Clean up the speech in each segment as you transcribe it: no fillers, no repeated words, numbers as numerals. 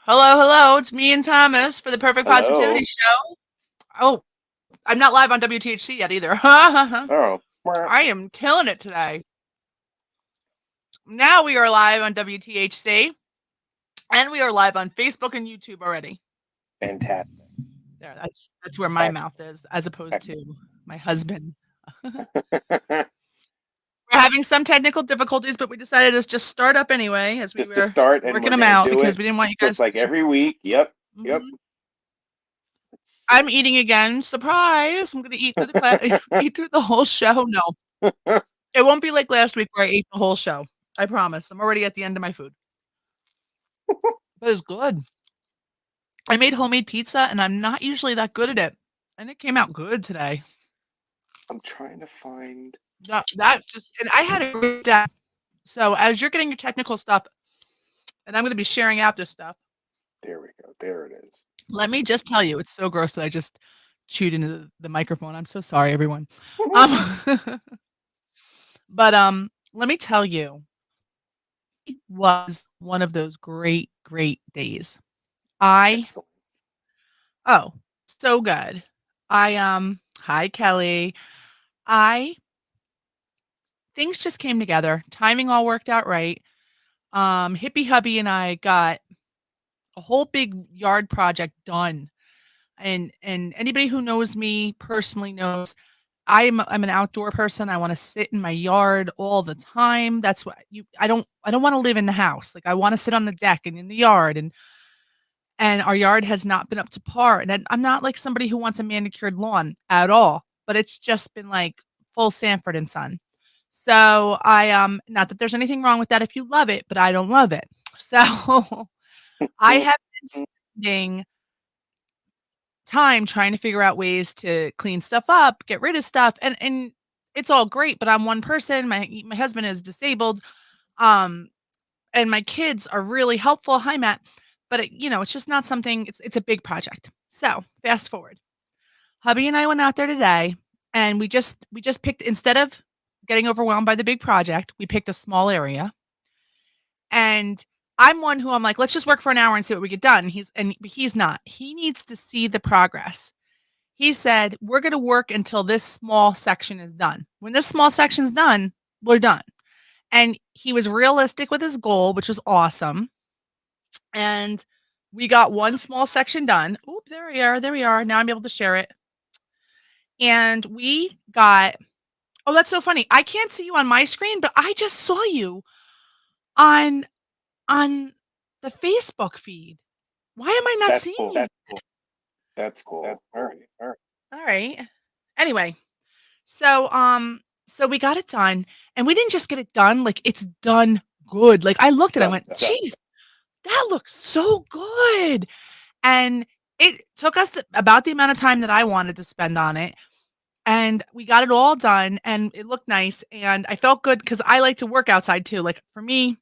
Hello, hello. It's me and Thomas for the Perfect Positivity Hello. Show. Oh, I'm not live on WTHC yet either. I Oh, mwah. am killing it today. Now we are live on WTHC and we are live on Facebook and YouTube already. Fantastic. There, that's where my mouth is, as opposed to my husband. We're having some technical difficulties, but we decided to just start up anyway as we Just to were start, and working we're them gonna out do because it we didn't want you just guys like to. every week. Yep. Yep. Mhm. Let's I'm see. eating again. Surprise! I'm gonna eat through eat through the whole show. No, it won't be like last week where I ate the whole show. I promise. I'm already at the end of my food. But it's good. I made homemade pizza and I'm not usually that good at it. And it came out good today. I'm trying to find. That just and I had a great day. So as you're getting your technical stuff, and I'm gonna be sharing out this stuff, There we go. There it is. let me just tell you, it's so gross that I just chewed into the microphone. I'm so sorry, everyone. Um but let me tell you, it was one of those great, great days. I Excellent. Oh, so good. Hi Kelly. I Things just came together. Timing all worked out right. Hippie hubby and I got a whole big yard project done. And anybody who knows me personally knows I'm an outdoor person. I want to sit in my yard all the time. That's what you I don't want to live in the house. Like I want to sit on the deck and in the yard and our yard has not been up to par. And I'm not like somebody who wants a manicured lawn at all, but it's just been like full Sanford and Son. So I not that there's anything wrong with that if you love it, but I don't love it. So I have been spending time trying to figure out ways to clean stuff up, get rid of stuff, and it's all great, but I'm one person. My husband is disabled. Um and my kids are really helpful. Hi, Matt. But it's just not something. It's a big project. So fast forward, hubby and I went out there today, and we just picked instead of getting overwhelmed by the big project, we picked a small area. And I'm one who I'm like, let's just work for an hour and see what we get done. He's not. He needs to see the progress. He said, we're going to work until this small section is done. When this small section's done, we're done. And he was realistic with his goal, which was awesome. And we got one small section done. Oop, there we are. There we are. Now I'm able to share it. And we got, oh, that's so funny. I can't see you on my screen, but I just saw you on on the Facebook feed. Why am I not That's seeing cool. you? That's cool. All right. All right. All right. Anyway, so we got it done, and we didn't just get it done, like it's done good. Like I looked at it, I Done. went, Done. "Geez, that looks so good." And it took us about the amount of time that I wanted to spend on it. And we got it all done and it looked nice. And I felt good because I like to work outside too. Like for me,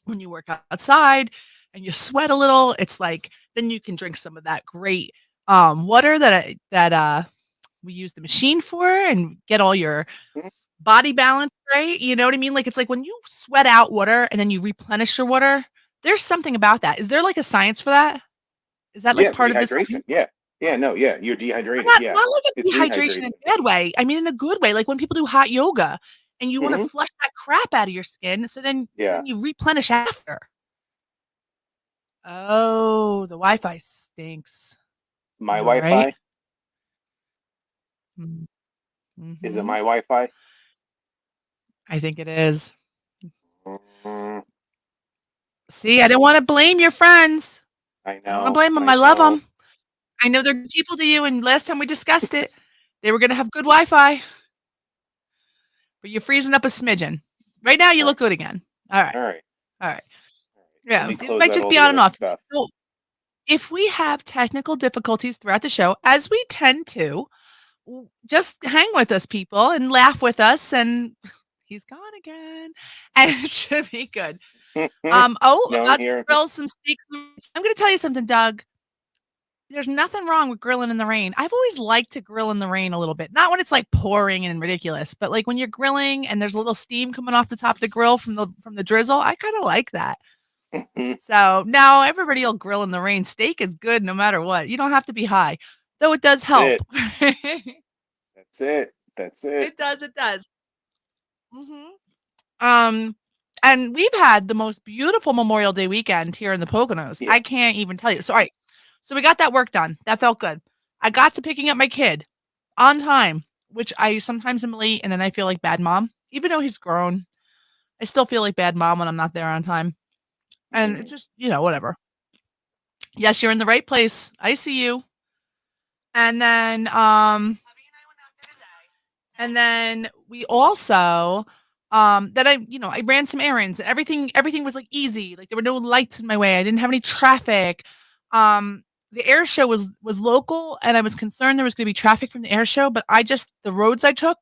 when you work outside and you sweat a little, it's like then you can drink some of that great water that we use the machine for and get all your Mhm. body balance right. You know what I mean? Like it's like when you sweat out water and then you replenish your water, there's something about that. Is there like a science for that? Is that like Yeah. part of this Rehydration. science? Yeah. Yeah. No. Yeah. You're But dehydrated. not Yeah. like a It's dehydration in rehydration. a bad way. I mean, in a good way, like when people do hot yoga and you wanna Hmm. flush that crap out of your skin, so then Yeah. you replenish after. Oh, the Wi-Fi stinks. My I know, right? Wi-Fi. Mm, Is it mhm. my Wi-Fi? I think it is. Mm, See, I don't wanna blame your friends. I I don't wanna know. blame them. I I love know. them. I know they're good people to you, and last time we discussed it, they were gonna have good Wi-Fi, but you're freezing up a smidgen. Right now, you All look right. good again. Alright, All right. alright. All right. Let Yeah, me it close might out just all be the on and other off. stuff. So if we have technical difficulties throughout the show, as we tend to, just hang with us, people, and laugh with us. And he's gone again, and it should be good. Oh, No, I'm about to here. grill some steak. I'm going to tell you something, Doug. There's nothing wrong with grilling in the rain. I've always liked to grill in the rain a little bit. Not when it's like pouring and ridiculous, but like when you're grilling and there's a little steam coming off the top of the grill from the drizzle. I kind of like that. So now everybody will grill in the rain. Steak is good no matter what. You don't have to be high, though it does That's help. it. That's it. That's it. It does. It does. Um, and we've had the most beautiful Memorial Day weekend here in the Poconos. Yeah. I can't even tell you. So, all right. So we got that work done. That felt good. I got to picking up my kid on time, which I sometimes am late and then I feel like bad mom. Even though he's grown, I still feel like bad mom when I'm not there on time. And it's Mm. just, whatever. Yes, you're in the right place. I see you. And then we also that I ran some errands. Everything was like easy. Like there were no lights in my way. I didn't have any traffic. Um the air show was local and I was concerned there was going to be traffic from the air show, but the roads I took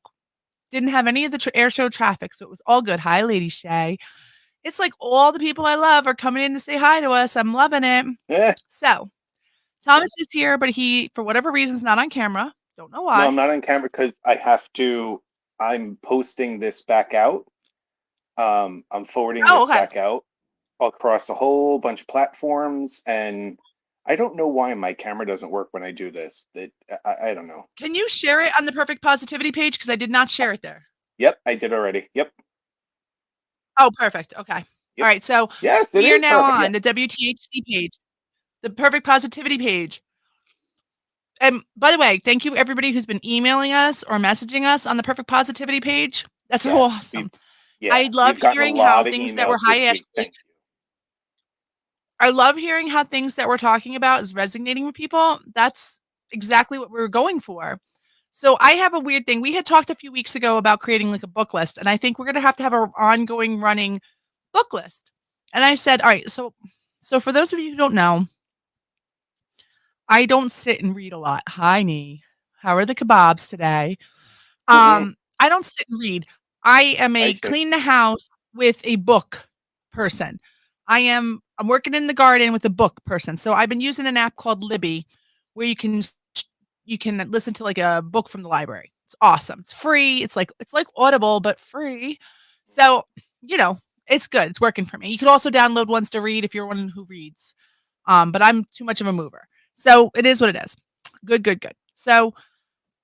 didn't have any of the air show traffic, so it was all good. Hi, Lady Shay. It's like all the people I love are coming in to say hi to us. I'm loving it. Eh. So, Thomas is here, but he, for whatever reason, is not on camera. Don't know No, I'm why. not on camera because I have to. I'm posting this back out. I'm forwarding Oh, this okay. back out across a whole bunch of platforms, and I don't know why my camera doesn't work when I do this. I don't know. Can you share it on the Perfect Positivity page? Because I did not share it there. Yep, I did already. Yep, Oh, perfect. Okay. All yep. right. So Yes, it we are is now perfect. Yeah, on the WTHC page, the Perfect Positivity page. And by the way, thank you everybody who's been emailing us or messaging us on the Perfect Positivity page. That's so yes. awesome. Yeah, I love we've gotten a hearing how lot of things that were emails hi this week. Ashley. Thank I love hearing how things that we're talking about is resonating with people. That's exactly what we were going for. So I have a weird thing. We had talked a few weeks ago about creating like a book list, and I think we're gonna have to have an ongoing running book list. And I said, all right, so for those of you who don't know, I don't sit and read a lot. Hi, Nee. How are the kebabs today? you. I don't sit and read. I am I a see. clean the house with a book person. I'm working in the garden with a book person. So I've been using an app called Libby where you can listen to like a book from the library. It's awesome. It's free. It's like Audible but free. So, you know, it's good. It's working for me. You could also download ones to read if you're one who reads. But I'm too much of a mover. So it is what it is. Good, good, good. So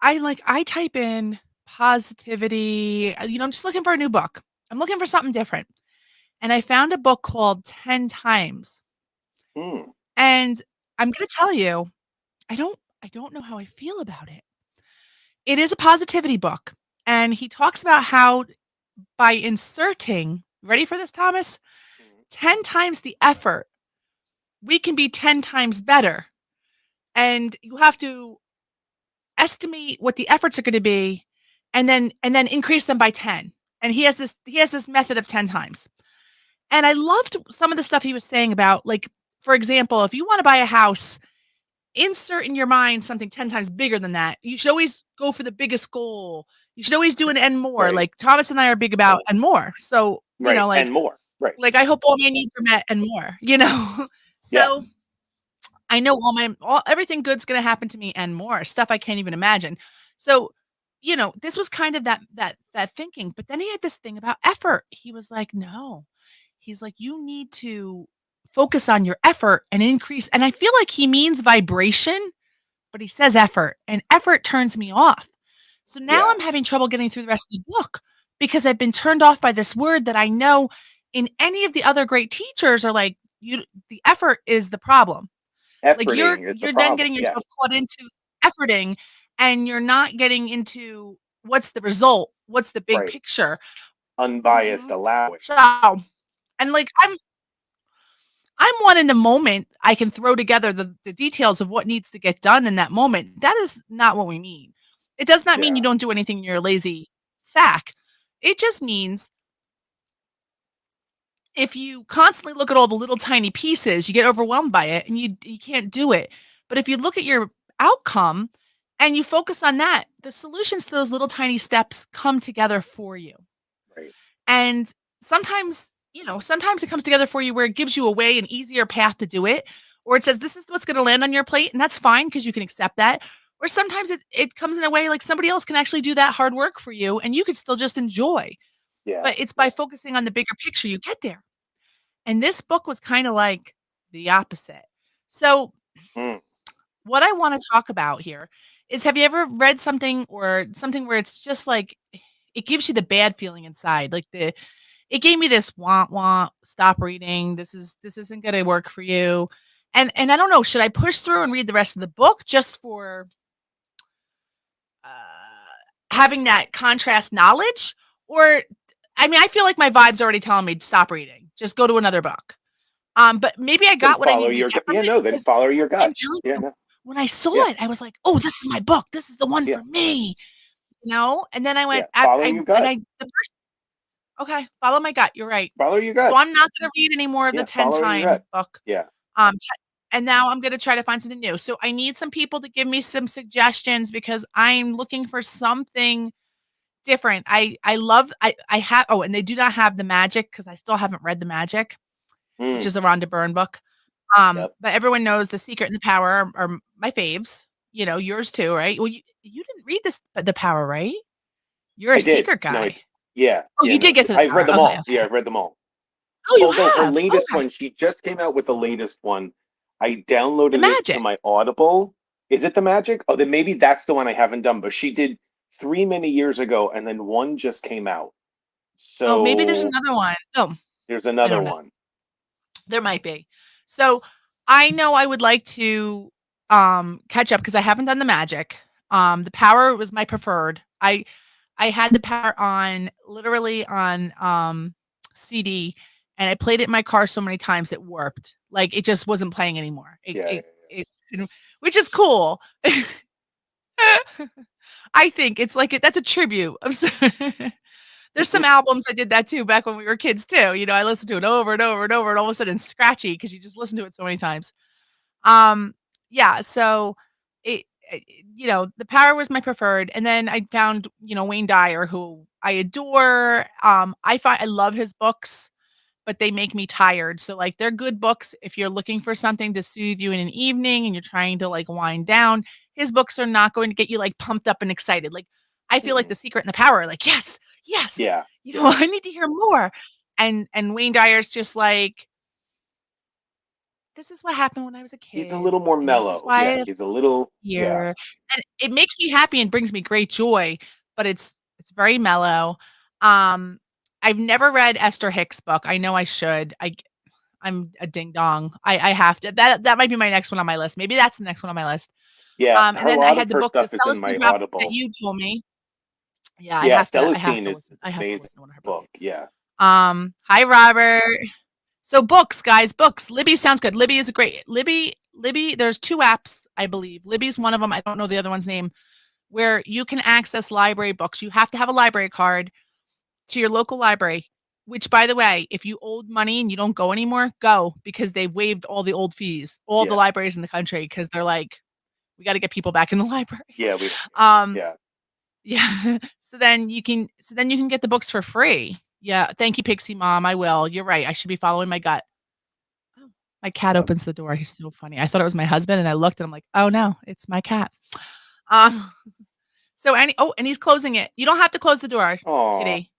I type in positivity. I'm just looking for a new book. I'm looking for something different. And I found a book called 10 Times. Mm. And I'm going to tell you, I don't know how I feel about it. It is a positivity book. And he talks about how by inserting, ready for this, Thomas? 10 times the effort, we can be 10 times better. And you have to estimate what the efforts are going to be and then increase them by 10. And he has this method of 10 times. And I loved some of the stuff he was saying about, like, for example, if you want to buy a house, insert in your mind something 10 times bigger than that. You should always go for the biggest goal. You should always do an and more. Right, Like Thomas and I are big about and more. So, right, and more. Right. like I hope all my needs are met and more. Yeah, So I know everything good's gonna happen to me and more, stuff I can't even imagine. So, this was kind of that thinking, but then he had this thing about effort. He was like, "No." He's like, "You need to focus on your effort and increase," and I feel like he means vibration, but he says effort, and effort turns me off. So now yeah. I'm having trouble getting through the rest of the book because I've been turned off by this word that I know in any of the other great teachers are like, "You the effort is the problem." Like you're Efforting is the you're then problem. getting Yeah, yourself caught into efforting and you're not getting into what's the result, what's the big right. picture. Unbiased Mhm. allowing. So, and like I'm one in the moment. I can throw together the details of what needs to get done in that moment. That is not what we mean. It does not mean Yeah, you don't do anything, you're a lazy sack. It just means if you constantly look at all the little tiny pieces, you get overwhelmed by it and you can't do it. But if you look at your outcome and you focus on that, the solutions to those little tiny steps come together for you. right. And sometimes it comes together for you where it gives you a way, an easier path to do it, or it says this is what's going to land on your plate, and that's fine because you can accept that. Or sometimes it comes in a way like somebody else can actually do that hard work for you and you could still just enjoy. Yeah, But it's by yeah. focusing on the bigger picture you get there. And this book was kinda like the opposite. So, Mm. what I wanna talk about here is, have you ever read something or something where it's just like it gives you the bad feeling inside? Like it gave me this "Wah, wah, stop reading. This isn't gonna work for you." And I don't know, should I push through and read the rest of the book just for, having that contrast knowledge? Or I mean, I feel like my vibe's already telling me, "Stop reading. Just go to another book." But maybe I Then got what I follow needed to your get from yeah, it no, then because follow your I'm gut. telling Yeah, you, no. when I saw Yeah, it, I was like, "Oh, this is my book. This is the one yeah, for me." And then I yeah. went, Follow your gut. the first okay, follow my gut, you're right. Follow your So gut. I'm not gonna read any more of the Yeah, follow your 10-time gut. book. Yeah. T and now I'm gonna try to find something new. So I need some people to give me some suggestions because I'm looking for something different. I have oh, and they do not have The Magic because I still haven't read The Magic, which Mm. is the Rhonda Byrne book. Yep. But everyone knows The Secret and The Power are my faves. Yours too, right? Well, you didn't read this The Power, right? You're a I did. secret No, guy. yeah, Oh, yeah, you no. did get to The I've read Power. them Okay, all. okay. Yeah, I've read them all. Oh, you Although her have? latest Okay. one, she just came out with the latest one. I The downloaded it to Magic. my Audible. Is it the Magic? Oh, then maybe that's the one I haven't done. But she did three many years ago, and then one just came out. Oh, maybe there's So another one. Oh, there's I another don't know. one. There might be. So, I know I would like to, catch up because I haven't done The Magic. The Power was my preferred. I had The Power on literally on, CD, and I played it in my car so many times it warped. Like, it just wasn't playing anymore. Yeah, yeah, Which is cool. I think it's like that's a tribute. There's some yeah. albums I did that too back when we were kids too. I listened to it over and over and over, and all of a sudden it's scratchy because you just listen to it so many times. Um, yeah, so it, it The Power was my preferred, and then I found, Wayne Dyer, who I adore. I love his books, but they make me tired. So, like, they're good books if you're looking for something to soothe you in an evening and you're trying to, like, wind down. His books are not going to get you, like, pumped up and excited. Like, I feel like Mhm. The Secret and the Power are like, "Yes, yes, Yeah, yeah. I need to hear more." And Wayne Dyer's just like, "This is what happened when I was a He's a kid, little more and this is mellow. why Yeah, I he's a little. Yeah, here." And it makes me happy and brings me great joy, but it's very mellow. Um, I've never read Esther Hicks' book. I know I should. I'm a ding dong. I have to. That might be my next one on my list. Maybe that's the next one on my list. yeah. And Her, a then I lot of had the her book, The stuff is in Celestine my Drops, that Audible. you told me. Yeah, Yeah, I have Celestine to is listen. I an have to amazing listen to one of her books. book. Yeah, Hi, Robert. So books, guys, books. Libby sounds good. Libby is a great Libby, there's 2 apps, I believe. Libby's one of them. I don't know the other one's name, where you can access library books. You have to have a library card to your local library, which, by the way, if you owed money and you don't go anymore, go because they've waived all the old fees, all the yeah, libraries in the country because 'cause they're like, "We gotta get people back in the library." yeah. We don't need it. Um, Yeah. yeah. So then you can get the books for free. Yeah, thank you, Pixie Mom, I will. You're right, I should be following my gut. Oh, my cat Yep. opens the door, he's so funny. I thought it was my husband, and I looked, and I'm like, "Oh, no, it's my cat." Um, and he's closing it. You don't have to close the door, Oh, kitty.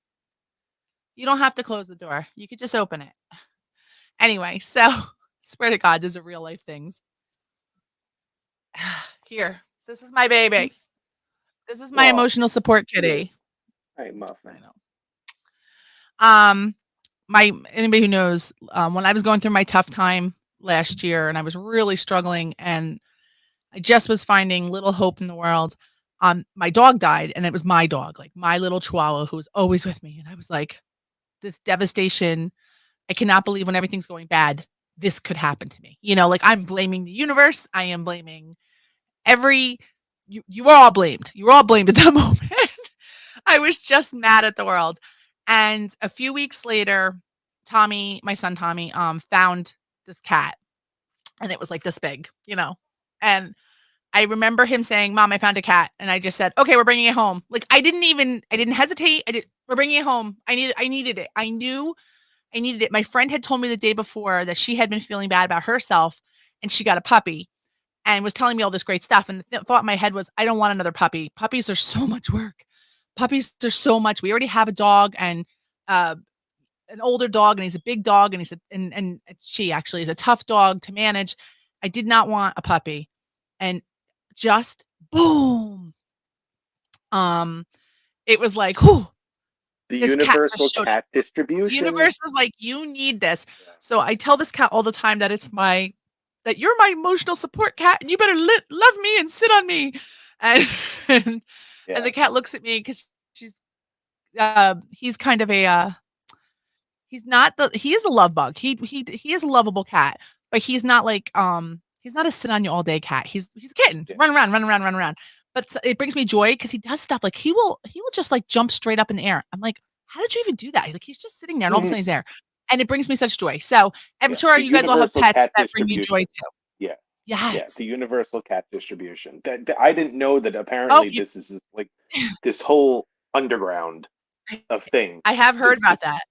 You don't have to close the door. You could just open it. Anyway, so swear to God, these are real life things. Here, this is my baby. This is my oh, emotional support cute. kitty. Hey, I Muffin. know. Um, my Anybody who knows, when I was going through my tough time last year and I was really struggling and I just was finding little hope in the world, my dog died and it was my dog, like my little chihuahua who was always with me. And I was like, this devastation. I cannot believe when everything's going bad, this could happen to me. Like I'm blaming the universe. I am blaming every you were all blamed. You were all blamed at that moment. I was just mad at the world. And a few weeks later, Tommy, my son Tommy, found this cat and it was like this big. And I remember him saying, "Mom, I found a cat." And I just said, "Okay, we're bringing it home." Like I didn't hesitate. We're bringing it home. I needed it. I knew I needed it. My friend had told me the day before that she had been feeling bad about herself and she got a puppy and was telling me all this great stuff. And the thought in my head was, I don't want another puppy. Puppies are so much work. Puppies are so much. We already have a dog, and uh, an older dog, and he's a big dog, and and she actually is a tough dog to manage. I did not want a puppy, and just boom, um, it was like, whoo, The this cat just universal showed up. cat The distribution. universe is like, you need this. Yeah. So I tell this cat all the time that that you're my emotional support cat, and you better love me and sit on me. And and, and Yeah. the cat looks at me because she's he's kind of a he is a love bug. He is a lovable cat, but he's not a sit on you all day cat. He's a kitten. Yeah. Run around, run around, run around. But it brings me joy because he does stuff like he will just like jump straight up in the air. I'm like, how did you even do that? Like he's just sitting there and all of a sudden he's there. And it brings me such joy. So I'm Yeah. sure The you guys all have universal pets cat that bring you joy distribution. too. Yeah. Yeah. The Yes. universal cat distribution. I didn't know that Oh, apparently you this is like this whole underground I of things. I have heard about This that.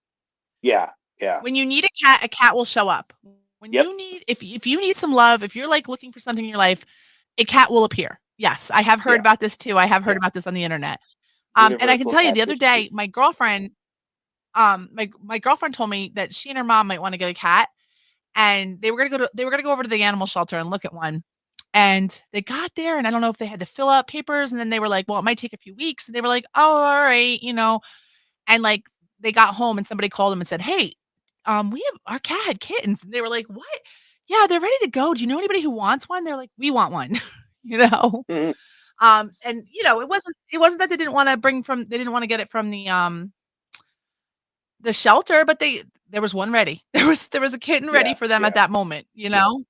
yeah. Yeah. When you need a cat will show up. When Yep. you need if you need some love, if you're like looking for something in your life, a cat will appear. Yes, I have heard Yeah. about this too. I have heard Yeah. about this on the internet. And I can Universal tell you cat the other day, distribution. my girlfriend told me that she and her mom might want to get a cat, and they were gonna go over to the animal shelter and look at one. And they got there, and I don't know if they had to fill out papers, and then they were like, "Well, it might take a few weeks." And they were like, "Oh, all right, you know." And like they got home, and somebody called them and said, "Hey, we have our cat had kittens." And they were like, "What? Yeah, they're ready to go. Do you know anybody who wants one?" They're like, "We want one." you know. Mhm. And it wasn't that they didn't want to they didn't want to get it from the shelter, but there was one ready. There was a kitten ready Yeah. for them at Yeah. that moment, you know?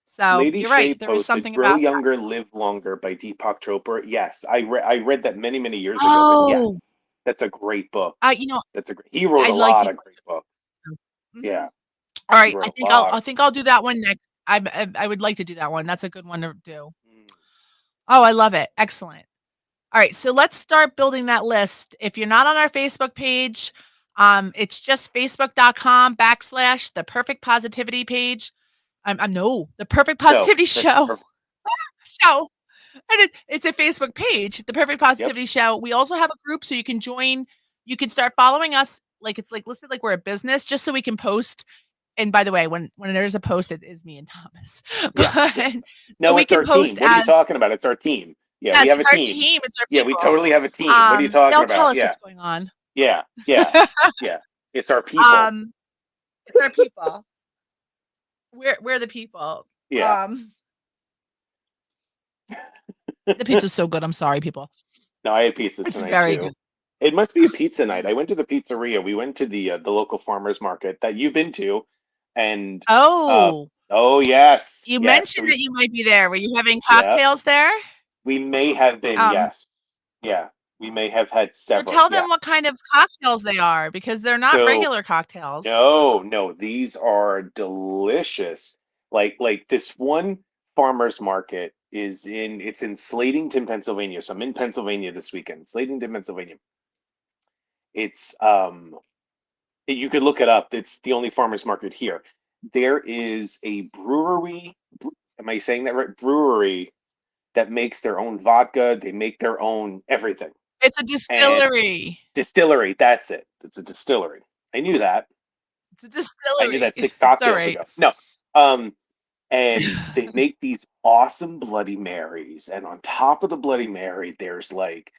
So, Lady you're right. Shay There is posted something "Grow about Younger, Live Longer" by Deepak Chopra. Yes, I read that many years ago, and yes, Oh, that's a great book. you know, He wrote I a like lot Deepak of great books. too. Mhm. Yeah, All he right, wrote a lot I of think I'll do that one next. I would like to do that one. That's a good one to do. mm, Oh, I love it. Excellent. All right, so let's start building that list. If you're not on our Facebook page, it's just facebook.com/ the perfect positivity page. I'm no, the perfect no, positivity perfect, show. perfect. Show. And it's a Facebook page, the perfect Yep. positivity show. We also have a group so you can join. You can start following us like it's like listed like we're a business just so we can post. And by the way, when there's a post, it is me and Thomas. Yeah, yeah. But so No, we it's can our team. post What are you as talking about? It's our team. Yeah, we yes, have a it's our team. team, it's our Yeah, we people. totally have a team. What are you talking They'll tell about? us Yeah, what's going on. yeah, yeah, yeah. It's our people. Um, it's our people. We're the people. Yeah. Um, the pizza's so good. I'm sorry, people. No, I had pizza It's tonight very too. good. It must be a pizza night. I went to the pizzeria. We went to the local farmers market that you've been to, and uh Oh, oh yes, you yes. So mentioned that you might be there. Were you having yeah, cocktails there? we may have been, Um, yes. Yeah, we may have had so several. tell Yeah. them what kind of cocktails they are because they're not So regular cocktails. no, these are delicious. Like this one farmers market it's in Slatington, Pennsylvania. So I'm in Pennsylvania this weekend. Slatington, Pennsylvania. It's you could look it up. It's the only farmers market here. There is a brewery. Am I saying that right? Brewery that makes their own vodka. They make their own everything. It's a And distillery. distillery. That's it. It's a distillery. I knew that. It's a I knew distillery. that six It's all cocktails right. ago. No. Um, and they make these awesome Bloody Marys. And on top of the Bloody Mary, there's like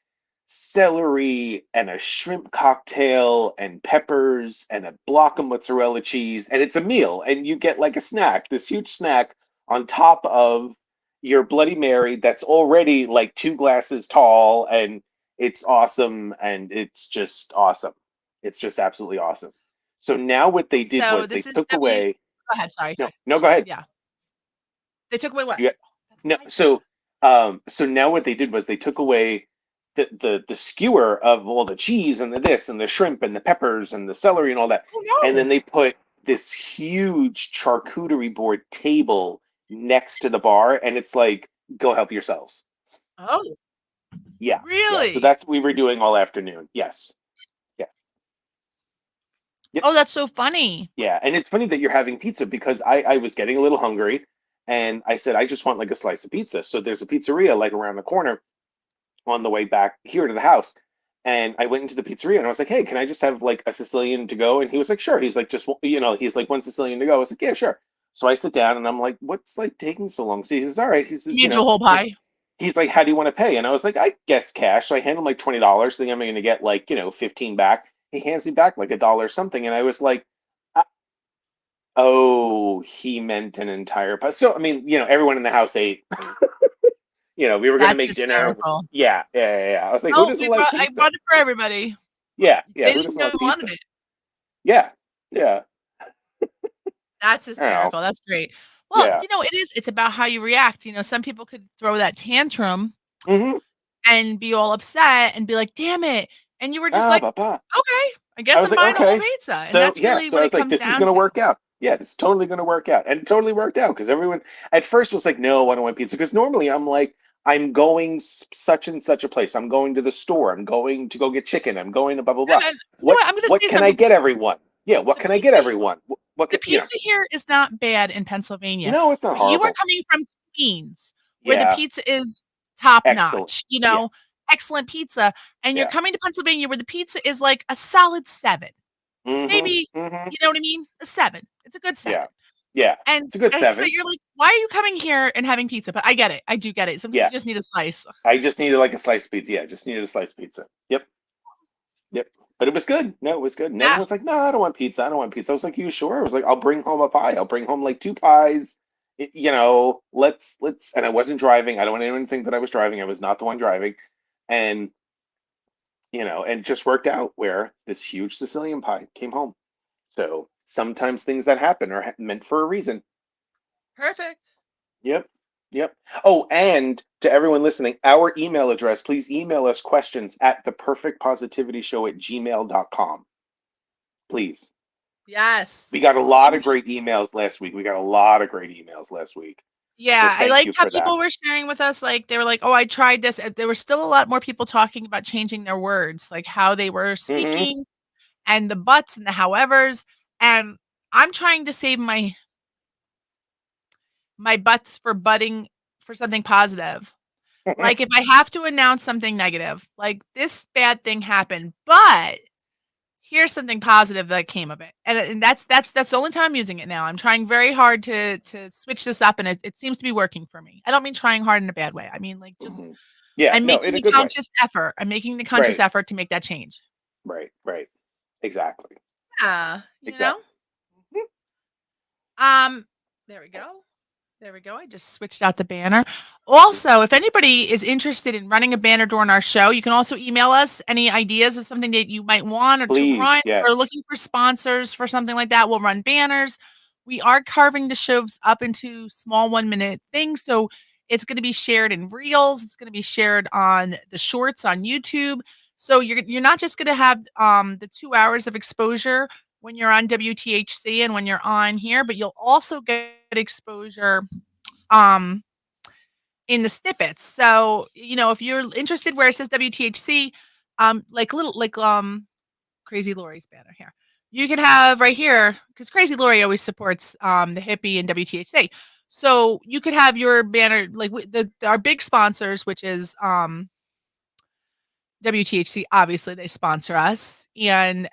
celery and a shrimp cocktail and peppers and a block of mozzarella cheese. And it's a meal. And you get like a snack, this huge snack on top of your Bloody Mary that's already like 2 glasses tall. And it's awesome. And it's just awesome. It's just absolutely awesome. So now what they did So was they this is took W. away. Go ahead. Sorry. No, Sorry. no, go ahead. Yeah. They took away what? You That's no, my pizza. so now what they did was they took away the skewer of all the cheese and the this and the shrimp and the peppers and the celery and all that, Oh and then no. they put this huge charcuterie board table next to the bar, and it's like, go help yourselves. Oh, Yeah, yeah. So really? that's what we were doing all afternoon. Yes, yes, yep. Oh, that's so funny. Yeah, and it's funny that you're having pizza because I was getting a little hungry, and I said I just want like a slice of pizza. So there's a pizzeria like around the corner on the way back here to the house, And I went into the pizzeria and I was like, "Hey, can I just have like a Sicilian to go?" And he was like, "Sure." He's like, "Just he's like one Sicilian to go." I was like, "Yeah, sure." So I sit down and I'm like, "What's like taking so long?" So he says, "All right." He says, You do a whole he's pie. he's like, "How do you want to pay?" And I was like, "I guess cash." So I hand him like $20, thinking I'm going to get like 15 back. He hands me back like a dollar something, and I was like, "Uh, "Oh, he meant an entire pie." So I mean, everyone in the house ate. We were going to That's make dinner. hysterical. Yeah, yeah, yeah, yeah. I was like, "Who Oh, doesn't like I pizza?" brought it for everybody. Yeah, yeah. They Who didn't doesn't know like who wanted pizza? it. Yeah, yeah. That's I don't know. hysterical. That's great. Well, Yeah. it's about how you react. Some people could throw that tantrum Mm-hmm. and be all upset and be like, "Damn it." And you were just Ah, like, papa. "Okay, I I guess was I'm like, buying a whole okay. pizza." And So that's yeah, really so I what it was like, comes this is down gonna to. work out. Yeah, this is totally gonna work out. And it totally worked out because everyone at first was like, no, I don't want pizza. Because normally I'm like, I'm going such and such a place. I'm going to the store. I'm going to go get chicken. I'm going to blah blah blah. And you know What what? I'm gonna what say can I something. get everyone? Yeah, what The can I get pizza everyone? What the can pizza here is not bad in Pennsylvania, No, it's not but you are horrible. coming from Queens, where the Yeah, pizza is top excellent. notch, Yeah, excellent pizza, and you're yeah. coming to Pennsylvania where the pizza is like a solid 7. Mm-hmm. Maybe, Mm-hmm. you know what I mean? A 7. It's a good Yeah. 7. Yeah. And It's a good and so seven. you're like, "Why are you coming here and having pizza?" But I get it. I do get it. Sometimes Yeah. you just need a slice. I just needed like a slice of pizza. Yeah, just needed a slice of pizza. Yep. Yep. But it was good. No, it was good. And Yeah, everyone's like, no, I don't want pizza. I don't want pizza. I was like, you sure? I was like, I'll bring home a pie. I'll bring home like 2 pies. Let's. And I wasn't driving. I don't want anyone to think that I was driving. I was not the one driving. And, and it just worked out where this huge Sicilian pie came home. So sometimes things that happen are meant for a reason. perfect. Yep. Yep. Oh, and to everyone listening, our email address, please email us questions at theperfectpositivityshow@gmail.com. Please. We Yes. got a You lot know of great emails last week. We got a lot of great emails last week. So Yeah, I thank you liked how for that. people were sharing with us, like, they were like, "Oh, I tried this." There were still a lot more people talking about changing their words, like how they were Hmm. speaking and the buts and the howevers, and I'm trying to save my butts for butting for something positive. Like, if I have to announce something negative, like, "This bad thing happened, but here's something positive that came of it." And that's the only time I'm using it now. I'm trying very hard to switch this up, and it seems to be working for me. I don't mean trying hard in a bad way. I mean, like, just Hmm. Yeah, I'm no, making in a the good way. conscious effort. I'm making the conscious Right, effort to make that change. right, right. Exactly. Yeah, Exactly. Um, there we go. There we go. I just switched out the banner. Also, if anybody is interested in running a banner during our show, you can also email us any ideas of something that you might want or to Please, run or yes. looking for sponsors for something like that. We'll run banners. We are carving the shows up into small 1-minute things. So it's going to be shared in reels. It's going to be shared on the shorts on YouTube. So you're not just going to have the 2 hours of exposure when you're on WTHC and when you're on here, but you'll also get exposure um in the snippets. So, if you're interested where it says WTHC, like little like Crazy Lori's banner here. You can have right here because Crazy Lori always supports the hippie and WTHC. So you could have your banner like our big sponsors, which is WTHC. Obviously, they sponsor us, and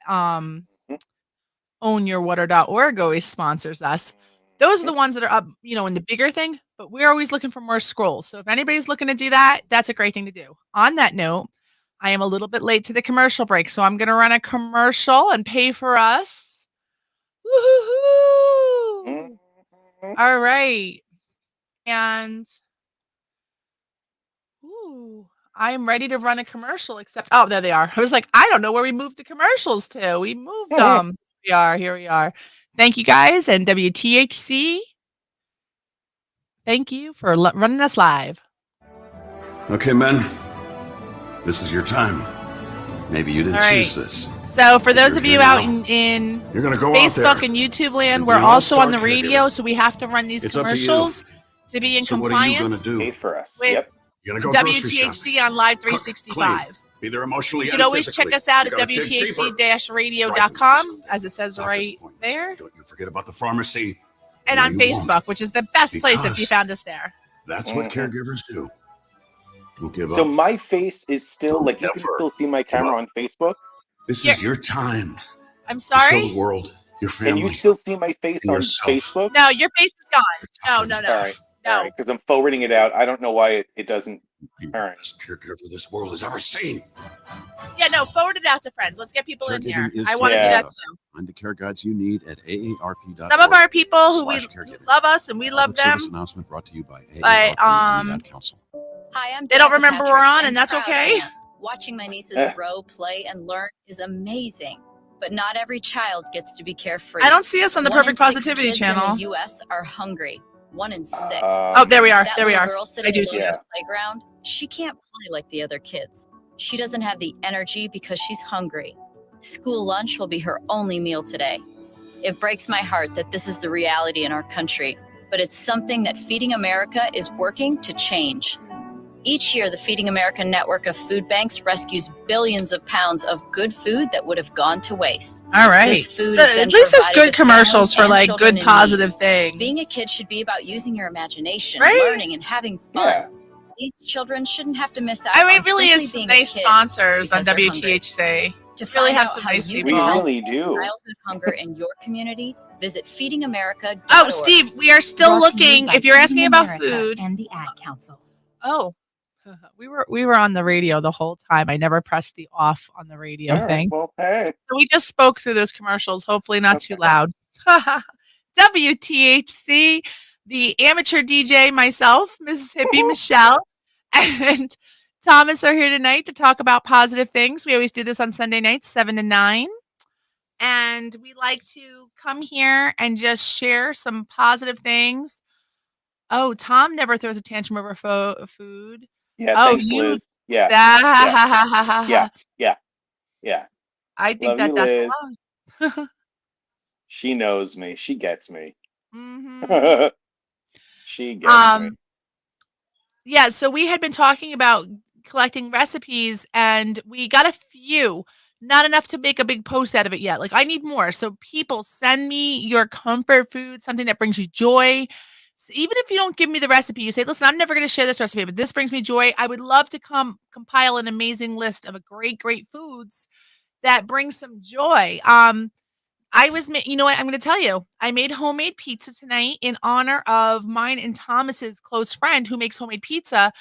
ownyourwater.org always sponsors us. Those are the ones that are up, in the bigger thing, but we're always looking for more scrolls. So if anybody's looking to do that, that's a great thing to do. On that note, I am a little bit late to the commercial break, so I'm going to run a commercial and pay for us. Woo-hoo-hoo! All right. And ooh, I'm ready to run a commercial, except oh, there they are. I was like, I don't know where we moved the commercials to. We moved them. Here we are. Thank you guys and WTHC. Thank you for running us live. Okay, men, this is your time. Maybe you All didn't right. choose this, So for but those you're of here you out now. in You're gonna go out there Facebook and YouTube land, and be we're an also on all-star the radio, caregiver. so we have to run these It's up to you. commercials to be in So what are you gonna compliance do? Pay for us. with Yep. You're gonna go grocery shopping, WTHC on Live cook, clean, 365. be there emotionally You can and always check physically. us out You at gotta dig deeper. Driving for wthc-radio.com, something. as it says Doctor's right appointments. there, Don't you forget about the pharmacy. and No, on you won't. Facebook, which is the best place if you Because found us there. that's what Hmm. caregivers do. Don't give So up. my face is still Don't like you can ever still see my give camera up. on Facebook, This You're, is your time I'm to show the sorry. world, your and you family, still see my face and on yourself. Facebook. No, your face is gone. You're No, tougher no, than All no, right, tough. all no. right, because I'm forwarding it out. I don't know why it doesn't. Be All the right. best caregiver this world has ever seen. Yeah, no, forward it out to friends. Let's get people in here. Caregiving is I want to do Yeah. that tough. too. Find the care guides you need at aarp.org. Some of our people who /caregiving. love us and we love Public service them, announcement brought to you by but AARP and the Ad Council. Hi, I'm they don't Danica remember we're Patrick, on, and that's proud okay. aunt. Watching my nieces Eh. grow, play, and learn is amazing. But not every child gets to be carefree. I don't see us on the One in Perfect 6 Positivity kids channel. in the U.S. are hungry. 1 in 6. Oh, there we are. That There we little are. girl I sitting do in see the us. playground, she can't play like the other kids. She doesn't have the energy because she's hungry. School lunch will be her only meal today. It breaks my heart that this is the reality in our country, but it's something that Feeding America is working to change. Each year, the Feeding America network of food banks rescues billions of pounds of good food that would have gone to waste. All right. This food So is then at least it's provided good to commercials families for and like children good in positive need. things. Being a kid should be about using your imagination, Right? learning, and having fun. Yeah. These children shouldn't have to miss out I mean, on it really simply is some being nice a kid sponsors on because they're hungry. WTHC. To Really find have out some how nice you people. can help really do. childhood hunger in your community, visit feedingamerica.org. Oh, Steve, we are still Brought to you looking. by If you're asking Feeding about America food, and the Ad Council. oh, we were on the radio the whole time. I never pressed the off on the radio All right. thing. Well, hey. So we just spoke through those commercials. Hopefully not too Okay. loud. WTHC, the amateur DJ, myself, Mississippi Michelle, and Thomas are here tonight to talk about positive things. We always do this on Sunday nights, 7 to 9. And we like to come here and just share some positive things. Oh, Tom never throws a tantrum over food. Yeah. Oh, Thanks, you. Liz. Yeah. Yeah. Yeah. Yeah. Yeah. I think Love you, that's Liz. a lot. She knows me. She gets me. Mhm. She gets me. Yeah, so we had been talking about collecting recipes and we got a few, not enough to make a big post out of it yet. Like I need more. So people send me your comfort food, something that brings you joy. Even if you don't give me the recipe, you say, "Listen, I'm never going to share this recipe, but this brings me joy." I would love to compile an amazing list of a great foods that bring some joy. I was you know what, I'm gonna tell you, I made homemade pizza tonight in honor of mine and Thomas's close friend who makes homemade pizza.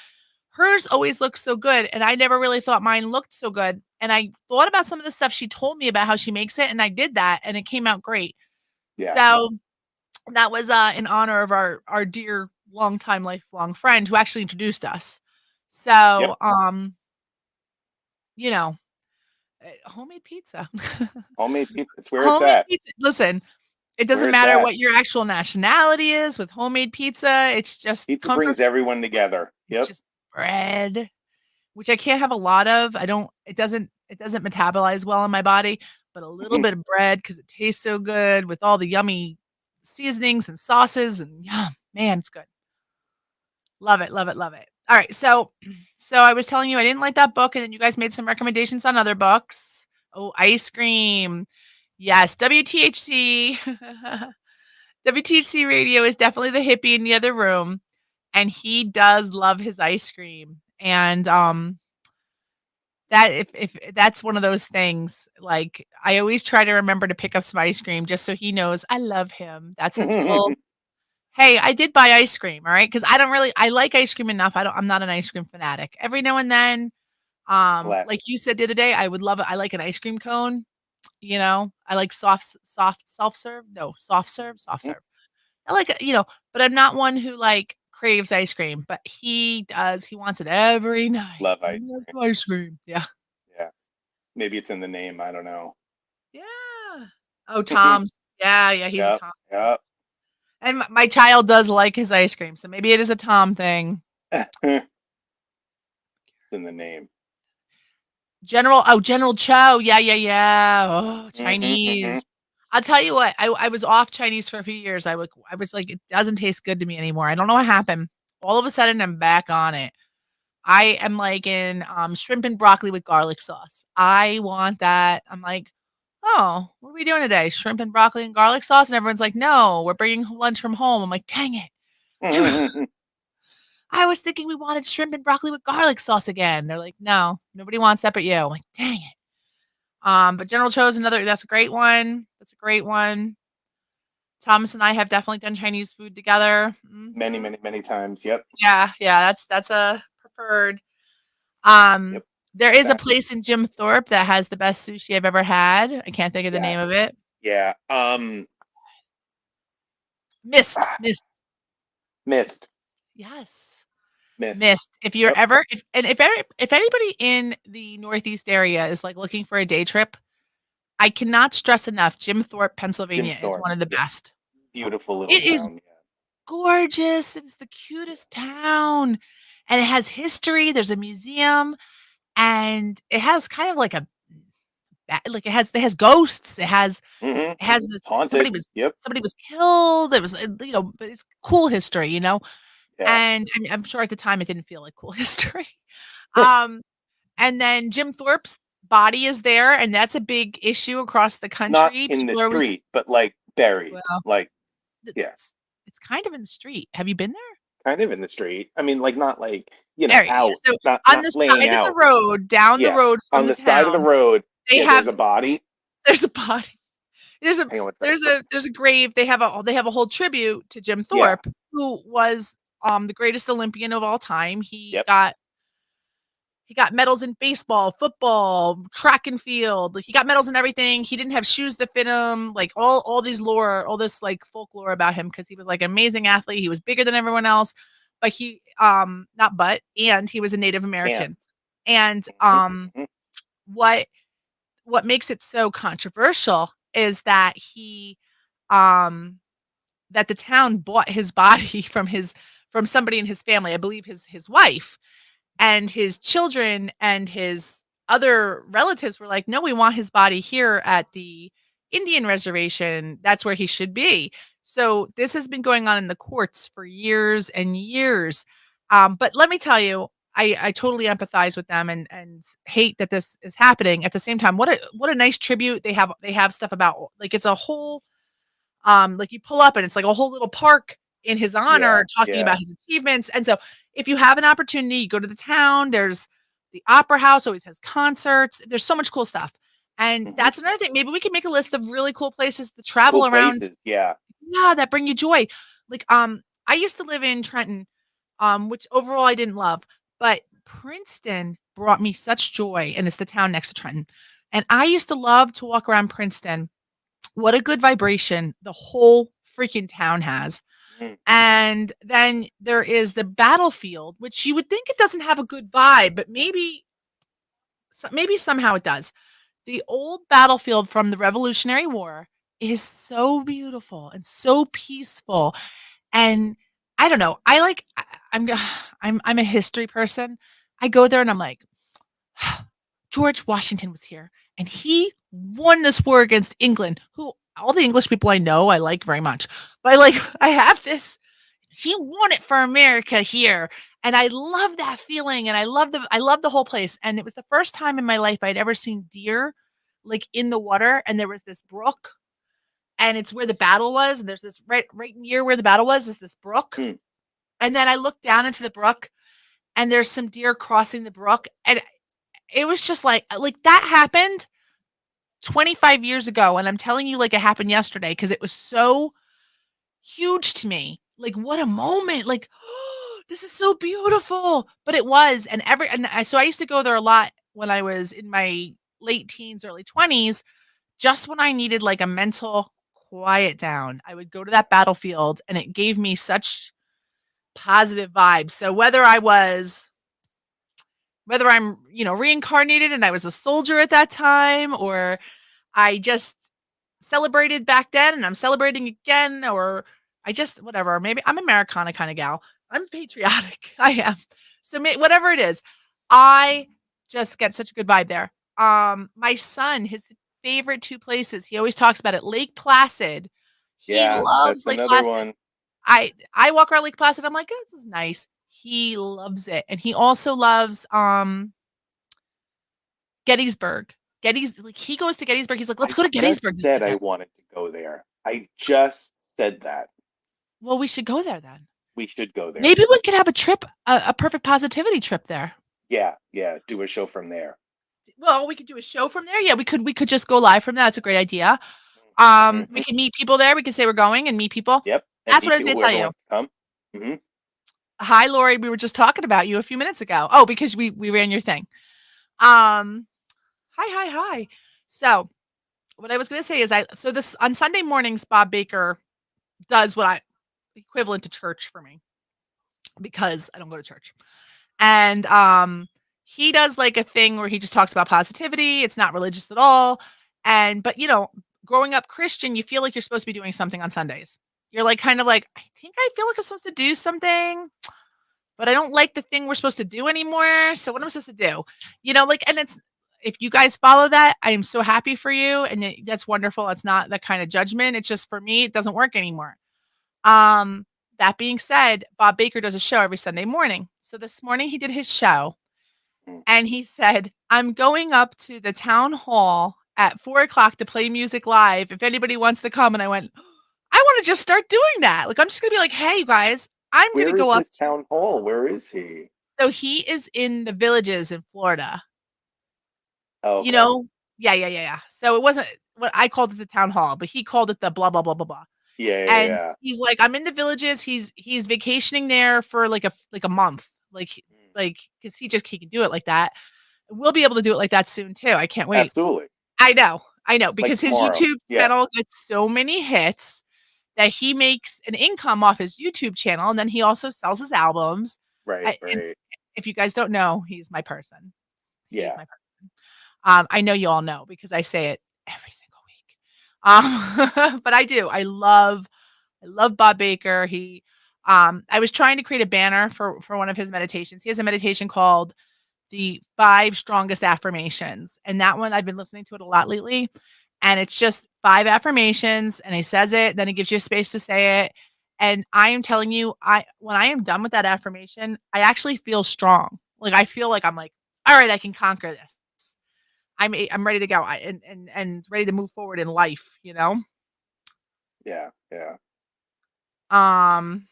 Hers always looks so good, and I never really thought mine looked so good, and I thought about some of the stuff she told me about how she makes it, and I did that, and it came out great. Yeah. So, that was, in honor of our dear longtime lifelong friend who actually introduced us. Yep. So, you know, homemade pizza. Homemade pizza. It's where it's Homemade at. pizza listen, it It's where doesn't it's matter at. what your actual nationality is with homemade pizza, it's just Pizza comfort brings everyone together. it's Yep. just bread, which I can't have a lot of. I don't it doesn't metabolize well in my body, but a little bit of bread because it tastes so good with all the yummy seasonings and sauces and yum, man, it's good. Love it, love it, love it. All right, so I was telling you I didn't like that book, and then you guys made some recommendations on other books. Oh, ice cream. Yes, WTHC. WTHC radio is definitely the hippie in the other room, and he does love his ice cream. And that if that's one of those things, like I always try to remember to pick up some ice cream just so he knows I love him. That's his little hey, I did buy ice cream, all right? Because I like ice cream enough. I'm not an ice cream fanatic. Every now and then, Classic. like you said the other day, I would love it. I like an ice cream cone. I like soft self-serve. No, soft serve. I like it, but I'm not one who like craves ice cream, but he does. He wants it every night. Love He ice loves cream. ice cream. Yeah. Yeah. Maybe it's in the name. I don't know. Yeah. Oh, Tom's. Yeah, he's a Yep. Tom. Yep. And my child does like his ice cream, so maybe it is a Tom thing. It's in the name. General Cho. Yeah. Oh, Mm-hmm. Chinese. I'll tell you what, I was off Chinese for a few years. I was like, it doesn't taste good to me anymore. I don't know what happened. All of a sudden, I'm back on it. I am like in shrimp and broccoli with garlic sauce. I want that. I'm like, oh, what are we doing today? Shrimp and broccoli and garlic sauce? And everyone's like, no, we're bringing lunch from home. I'm like, dang it. I was thinking we wanted shrimp and broccoli with garlic sauce again. They're like, no, nobody wants that but you. I'm like, dang it. But General Cho's another, that's a great one. That's a great one. Thomas and I have definitely done Chinese food together. Many, Mhm. many, many times. Yep. Yeah, yeah, that's a preferred. Um, Yep. there is a Exactly. place in Jim Thorpe that has the best sushi I've ever had. I can't think of the Yeah. name of it. Yeah. Mist, Ah, Mist. It's missed. yes. Missed. Mist. If you're Yep. ever if anybody in the Northeast area is, like, looking for a day trip, I cannot stress enough, Jim Thorpe, Jim Pennsylvania is Thorpe. one of the Yep. best. Beautiful little It is town. gorgeous. It's the Yeah. cutest town, and it has history. There's a museum, and it has kind of like a like, it has ghosts. Mm-hmm. It has this It's haunted. Yep. somebody was killed. It was, but it's cool history, Yeah. and I'm sure at the time it didn't feel like cool history. Um, and then Jim Thorpe's body is there, and that's a big issue across the Not country. in the People are always street, but like buried. well, Like, it's yeah, it's it's kind of in the street. Have you been there? kind of in the street. I mean, like not like, Very out, so on not the laying side of the out. road, down the Yeah. road from On the the side of the town, road, they yeah, there's have a body. there's a body. There's a Hang on one second. there's a grave. They have a whole tribute to Jim Yeah. Thorpe, who was, the greatest Olympian of all time. Yep. He got medals in baseball, football, track and field. Like, he got medals in everything. He didn't have shoes that fit him. Like, all this, like, folklore about him because he was, like, an amazing athlete. He was bigger than everyone else, but and he was a Native And American. And, mhm, mhm, what what makes it so controversial is that um that the town bought his body from somebody in his family, I believe his wife, and his children and his other relatives were like, "No, we want his body here at the Indian reservation. That's where he should be." So this has been going on in the courts for years and years. But let me tell you, I totally empathize with them and hate that this is happening. At the same time, what a nice tribute they have. They have stuff about, like, it's a whole, like, you pull up and it's like a whole little park in his yeah, honor talking yeah. about his achievements. And so if you have an opportunity, you go to the town. There's the opera house always has concerts. There's so much cool stuff. And Hmm. that's another thing. Maybe we can make a list of really cool places to Cool travel around. places. Yeah. Yeah, that bring you joy. Like, I used to live in Trenton, which overall I didn't love, but Princeton brought me such joy, and it's the town next to Trenton. And I used to love to walk around Princeton. What a good vibration the whole freaking town has. Mm. And then there is the battlefield, which you would think it doesn't have a good vibe, but maybe somehow it does. The old battlefield from the Revolutionary War is so beautiful and so peaceful, and I don't know, I'm g I'm a history person. I go there and I'm like, George Washington was here, and he won this war against England, who all the English people I know I like very much. But, like, I have this he won it for America here, and I love that feeling, and I love the whole place, and it was the first time in my life I'd ever seen deer, like, in the water, and there was this brook, and it's where the battle was, and there's this right near where the battle was is this brook, Mm. and then I looked down into the brook, and there's some deer crossing the brook, and it was just like, that happened 25 years ago, and I'm telling you like it happened yesterday because it was so huge to me. Like, what a moment. Like, this is so beautiful. But it was, so I used to go there a lot when I was in my late teens, early 20s, just when I needed like a mental quiet down. I would go to that battlefield and it gave me such positive vibes. So whether I'm, reincarnated and I was a soldier at that time, or I just celebrated back then and I'm celebrating again, or I just whatever, maybe I'm Americana kind of gal. I'm patriotic. I am. So whatever it is, I just get such a good vibe there. My son, his favorite two places, he always talks about it, Lake Placid. He Yeah. loves That's Lake another Placid. one. I walk around Lake Placid, I'm like, "Oh, this is nice." He loves it, and he also loves, Gettysburg. He goes to Gettysburg, he's like, "Let's I go to just Gettysburg this said I weekend." wanted to go there. I just said that. Well, we should go there then. We should go there. Maybe we could have a trip, a perfect positivity trip there. Yeah, yeah. Do a show from there. Well, we could do a show from there. Yeah, we could just go live from that. That's a great idea. We Hmm. can meet people there. We can say we're going and meet people. Yep, and That's what meet I was people, gonna tell whoever you. wants to come. Hmm. Hi, Lori. We were just talking about you a few minutes ago. Oh, because we ran your thing. Um, hi. So what I was gonna say is this on Sunday mornings, Bob Baker does what I equivalent to church for me because I don't go to church. And he does like a thing where he just talks about positivity. It's not religious at all. And but growing up Christian, you feel like you're supposed to be doing something on Sundays. You're like kind of like, I think I feel like I'm supposed to do something, but I don't like the thing we're supposed to do anymore. So what am I supposed to do? Like, and it's if you guys follow that, I am so happy for you. And that's wonderful. It's not that kind of judgment. It's just for me, it doesn't work anymore. Um, that being said, Bob Baker does a show every Sunday morning. So this morning he did his show and he said, I'm going up to the town hall at 4 o'clock to play music live. If anybody wants to come. And I went, I want to just start doing that. Like, I'm just going to be like, hey, you guys, I'm going to Where is go up this town hall? Where is he? So he is in the Villages in Florida. Oh, You okay. know? Yeah. So it wasn't what I called it the town hall, but he called it the blah, blah, blah, blah, blah. Yeah, yeah, And yeah. he's like, "I'm in the Villages." He's vacationing there for like a month, because he can do it like that. We'll be able to do it like that soon too. I can't wait. Absolutely. I know, Like because his tomorrow. YouTube Yeah. channel gets so many hits that he makes an income off his YouTube channel, and then he also sells his albums. Right, And right. if you guys don't know, he's my person. He is Yeah. my person. I know you all know because I say it every single week. But I do. I love Bob Baker. I was trying to create a banner for one of his meditations. He has a meditation called the 5 strongest affirmations. And that one I've been listening to it a lot lately. And it's just 5 affirmations and he says it, then he gives you space to say it. And I am telling you, I when I am done with that affirmation, I actually feel strong. Like I feel like I'm like, all right, I can conquer this. I'm ready to go. And ready to move forward in life. Yeah, yeah. Um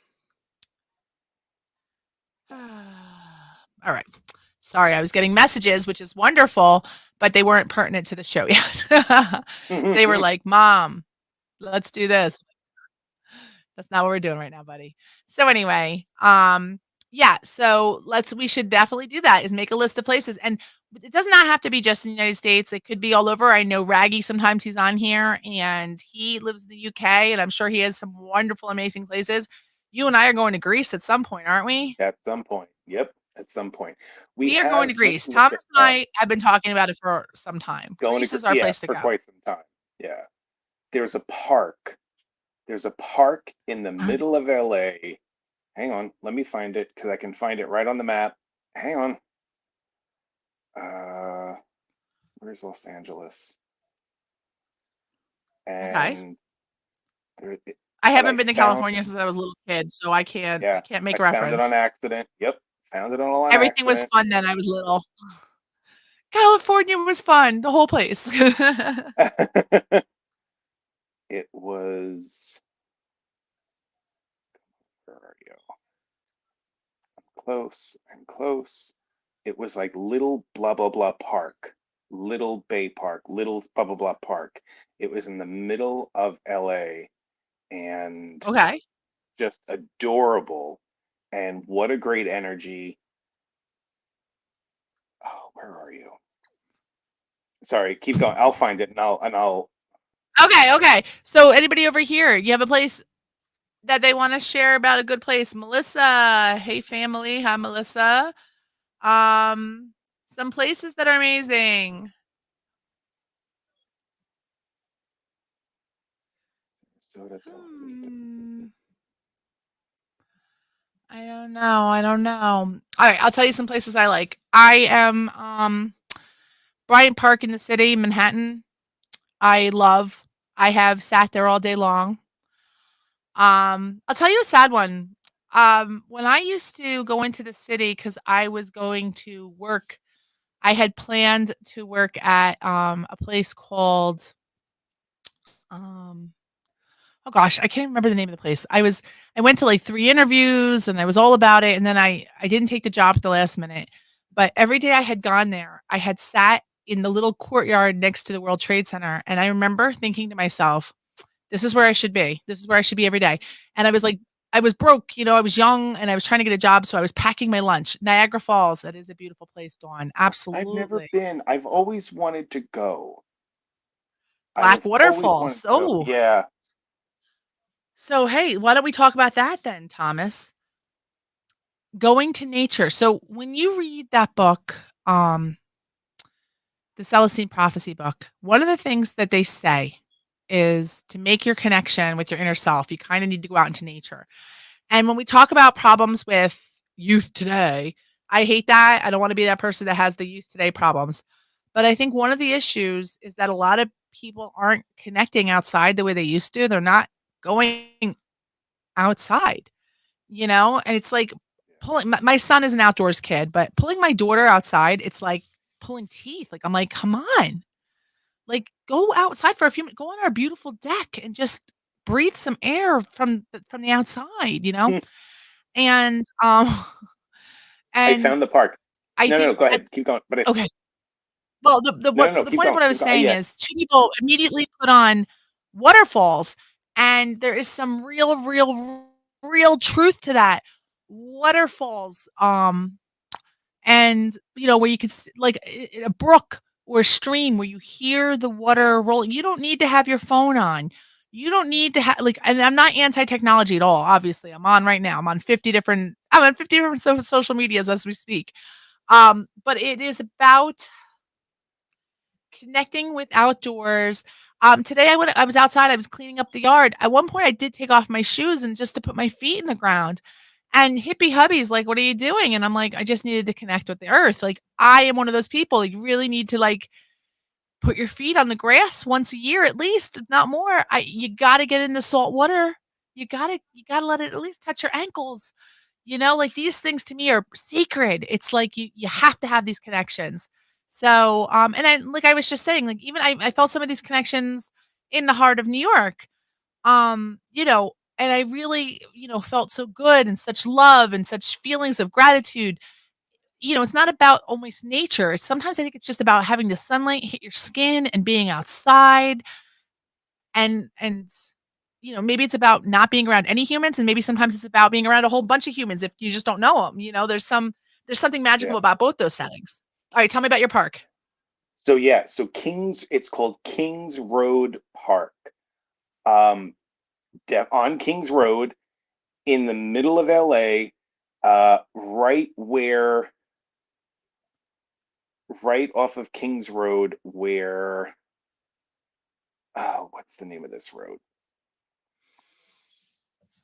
all right. Sorry, I was getting messages, which is wonderful, but they weren't pertinent to the show yet. They were like, "Mom, let's do this." That's not what we're doing right now, buddy. So anyway, yeah, so we should definitely do that is make a list of places. And it does not have to be just in the United States. It could be all over. I know Raggy sometimes he's on here and he lives in the UK and I'm sure he has some wonderful, amazing places. You and I are going to Greece at some point, aren't we? At some point. Yep, at some point. We We are going have to just Greece. looked Thomas it and up. I have been talking about it for some time. Going to Greece is our yeah, place to for go. quite some time. Yeah. There's a park. There's a park in the Uh, middle of LA. Hang on, let me find it because I can find it right on the map. Hang on. Uh, where's Los Angeles? Okay. And there, I but I haven't been to found, California since I was a little kid, so I can't I yeah, can't I make found it on reference. accident. Yep, found it all on Everything was accident. fun then I was little. California was fun, the whole place. It was, where are you? Close and close. It was like Little Blah Blah Blah Park, Little Bay Park, Little Blah Blah Blah Park. It was in the middle of LA and Okay. just adorable. And what a great energy. Oh, where are you? Sorry, keep going. I'll find it and I'll Okay. So anybody over here, you have a place that they wanna share about a good place? Melissa, hey family. Hi, Melissa. Um, some places that are amazing. Minnesota Del Vista. Hmm, I don't know. Alright, I'll tell you some places I like. I am, Bryant Park in the city, Manhattan. I love. I have sat there all day long. I'll tell you a sad one. When I used to go into the city because I was going to work, I had planned to work at a place called um oh gosh, I can't even remember the name of the place. I went to like 3 interviews and I was all about it, and then I didn't take the job at the last minute. But every day I had gone there, I had sat in the little courtyard next to the World Trade Center, and I remember thinking to myself, "This is where I should be. This is where I should be every day." And I was like I was broke, I was young and I was trying to get a job, so I was packing my lunch. Niagara Falls, that is a beautiful place, Dawn. I've never Absolutely. been. I've always wanted to go. I Black have always wanted waterfalls. to go. Oh, Yeah. so hey, why don't we talk about that then, Thomas? Going to nature. So when you read that book, the Celestine Prophecy book, one of the things that they say is to make your connection with your inner self, you kind of need to go out into nature. And when we talk about problems with youth today, I hate that. I don't want to be that person that has the youth today problems. But I think one of the issues is that a lot of people aren't connecting outside the way they used to. They're not going outside. And it's like pulling my son is an outdoors kid, but pulling my daughter outside, it's like pulling teeth. Like, I'm like, "Come on. Like, go outside for a few minutes. Go on our beautiful deck and just breathe some air from the outside," you know? Hmm. And, I and found the park. I No, no, think no. Go that's ahead. Keep going. But okay. Well, the keep point of going. what I Keep was going. saying Yeah. is 2 people immediately put on waterfalls, and there is some real truth to that. Waterfalls, and, where you could like, a brook or a stream where you hear the water rolling. You don't need to have your phone on. You don't need to have like, and I'm not anti-technology at all, obviously. I'm on 50 different social medias as we speak. But it is about connecting with outdoors. Today I was outside, I was cleaning up the yard. At one point, I did take off my shoes and just to put my feet in the ground. And hippie hubby's like, "What are you doing?" And I'm like, "I just needed to connect with the earth." Like, I am one of those people, you really need to, like, put your feet on the grass once a year at least, if not more. I You gotta get in the salt water. You gotta let it at least touch your ankles. Like, these things to me are sacred. It's like you have to have these connections. So, and I like I was just saying, like, even I felt some of these connections in the heart of New York. And I really, felt so good and such love and such feelings of gratitude. It's not about almost nature. Sometimes I think it's just about having the sunlight hit your skin and being outside and maybe it's about not being around any humans, and maybe sometimes it's about being around a whole bunch of humans if you just don't know them. There's something magical Yeah. about both those settings. All right, tell me about your park. So yeah. So Kings. It's called Kings Road Park. Um, on Kings Road in the middle of LA, right off of Kings Road, where what's the name of this road?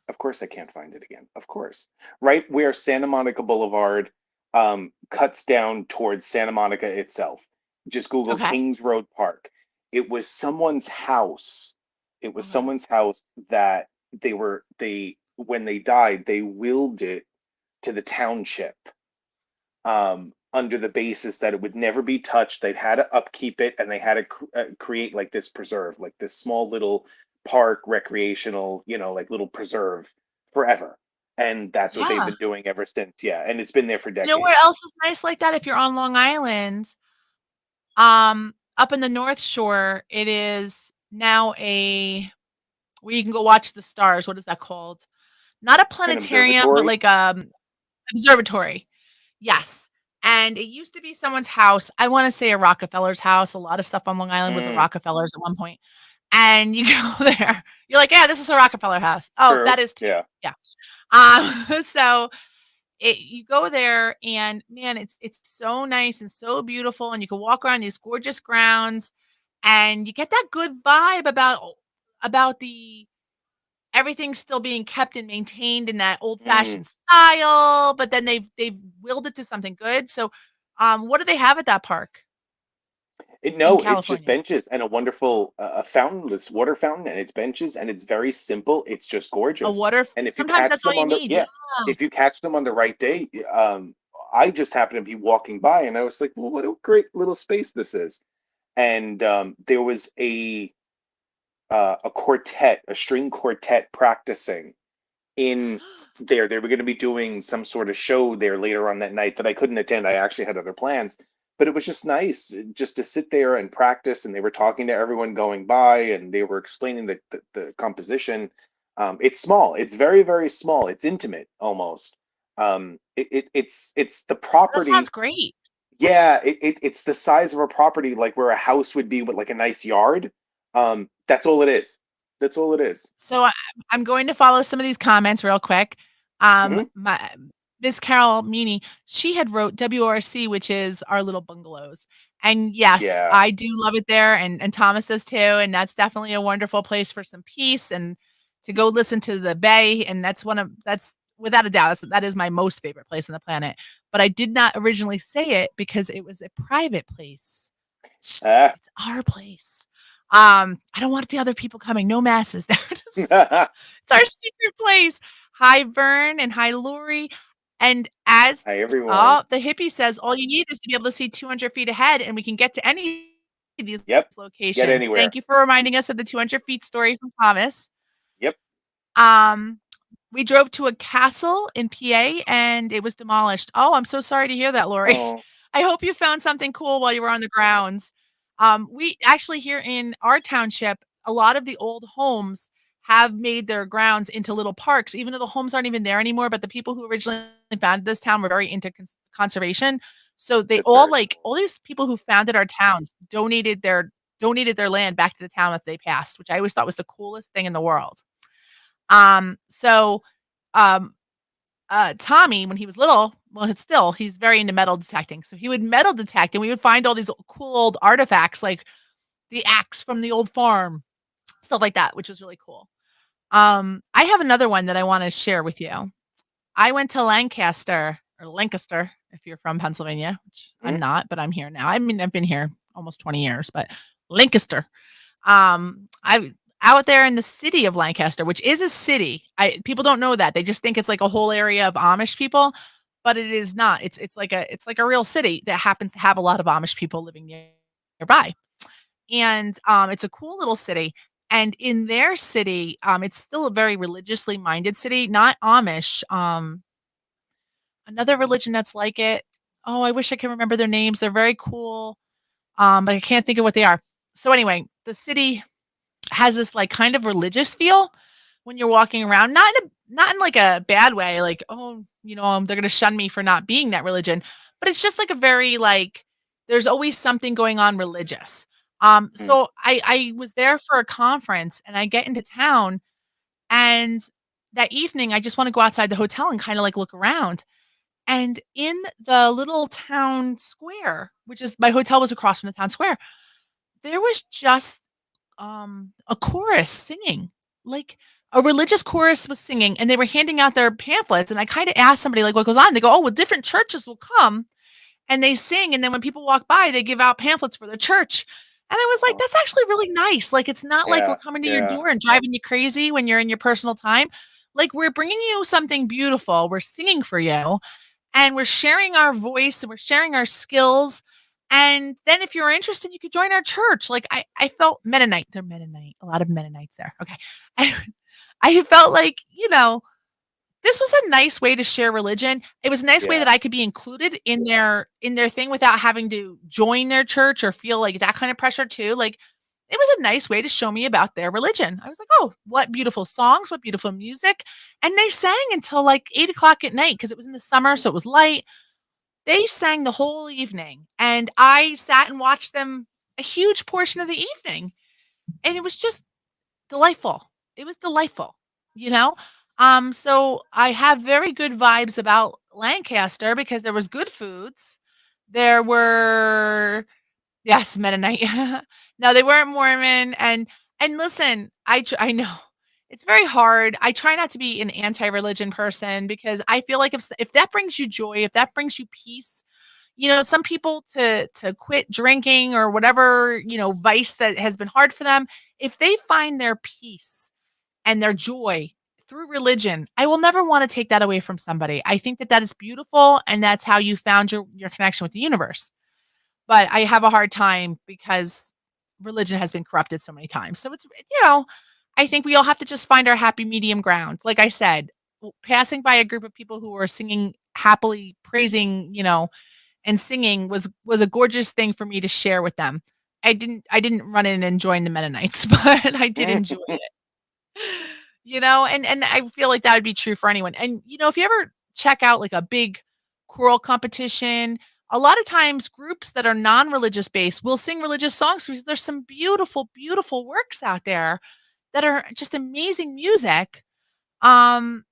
Of course, I can't find it again. Of course, right where Santa Monica Boulevard cuts down towards Santa Monica itself. Just Google Okay. Kings Road Park. It was someone's house. It was Okay. someone's house that they when they died, they willed it to the township under the basis that it would never be touched. They'd had to upkeep it, and they had to create like this preserve, like this small little park, recreational, like little preserve forever. And that's what they've Yeah. been doing ever since. Yeah, and it's been there for You know where decades. else is nice like that if you're on Long Island? Up in the North Shore, it is now a where you can go watch the stars. What is that called? Not a An planetarium, but observatory. like observatory. Yes. And it used to be someone's house. I wanna say a Rockefeller's house. A lot of stuff on Long Island was a Mm, Rockefeller's at one point. And you go there, you're like, "Yeah, this is a Rockefeller house." Oh, true. that is too. Yeah. Yeah. So you go there and man, it's so nice and so beautiful, and you can walk around these gorgeous grounds, and you get that good vibe about the everything still being kept and maintained in that Mm. old-fashioned style, but then they've willed it to something good. So, what do they have at that park in No, it's just California? benches and a wonderful a fountain, this water fountain, and it's benches, and it's very simple. It's just A gorgeous. water And if you sometimes catch that's all them you on the need, yeah. yeah, if you catch them on the right day, I just happened to be walking by, and I was like, well, what a great little space this is. And there was a quartet, a string quartet practicing in there. They were going to be doing some sort of show there later on that night that I couldn't attend. I actually had other plans, but it was just nice just to sit there and practice. And they were talking to everyone going by, and they were explaining the composition. It's small. It's very, very small. It's intimate almost. It's the That sounds property. great. Yeah, it's the size of a property like where a house would be with like a nice yard. That's all it is. That's all it is. So I'm going to follow some of these comments real quick. Hmm. My Miss Carol Meany, she had wrote WRC, which is our little bungalows. And yes, Yeah. I do love it there, and Thomas does too. And that's definitely a wonderful place for some peace and to go listen to the bay. And that's without a doubt, that is my most favorite place on the planet. But I did not originally say it because it was a private place. Ah. It's our place. I don't want the other people coming. No masses there. Hi, It's our secret place. Hi, Vern, and hi, Lori. And as everyone. the hippie says, all you need is to be able to see 200 feet ahead, and we can get to any of these Yep. Get locations. Thank anywhere. you for reminding us of the 200 feet story from Thomas. Yep. Um, we drove to a castle in PA and it was demolished. Oh, I'm so sorry to hear that, Lori. Oh. I hope you found something cool while you were on the grounds. We actually here in our township, a lot of the old homes have made their grounds into little parks, even though the homes aren't even there anymore. But the people who originally founded this town were very into conservation, so they That's all very like cool. all these people who founded our towns donated their land back to the town if they passed, which I always thought was the coolest thing in the world. So, um, Tommy, when he was little, well, he's very into metal detecting. So he would metal detect and we would find all these cool old artifacts like the axe from the old farm, stuff like that, which was really cool. I have another one that I want to share with you. I went to Lancaster or Lancaster, if you're from Pennsylvania, which I'm Hmm? not, but I'm here now. I mean, I've been here almost 20 years, but Lancaster. I out there in the city of Lancaster, which is a city. People don't know that. They just think it's like a whole area of Amish people, but it is not. It's like a real city that happens to have a lot of Amish people living nearby. And it's a cool little city. And in their city, it's still a very religiously minded city, not Amish. Another religion that's like it. Oh, I wish I could remember their names. They're very cool. But I can't think of what they are. So anyway, the city has this like kind of religious feel when you're walking around, not in like a bad way, like oh, they're gonna shun me for not being that religion, but it's just like a very like there's always something going on religious. Hmm. So I was there for a conference and I get into town and that evening I just want to go outside the hotel and kind of like look around. And in the little town square, which is my hotel was across from the town square, there was just a chorus singing. Like a religious chorus was singing and they were handing out their pamphlets and I kind of asked somebody like what goes on. They go, "Oh, well different churches will come and they sing and then when people walk by they give out pamphlets for their church." And I was like, Oh. "That's actually really nice. Like it's not like we're Yeah. coming to your Yeah. door and driving you crazy when you're in your personal time. Like we're bringing you something beautiful. We're singing for you and we're sharing our voice and we're sharing our skills. And then if you're interested, you could join our church." Like I felt Mennonite. They're Mennonite. A lot of Mennonites there. Okay. I, I felt like, this was a nice way to share religion. It was a nice way Yeah. that I could be included in their thing without having to join their church or feel like that kind of pressure too. Like it was a nice way to show me about their religion. I was like, oh, what beautiful songs, what beautiful music. And they sang until like 8 o'clock at night because it was in the summer, so it was light. They sang the whole evening, and I sat and watched them a huge portion of the evening, and it was just delightful. It was delightful, you know? So I have very good vibes about Lancaster because there was good foods. There were yes, Mennonite. No, they weren't Mormon, and listen, I know it's very hard. I try not to be an anti-religion person because I feel like if that brings you joy, if that brings you peace, some people to quit drinking or whatever, vice that has been hard for them, if they find their peace and their joy through religion, I will never want to take that away from somebody. I think that that is beautiful and that's how you found your connection with the universe. But I have a hard time because religion has been corrupted so many times. So it's, I think we all have to just find our happy medium ground. Like I said, passing by a group of people who were singing happily, praising, and singing was a gorgeous thing for me to share with them. I didn't run in and join the Mennonites, but I did enjoy it. And I feel like that would be true for anyone. And if you ever check out like a big choral competition, a lot of times groups that are non-religious based will sing religious songs because there's some beautiful, beautiful works out there that are just amazing music. Um,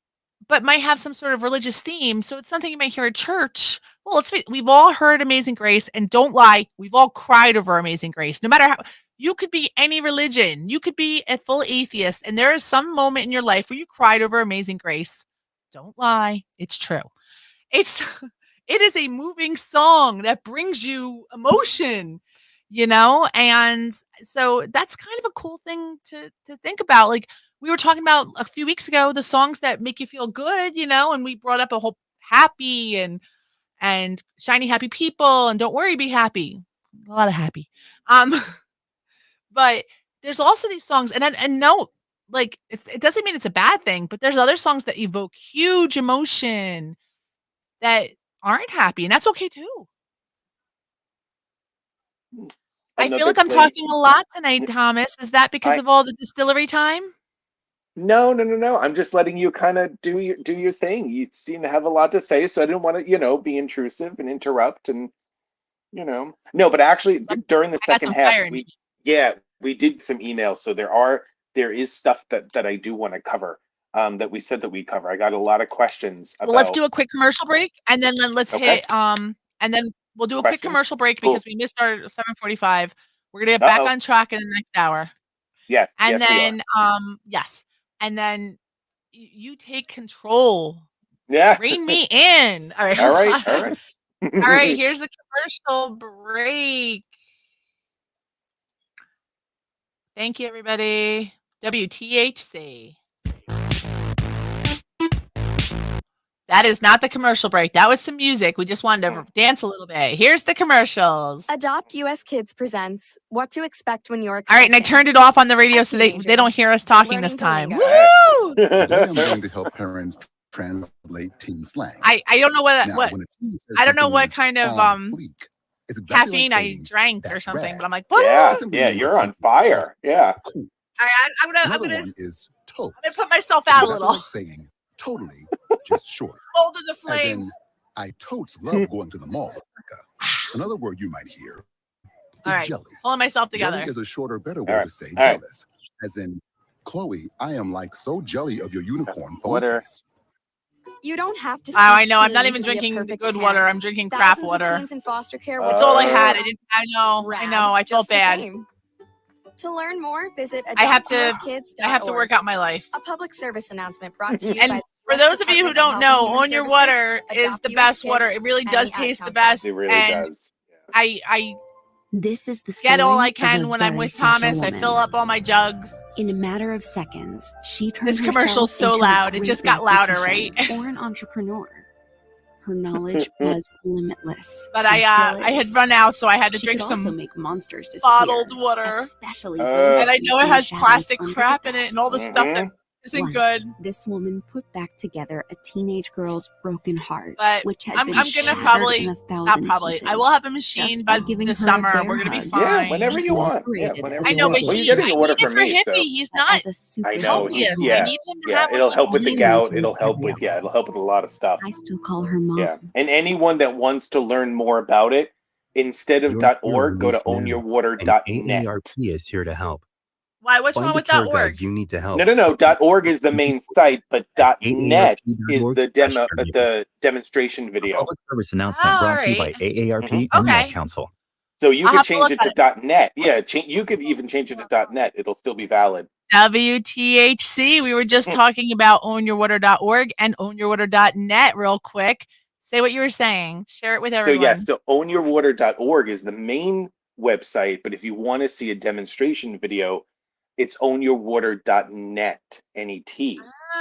but might have some sort of religious theme. So it's something you might hear at church. Well, we've all heard Amazing Grace, and don't lie, we've all cried over Amazing Grace. No matter how you could be any religion, you could be a full atheist, and there is some moment in your life where you cried over Amazing Grace. Don't lie, it's true. It's it is a moving song that brings you emotion, and so that's kind of a cool thing to think about. Like we were talking about a few weeks ago, the songs that make you feel good, and we brought up a whole happy and shiny happy people and don't worry, be happy. A lot of happy. Um, but there's also these songs, and no, like it doesn't mean it's a bad thing, but there's other songs that evoke huge emotion that aren't happy, and that's okay too. I feel Another like I'm great. talking a lot tonight, Thomas. Is that because I of all the distillery time? No. I'm just letting you kind of do your thing. You seem to have a lot to say, so I didn't want to, be intrusive and interrupt No, but actually during the I got second some half, fire in me. we did some emails, so there is stuff that I do want to cover. That we said that we cover. I got a lot of questions Well, let's about. do a quick commercial break, and then let's Okay, hit, and then we'll do a quick questions. commercial break Cool. because we missed our 7:45. We're gonna get back Uh-oh. on track in the next hour. Yes, And yes, we are. then, yes, and then you take control. Yeah. Rein me in. All right, All hold right, all on. right. All right, here's a commercial break. Thank you, everybody. WTHC. That is not the commercial break. That was some music. We just wanted to dance a little bit. Here's the commercials. Adopt US Kids presents What to Expect When You're All Expecting. right, and I turned it off on the radio A so they teenager don't hear us talking learning this the time. lingo. Woo! Today I'm going to help parents translate teen slang. I don't know what Now, what when a teen says I don't know something what is kind of on fleek, it's exactly caffeine like I saying, drank or "That's something, rad." but I'm like, what? Yeah, It simply yeah, means that you're on something is fire. Yeah. cool. All right, I'm Another gonna one is I'm gonna totes. put myself It's out a exactly little. like saying totally, just short. Hold to the As in, flames. I totes love going to the mall with Becca. Another word you might hear All is right, jelly. pulling myself Jelly together. is a shorter, better All way right, to say all right. jealous. As in, Chloe, I am like so jelly of your unicorn phone Water. case. You don't have to Oh, I speak know. I'm not teen even to be a drinking the perfect good parent. water. I'm drinking crap Thousands water. of teens in foster care That's all I had. Uh, I know. Rad, I felt just the bad. same. To learn more, visit I have to adoptuskids.org. work out my life. A public service announcement brought to you And by for the those of you who Department of don't Health and know, Human On Your Services, Water is Adopt the US best Kids, water. It really and does the Ad taste the Council. best. It really And does. I This is the get all I story can of a when I'm very with special Thomas. I woman. fill up all my jugs. In a matter of seconds, she turned This commercial's herself so into a loud. It great just got louder, mathematician or an entrepreneur. Her knowledge was limitless. But and still I had is. run out, so I had to She drink could also some make monsters disappear, bottled water. especially those And I know it in the has shadows plastic under the crap in bed. it and all the stuff that isn't good. Once, this woman put back together a teenage girl's broken heart, But which had I'm been gonna shattered probably in a thousand not probably. pieces. I will have a machine Just by by giving this her a summer. bear We're gonna be hug. Yeah, fine. whenever you want. Yeah, Masqueraded whenever as I you a know, want. but Well, weekend you're getting I the need order it from for me, Hippie. so He's not as a super I know. healthiest. I Yeah, need him to yeah. have like It'll help with the gout. Vitamins It'll from help with it'll help with a lot of stuff. I still call her mom. Yeah, and anyone that wants to learn more about it, instead of Your .org, go to now, and ownyourwater.net. AARP is here to help. Why? What's Find wrong the with care .org? guides you need to help. No. .org is the main site, but At .net is the aarp.org/donate. the demonstration A video. public service announcement Oh, all brought to you right. by AARP Mhm. and the Ad Okay. Council. So you I'll could have to change look it at it. to .net. Yeah, you could even change it to .net. It'll still be valid. WTHC. We were just talking about ownyourwater.org and ownyourwater.net real quick. Say what you were saying. Share it with So everyone. yes, so ownyourwater.org is the main website, but if you want to see a demonstration video, it's ownyourwater.net, N-E-T.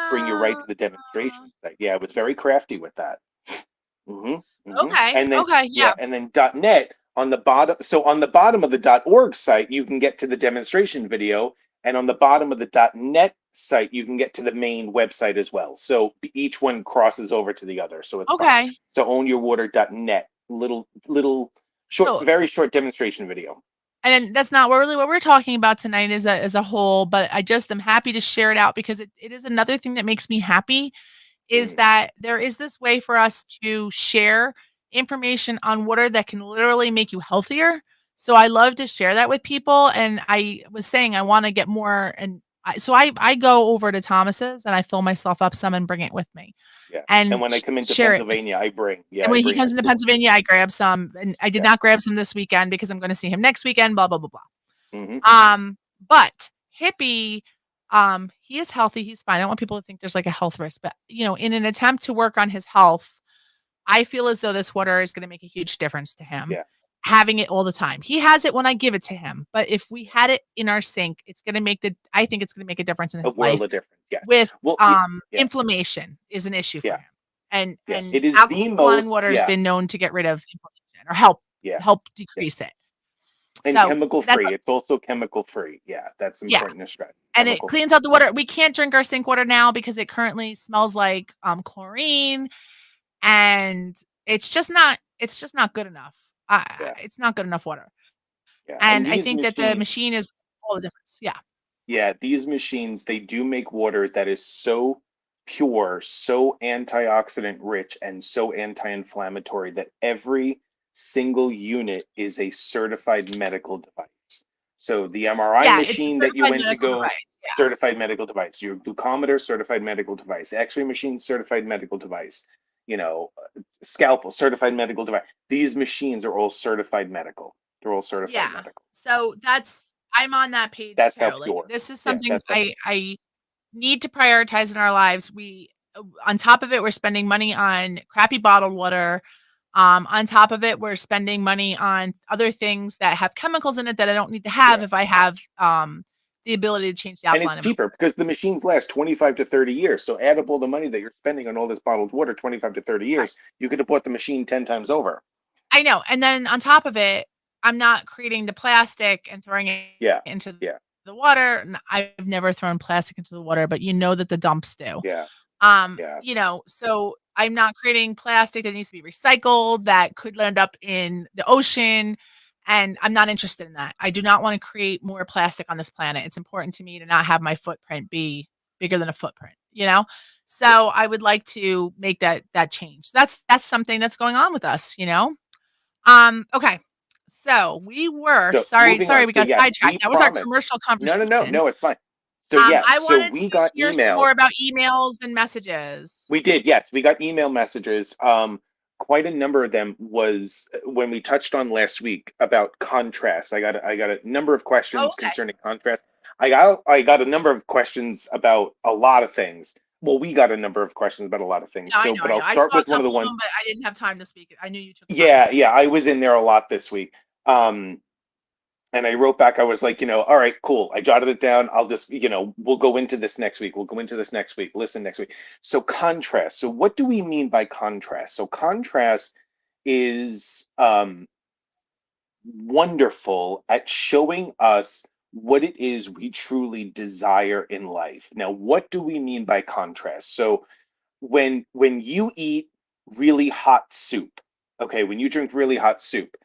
Bring you right to the demonstration site. Yeah, it was very crafty with that. Okay. And then Okay. Yeah. and then .net On the bottom, so on the bottom of the .org site, you can get to the demonstration video, and on the bottom of the .net site, you can get to the main website as well. So each one crosses over to the other, so it's fine. Okay. So ownyourwater.net, little short, So, very short demonstration video. and that's not really what we're talking about tonight as a whole, but I just am happy to share it out because it is another thing that makes me happy is Mm, that there is this way for us to share information on water that can literally make you healthier. So I love to share that with people, and I was saying I wanna get more and I go over to Thomas's and I fill myself up some and bring it with me yeah. And and when I come into share it. Pennsylvania, And I when he bring comes it into too. Pennsylvania, I grab some, and I did Yeah. not grab some this weekend because I'm gonna see him next weekend, blah, blah, blah, blah. Hmm. But Hippie, he is healthy, he's fine. I don't want people to think there's like a health risk, but in an attempt to work on his health, I feel as though this water is gonna make a huge difference to him, Yeah. having it all the time. He has it when I give it to him, but if we had it in our sink, I think it's gonna make a difference in A his world life of difference. Yes. with, Well, yeah, inflammation is an issue for yeah, him. And yeah. and It is the alkaline most, water has yeah, been known to get rid of inflammation or help yeah, help yeah. decrease it. And So, chemical that's free. It's also chemical free. Yeah, that's yeah, important to stress. and it Chemical free. cleans out the water. We can't drink our sink water now because it currently smells like, chlorine, and it's just not good enough. Yeah, It's not good enough water, yeah. And and I these think that the machines, machine is all the difference. Yeah. yeah, these machines, they do make water that is so pure, so antioxidant rich, and so anti-inflammatory that every single unit is a certified medical device. So the MRI Yeah, it's a machine that you certified went to medical go, device. Yeah. certified medical device. Your glucometer, certified medical device. X-ray machine, certified medical device. You know, scalpel, certified medical device. These machines are all certified medical. They're all certified Yeah. medical. So I'm on that page That's how too. Like pure. this is Yeah, something that's how pure. I need to prioritize in our lives. On top of it, we're spending money on crappy bottled water. On top of it, we're spending money on other things that have chemicals in it that I don't need to have Yeah. if I have the ability to change the And it's alkaline in my cheaper because the machines last 25 to 30 years. So add up all the money that you're spending on all this bottled water, 25 to 30 right. years, you could have bought the machine 10 times over. I know. And then on top of it, I'm not creating the plastic and throwing it Yeah. into Yeah. the water. And I've never thrown plastic into the water, but you know that the dumps do. Yeah. Yeah. So I'm not creating plastic that needs to be recycled that could end up in the ocean. And I'm not interested in that. I do not want to create more plastic on this planet. It's important to me to not have my footprint be bigger than a footprint. Yeah. So I would like to make that change. That's something that's going on with us. Okay. So we were So moving sorry on. we So got yes, sidetracked. we That was our promised. commercial No, no, no, conversation. no, it's fine. So yes, I so wanted we to got hear some more emails. about emails and messages. We did, yes, we got email messages. Quite a number of them was when we touched on last week about contrast. I got a number of Oh, questions okay. concerning contrast. I got a number of questions about a lot of things. Well, we got a number of questions about a lot of things. Yeah, I So, know, but I I'll know. I start saw a with one of the couple of ones. them, but I didn't have time to speak. I knew you took time. Yeah, yeah, I was in there a lot this week. Um, and I wrote back, I was like, all right, cool. I jotted it down. I'll just, we'll go into this next week. We'll go into this next week. Listen next week. So contrast. So what do we mean by contrast? So contrast is wonderful at showing us what it is we truly desire in life. Now, what do we mean by contrast? So when you eat really hot soup, okay, when you drink really hot soup,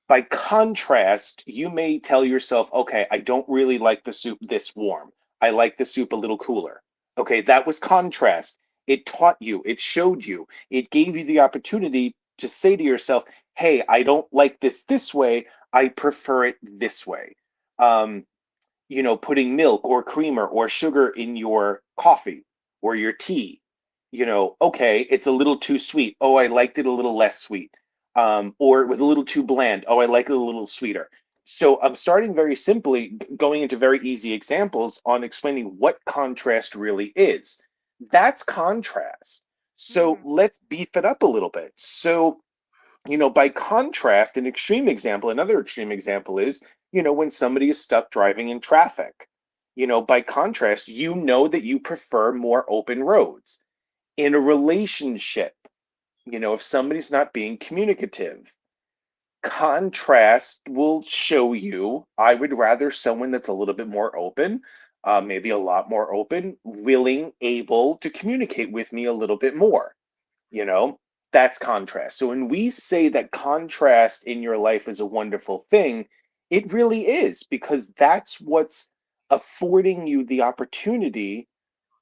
by contrast, you may tell yourself, okay, I don't really like the soup this warm. I like the soup a little cooler. Okay, that was contrast. It taught you, it showed you, it gave you the opportunity to say to yourself, hey, I don't like this way. I prefer it this way. Um, putting milk or creamer or sugar in your coffee or your tea. Okay, it's a little too sweet. Oh, I liked it a little less sweet. Or it was a little too bland. Oh, I like it a little sweeter. So I'm starting very simply, going into very easy examples on explaining what contrast really is. That's contrast. So Mhm. let's beef it up a little bit. So by contrast, another extreme example is, when somebody is stuck driving in traffic. By contrast, that you prefer more open roads. In a relationship, if somebody's not being communicative, Contrast will show you I would rather someone that's a little bit more open, maybe a lot more open, willing, able to communicate with me a little bit more. You know, that's contrast. So when we say that contrast in your life is a wonderful thing, it really is, because that's what's affording you the opportunity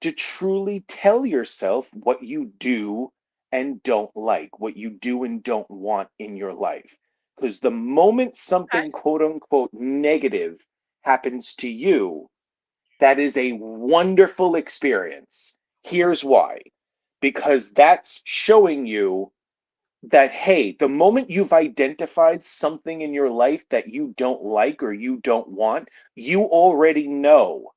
to truly tell yourself what you do and don't like, what you do and don't want in your life. Because the moment Okay. something quote unquote negative happens to you, that is a wonderful experience. Here's why: because that's showing you that, hey, the moment you've identified something in your life that you don't like or you don't want, you already know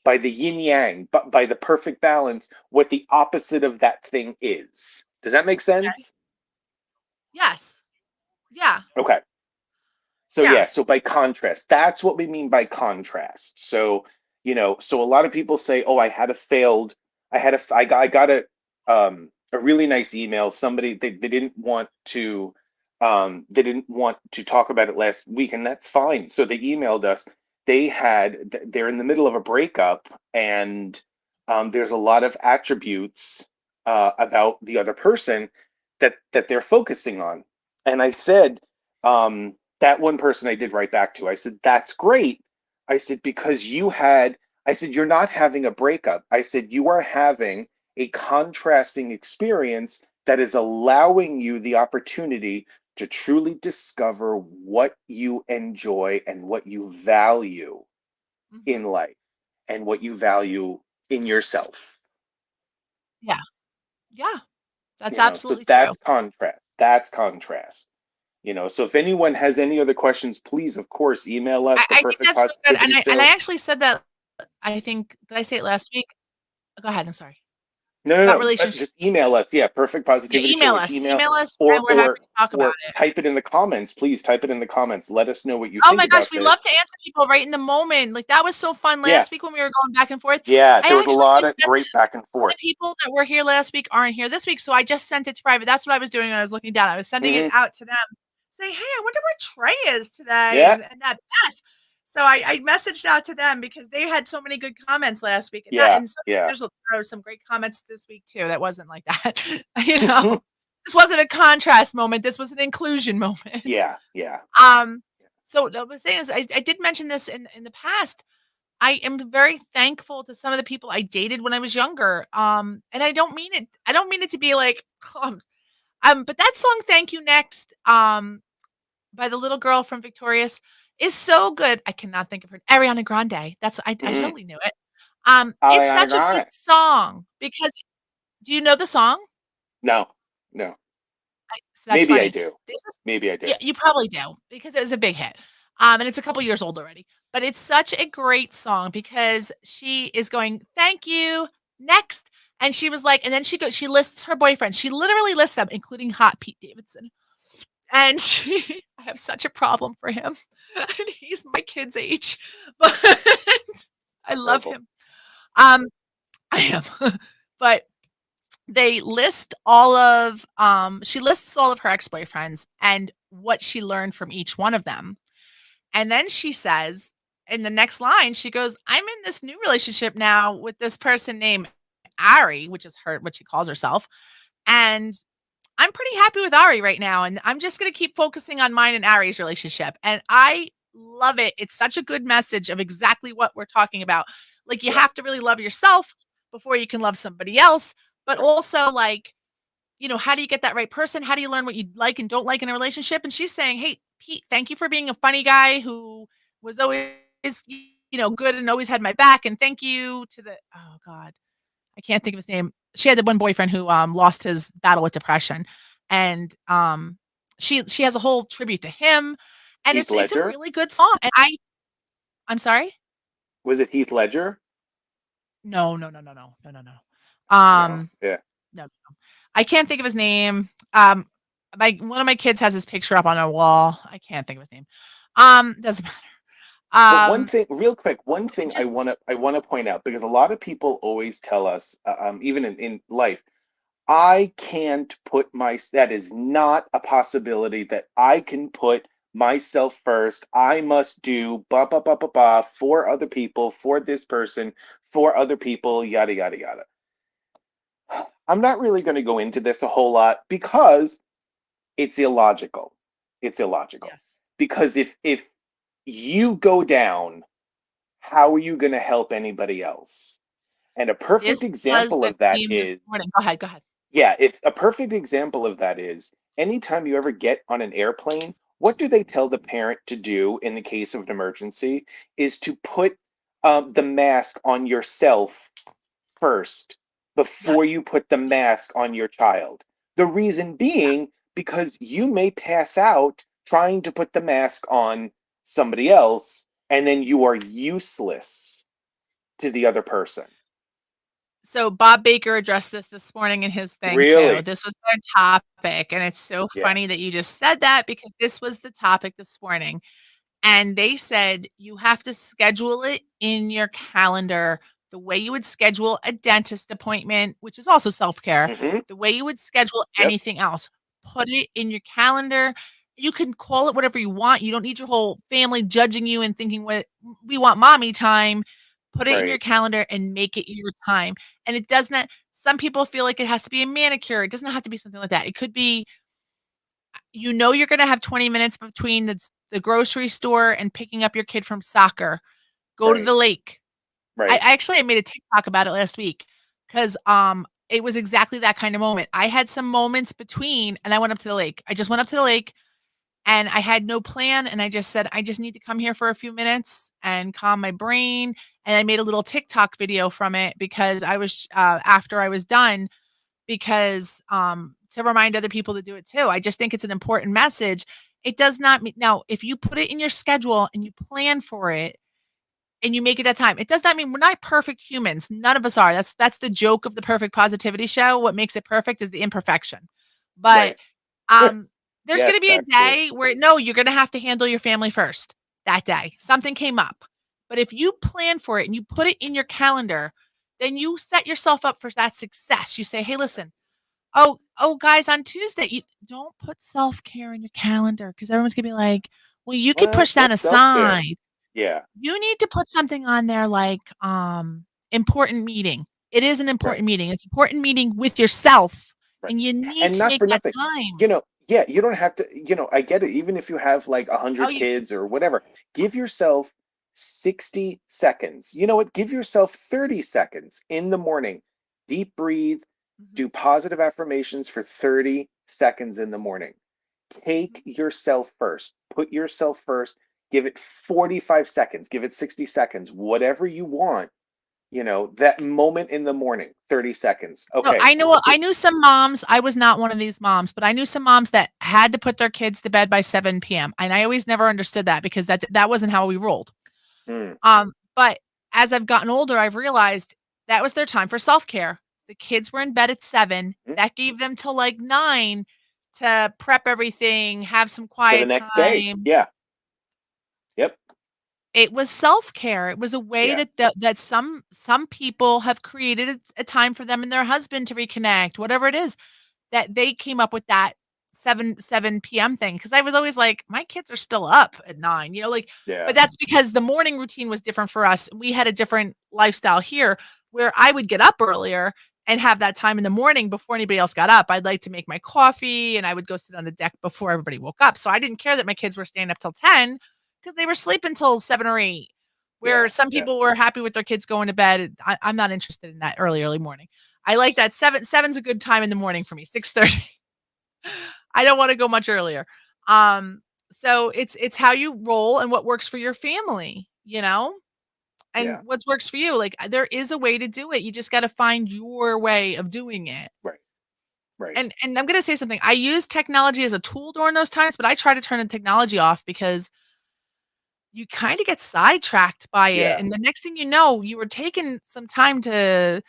by the yin yang, but by the perfect balance, what the opposite of that thing is. Does that make Okay. sense? Yes. Yeah. Okay. So Yeah. yeah, so by contrast, that's what we mean by contrast. So, so a lot of people say, "Oh, I got a really nice email. Somebody they didn't want to talk about it last week, and that's fine." So they emailed us. They're in the middle of a breakup, and there's a lot of attributes about the other person that they're focusing on. And I said, that one person I did write back to. I said, "That's great." I said, "Because I said, you're not having a breakup. I said, you are having a contrasting experience that is allowing you the opportunity to truly discover what you enjoy and what you value Hmm. in life and what you value in yourself." Yeah. Yeah. That's absolutely true. That's contrast. That's contrast. So if anyone has any other questions, please, of course, email us, the I think perfect that's so good, and positivity I show. actually said that. I think, did I say it last week? Go ahead. I'm sorry. No, no, About no. Just relationships. email us. Yeah, perfect Yeah. positivity show Email at us. Gmail, Email us, or and we're happy or to talk about or it. type it in the comments. Please type it in the comments. Let us know what you Oh think my gosh, about we this. love to answer people right in the moment. Like, that was so fun Yeah, last week when we were going back and forth. yeah. There I was a actually lot did of great messages. back and Some of forth. the people that were here last week aren't here this week, so I just sent it to private. That's what I was doing when I was looking down. I was sending it Hmm. out to them, saying, "Hey, I wonder where Trey is today," Yeah, and that Beth. So I messaged out to them because they had so many good comments last week, and yeah, and so yeah, there was some great comments this week too. That wasn't like that, you know. This wasn't a contrast moment. This was an inclusion moment. yeah, yeah. Um, so what I was saying is I did mention this in the past. I am very thankful to some of the people I dated when I was younger. And I don't mean it to be like, but that song "Thank You Next," by the little girl from Victorious is so good. I cannot think of her. Ariana Grande. I Hmm. totally knew it. It's Ariana such a good Grande. song because do you know the song? No, no. So that's Maybe I funny. do. This is Maybe I do. Yeah, you probably do because it was a big hit. And it's a couple years old already. But it's such a great song because she is going, "Thank you, next." And she was like, and then she lists her boyfriends. She literally lists them, including hot Pete Davidson. And I have such a problem for him. And he's my kid's age. But I love Terrible. him. Um, I am. But she lists all of her ex-boyfriends and what she learned from each one of them. And then she says in the next line, she goes, "I'm in this new relationship now with this person named Ari," which is her what she calls herself. And I'm pretty happy with Ari right now. And I'm just gonna keep focusing on mine and Ari's relationship. And I love it. It's such a good message of exactly what we're talking about. Like, you Yeah, have to really love yourself before you can love somebody else. But right. also, like, how do you get that right person? How do you learn what you like and don't like in a relationship? And she's saying, "Hey, Pete, thank you for being a funny guy who was always, good and always had my back. And thank you to oh God, I can't think of his name. She had the one boyfriend who lost his battle with depression. And she has a whole tribute to him. And Heath it's a Ledger? really good song. And I'm sorry? Was it Heath Ledger? No, no, no, no, no, no, no, no. No. Um, Yeah. no, no. I can't think of his name. My one of my kids has his picture up on a wall. I can't think of his name. Doesn't matter. But one Um, thing, real quick, one it thing just I want to point out, because a lot of people always tell us, even in life, I can't put that is not a possibility that I can put myself first. I must do ba ba ba ba ba for other people, for this person, for other people, yada yada yada. I'm not really going to go into this a whole lot because it's illogical. It's illogical. Yes. Because if you go down, how are you going to help anybody else? And a perfect This was example the of that theme this is, morning. Go ahead, go ahead. yeah, if a perfect example of that is anytime you ever get on an airplane, what do they tell the parent to do in the case of an emergency? Is to put the mask on yourself first before Yes. you put the mask on your child. The reason Yeah. being because you may pass out trying to put the mask on somebody else, and then you are useless to the other person. So Bob Baker addressed this morning in his thing too. Really? This was their topic, and it's so Yeah. funny that you just said that because this was the topic this morning. And they said you have to schedule it in your calendar the way you would schedule a dentist appointment, which is also self-care, Mm-hmm. the way you would schedule Yep. anything else. Put it in your calendar. You can call it whatever you want. You don't need your whole family judging you and thinking, "What we want mommy time." Put it in your Right. calendar and make it your time. And it does not some people feel like it has to be a manicure. It doesn't have to be something like that. It could be you're gonna have 20 minutes between the grocery store and picking up your kid from soccer. Go to Right. the lake. Right. I made a TikTok about it last week 'cause, it was exactly that kind of moment. I had some moments between and I went up to the lake. I just went up to the lake, and I had no plan, and I just said, "I just need to come here for a few minutes and calm my brain," and I made a little TikTok video from it because after I was done because, to remind other people to do it too. I just think it's an important message. It does not mean now, if you put it in your schedule and you plan for it and you make it that time, it does not mean we're not perfect humans. None of us are. That's the joke of the perfect positivity show. What makes it perfect is the imperfection. But Right. um, there's Yes, gonna be a that too. day where no, you're gonna have to handle your family first that day. Something came up. But if you plan for it and you put it in your calendar, then you set yourself up for that success. You say, "Hey, listen, guys, on Tuesday, you don't put self-care in your calendar because everyone's gonna be like, "Well, you could Well, push that what's self-care? aside." Yeah. You need to put something on there like, important meeting. It is an Right. important meeting. It's important meeting with yourself, Right. and you need And to not make for that nothing. time. Yeah, you don't have to, I get it. Even if you have like a Oh, hundred you kids or whatever, give yourself 60 seconds. You know what? Give yourself 30 seconds in the morning. Deep breathe, Mhm, do positive affirmations for 30 seconds in the morning. mhm. Take yourself first. Put yourself first. Give it 45 seconds. Give it 60 seconds. Whatever you want, that moment in the morning, 30 seconds. So, Okay. I knew some moms. I was not one of these moms, but I knew some moms that had to put their kids to bed by 7 p.m., and I always never understood that because that wasn't how we rolled. Mm, But as I've gotten older, I've realized that was their time for self-care. The kids were in bed at 7. mm. That gave them till, like, 9 to prep everything, have some For the quiet next day. time. Yeah. Yep. It was self-care. It was a way Yeah. that some people have created a time for them and their husband to reconnect, whatever it is. That they came up with that 7 PM thing, because I was always like, "My kids are still up at 9," Yeah. but that's because the morning routine was different for us. We had a different lifestyle here where I would get up earlier and have that time in the morning before anybody else got up. I'd like to make my coffee, and I would go sit on the deck before everybody woke up, so I didn't care that my kids were staying up till 10 because they were sleeping till 7 or 8, where Yeah. some Yeah. people were happy with their kids going to bed. I'm not interested in that early morning. I like that 7's a good time in the morning for me, 6:30. I don't wanna go much earlier. Um, so it's how you roll and what works for your family, you know? And Yeah. what works for you, like, there is a way to do it, you just gotta find your way of doing it. Right. Right. And I'm gonna say something, I use technology as a tool during those times, but I try to turn the technology off because you kinda get sidetracked by it, Yeah. and the next thing you know, you were taking some time to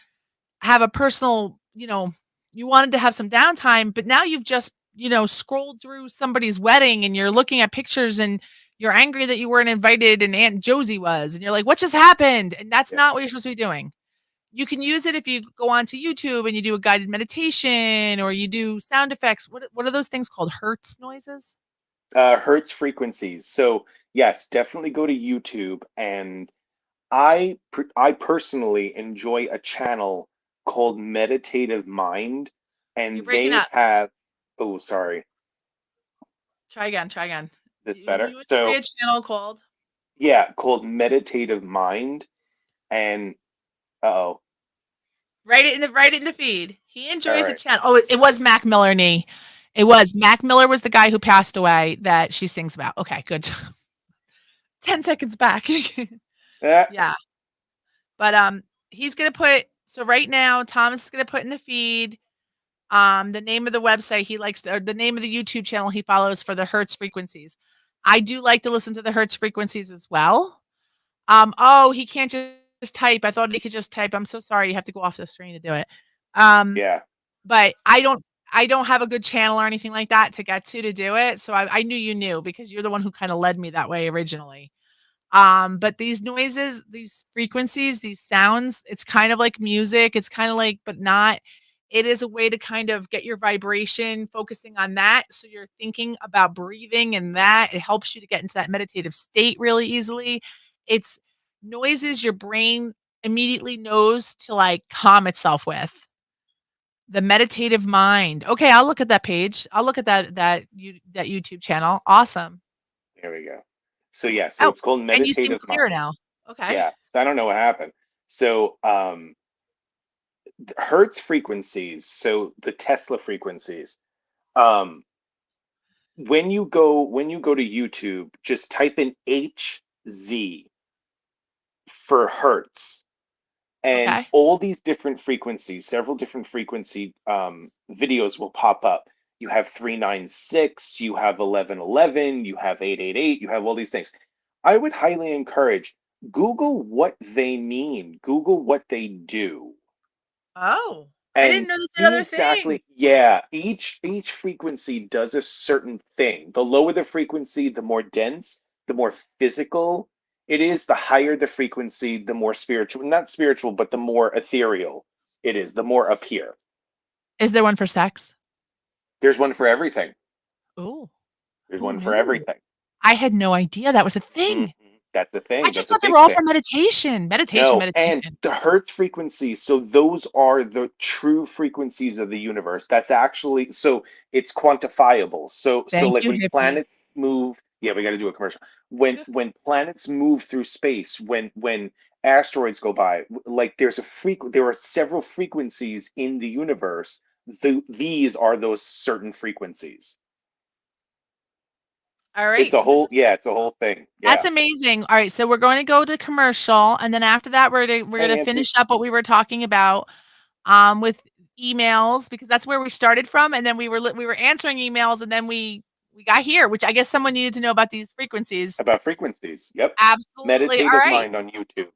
have a personal you wanted to have some downtime, but now you've just, scrolled through somebody's wedding and you're looking at pictures and you're angry that you weren't invited and Aunt Josie was, and you're like, "What just happened?" And that's Yeah. not what you're supposed to be doing. you can use it if you go onto YouTube and you do a guided meditation or you do sound effects. What are those things called? Hertz noises? Hertz frequencies. So yes, definitely go to YouTube, and I personally enjoy a channel called Meditative Mind, You're and breaking they up. have, oh, sorry, Try again. Try again. this better. You enjoy So a channel called yeah, called Meditative Mind, and oh, write it in the feed. He all enjoys a right, channel. Oh, it was Mac Miller. It was Mac Miller was the guy who passed away that she sings about. Okay, good. 10 seconds back. eh, Yeah. But he's gonna put so right now Thomas is gonna put in the feed the name of the website he likes or the name of the YouTube channel he follows for the Hertz frequencies. I do like to listen to the Hertz frequencies as well. Oh, he can't just type. I thought he could just type. I'm so sorry. You have to go off the screen to do it. Um, yeah, but I don't have a good channel or anything like that to get to do it. So I knew you knew because you're the one who kind of led me that way originally. But these noises, these frequencies, these sounds, it's kind of like music. It's kind of like, but not. It is a way to kind of get your vibration focusing on that. So you're thinking about breathing and that. It helps you to get into that meditative state really easily. It's noises your brain immediately knows to like calm itself with. The meditative mind. Okay, I'll look at that page. I'll look at that YouTube channel. Awesome. there we go. So yeah, so Oh, it's called and you seem Meditative clear Mind. now. Okay. Yeah, I don't know what happened. So Hertz frequencies, so the Tesla frequencies. Um, when you go to YouTube, just type in HZ for Hertz, and Okay. all these different frequencies, several different frequency videos will pop up. You have 396, you have 1111, you have 888, you have all these things. I would highly encourage Google what they mean, Google what they do, Oh, I didn't and know they did see other things. exactly, yeah, each frequency does a certain thing. The lower the frequency, the more dense, the more physical it is. The higher the frequency, the more spiritual, not spiritual, but the more ethereal it is, the more up here. Is there one for sex? There's one for everything. Ooh, There's who one for knew? everything. I had no idea that was a Hmm. thing. That's the I thing. just That's a thought they were big all thing. for meditation. Meditation, No, and meditation. the Hertz frequencies, so those are the true frequencies of the universe. That's actually, so it's quantifiable. So Thank like you, when hippie. planets move, yeah, we got to do a commercial. When planets move through space, when asteroids go by, like there are several frequencies in the universe. These are those certain frequencies. All It's right, a so this whole, is yeah, it's a whole thing. that's Yeah. amazing. All right, so we're going to go to commercial, and then after that, we're Hey, gonna Nancy. finish up what we were talking about, with emails because that's where we started from, and then we were answering emails, and then we got here, which I guess someone needed to know about these frequencies. About frequencies. Yep. Absolutely. All Meditative right. Mind on YouTube.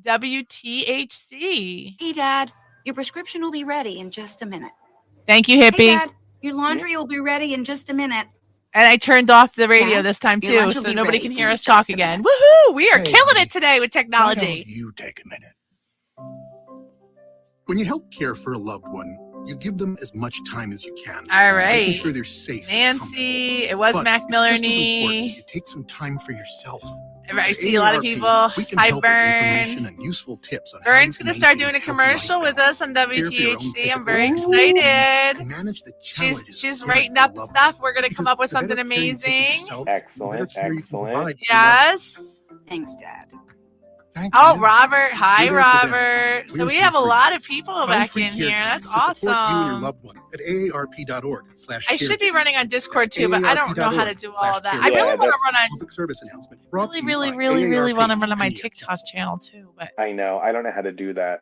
WTHC. Hey, Dad, your prescription will be ready in just a minute. Thank you, Hey, hippie. Dad, your laundry will be ready in just a minute. And I turned off the radio Dad, this time your too, lunch will so be nobody ready can hear in us talk just a again. minute. Woohoo! We are Hey, killing honey, it today with Why technology. don't you take a minute? When you help care for a loved one, you give them as much time as you can, All making right. sure they're safe Nancy, and it was comfortable. But Mac it's Miller. just as important that you take some time for yourself. I At see a lot of AARP, people. we can Hi, help with information Burn. and useful tips on how you Vern's can going to start maintain doing a healthy life commercial with balance, us on care for your own WTHC. I'm physical very and mental health, excited. and manage the She's challenges of caring writing for a up loved stuff. one. We're going to come Because up with the better something care you take of amazing. yourself, the better Excellent. care you can Excellent. provide for your loved one. Yes. Thanks, Dad. Thank Oh, you. Robert. Hi, You're there for them. Robert. So We're we here have a for lot you. of people Find back free in care here. That's guides to support you and your awesome. loved one at aarp.org/caregiving. I should be running on Discord too, but I don't know how to do all of that. I Yeah, really want to that's, run on Public service announcement brought really, to you really, by really, really want to AARP run on my and the Ad TikTok Council. channel too, but I know. I don't know how to do that.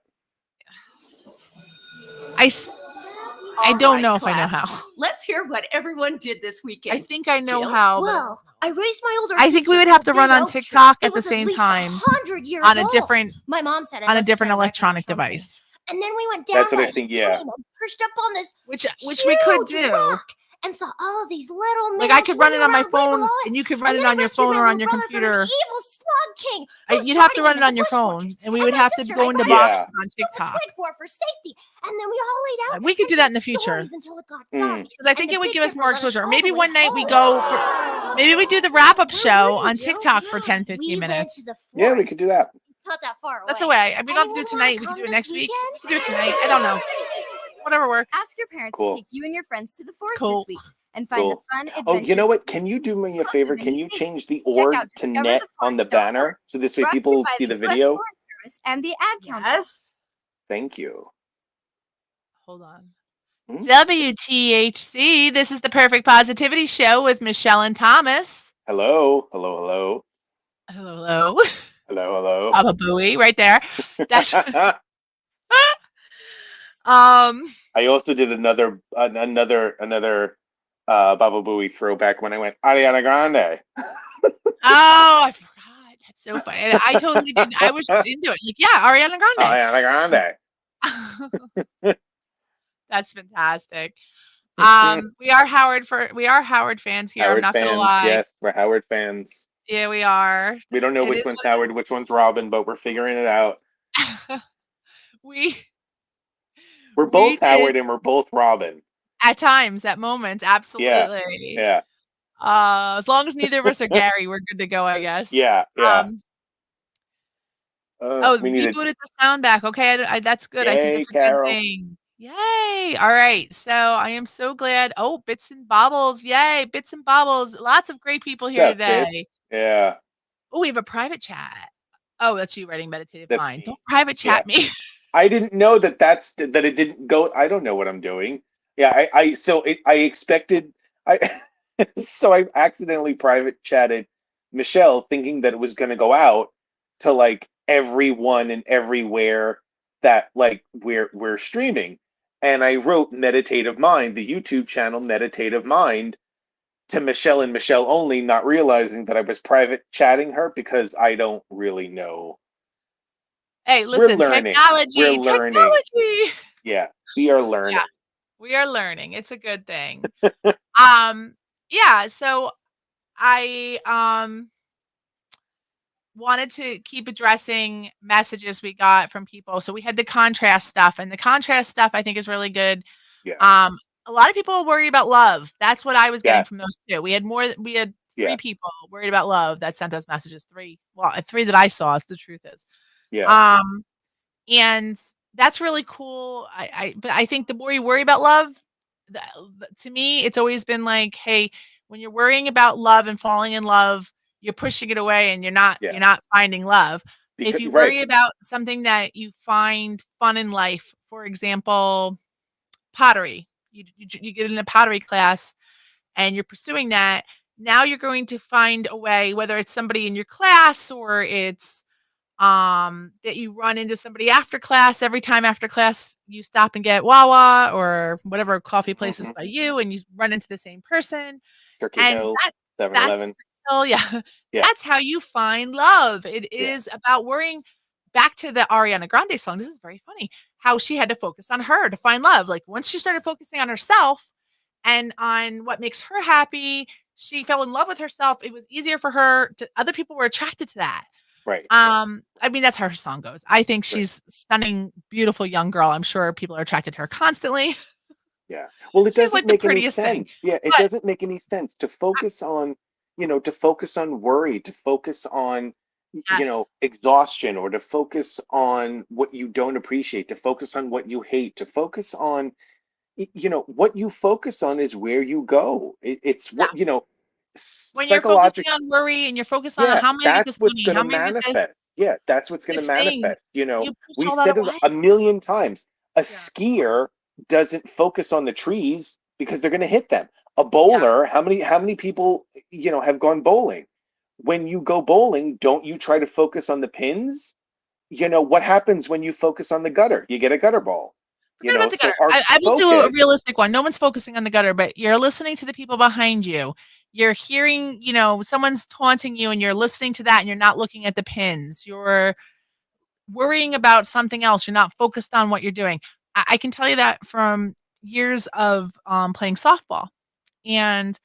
I don't know if I know how. Let's hear what everyone did this weekend. I think I know Jill? how. But Well, I raised my older I think we sister would from have a to run big on oak tree. TikTok It at the was same least time 100 years on a old. different My mom said I on a must have different set a record or electronic something. device, And then we went down That's what by I a think. stream Yeah. and perched up on this which we could huge do. rock. and saw all these little Like, males I could run it on my running around phone, Rainbow and Lois. you could run And it then I on your rescued phone my or on little your brother from an computer. evil slug king who was You'd have to guarding run him it at on the your Bush phone, Fortress. and we And would my have to sister go hid into behind a Yeah. boxes tree on and stole a TikTok. twig for safety. And then we all laid out We could and do that in told the future. stories until it got dark. Mm. Because I And think the it would Big give us Dipper more let us exposure. Or all maybe the way one night we home. go for maybe we do the wrap-up Where show were you, on Jill? TikTok for 10, We 15 went minutes. to the Yeah, we could forest. do that. It's not that far away. That's the way. We don't have to do it Anyone wanna tonight. We can come do it this next week. weekend? We can do it tonight. I don't know. Whatever works. Ask your parents Cool. to take you and your friends to the forest Cool. this week and find the Cool. fun Oh, adventure. you know what? Can you do me a closer favor? than Can you you think. change the Check org out to net on the discovertheforest.org, banner so this way brought to you people by see the the U.S. video? Forest Service and the Ad Council. Yes. Thank you. Hold on. Hmm? WTHC. This is the Perfect Positivity Show with Michelle and Thomas. Hello, hello, hello, Hello, hello. hello, Baba Booey, right there. That's hello. I also did another Baba Booey throwback when I went Ariana Grande. Oh, I forgot. That's so funny. And I totally didn't. I was just into it. Like, yeah, Ariana Grande. Ariana Grande. That's fantastic. We are Howard fans here. I'm Howard not gonna fans, lie. yes, we're Howard fans. Yeah, we are. We don't know It which is one's what Howard, which one's Robin, but we're figuring it out. it is. we We're we both did Howard and we're both Robin. at times, at moments, Yeah, absolutely. yeah, As long as neither of us are Gary, we're good to go, I guess. yeah, yeah. Um, We need a rebooted the sound back. Okay, that's good. I think yay, that's a good Carol. thing. Yay! All right, so I am so glad. Oh, Bits and Bobbles! Yay, Bits and Bobbles! Lots of great people here What's up, Bits? today. Yeah, Oh, we have a private chat. Oh, that's you writing meditative that's mind. Don't me. private Yeah. chat me. I didn't know that that it didn't go. I don't know what I'm doing. Yeah, I expected I so I accidentally private chatted Michelle thinking that it was going to go out to like everyone and everywhere that like we're streaming. And I wrote Meditative Mind, the YouTube channel Meditative Mind to Michelle and Michelle only, not realizing that I was private chatting her because I don't really know. Hey, We're listen, learning. We're technology, learning. technology. Yeah, we are learning. Yeah, we are learning. It's a good thing. Um, yeah, so I wanted to keep addressing messages we got from people. So we had the contrast stuff, and the contrast stuff I think is really good. Yeah. A lot of people worry about love. That's what I was getting Yeah. from those two. We had 3 Yeah. people worried about love that sent us messages. 3. Well, 3 that I saw, the truth is. Yeah. And that's really cool. But I think the more you worry about love, to me, it's always been like, hey, when you're worrying about love and falling in love, you're pushing it away and Yeah. you're not finding love. If Because you right. worry about something that you find fun in life, for example, pottery, you get in a pottery class and you're pursuing that, now you're going to find a way, whether it's somebody in your class or it's that you run into somebody after class. Every time after class you stop and get Wawa or whatever coffee place is by you, and you run into the same person. Turkey And Hill, that's 7-Eleven. oh yeah, Yeah. that's how you find love. It Yeah. is about worrying. Back to the Ariana Grande song, this is very funny how she had to focus on her to find love. Like, once she started focusing on herself and on what makes her happy, she fell in love with herself. It was easier for her to other people were attracted to that. Right. I mean, that's how her song goes. I think Right. she's stunning, beautiful young girl. I'm sure people are attracted to her constantly. Yeah. Well, it She's doesn't like the make any prettiest thing. sense. Yeah, it But doesn't make any sense to focus on, to focus on worry, to focus on, yes, exhaustion, or to focus on what you don't appreciate, to focus on what you hate, to focus on, what you focus on is where you go. It's yeah. what, When you're focusing psychological. on worry and you're focused on Yeah, how am I gonna get that's this what's money? going How to am I gonna get this manifest. Yeah, that's what's going to this thing? manifest. You push We've all that said it away. a million times. A Yeah. skier doesn't focus on the trees because they're going to hit them. A Yeah. bowler, how many people, have gone bowling? When you go bowling, don't you try to focus on the pins? What happens when you focus on the gutter? You get a gutter ball. Forget about the So gutter. our I will do a focus, realistic one. No one's focusing on the gutter, but you're listening to the people behind you. You're hearing, someone's taunting you and you're listening to that and you're not looking at the pins. You're worrying about something else. You're not focused on what you're doing. I can tell you that from years of playing softball. And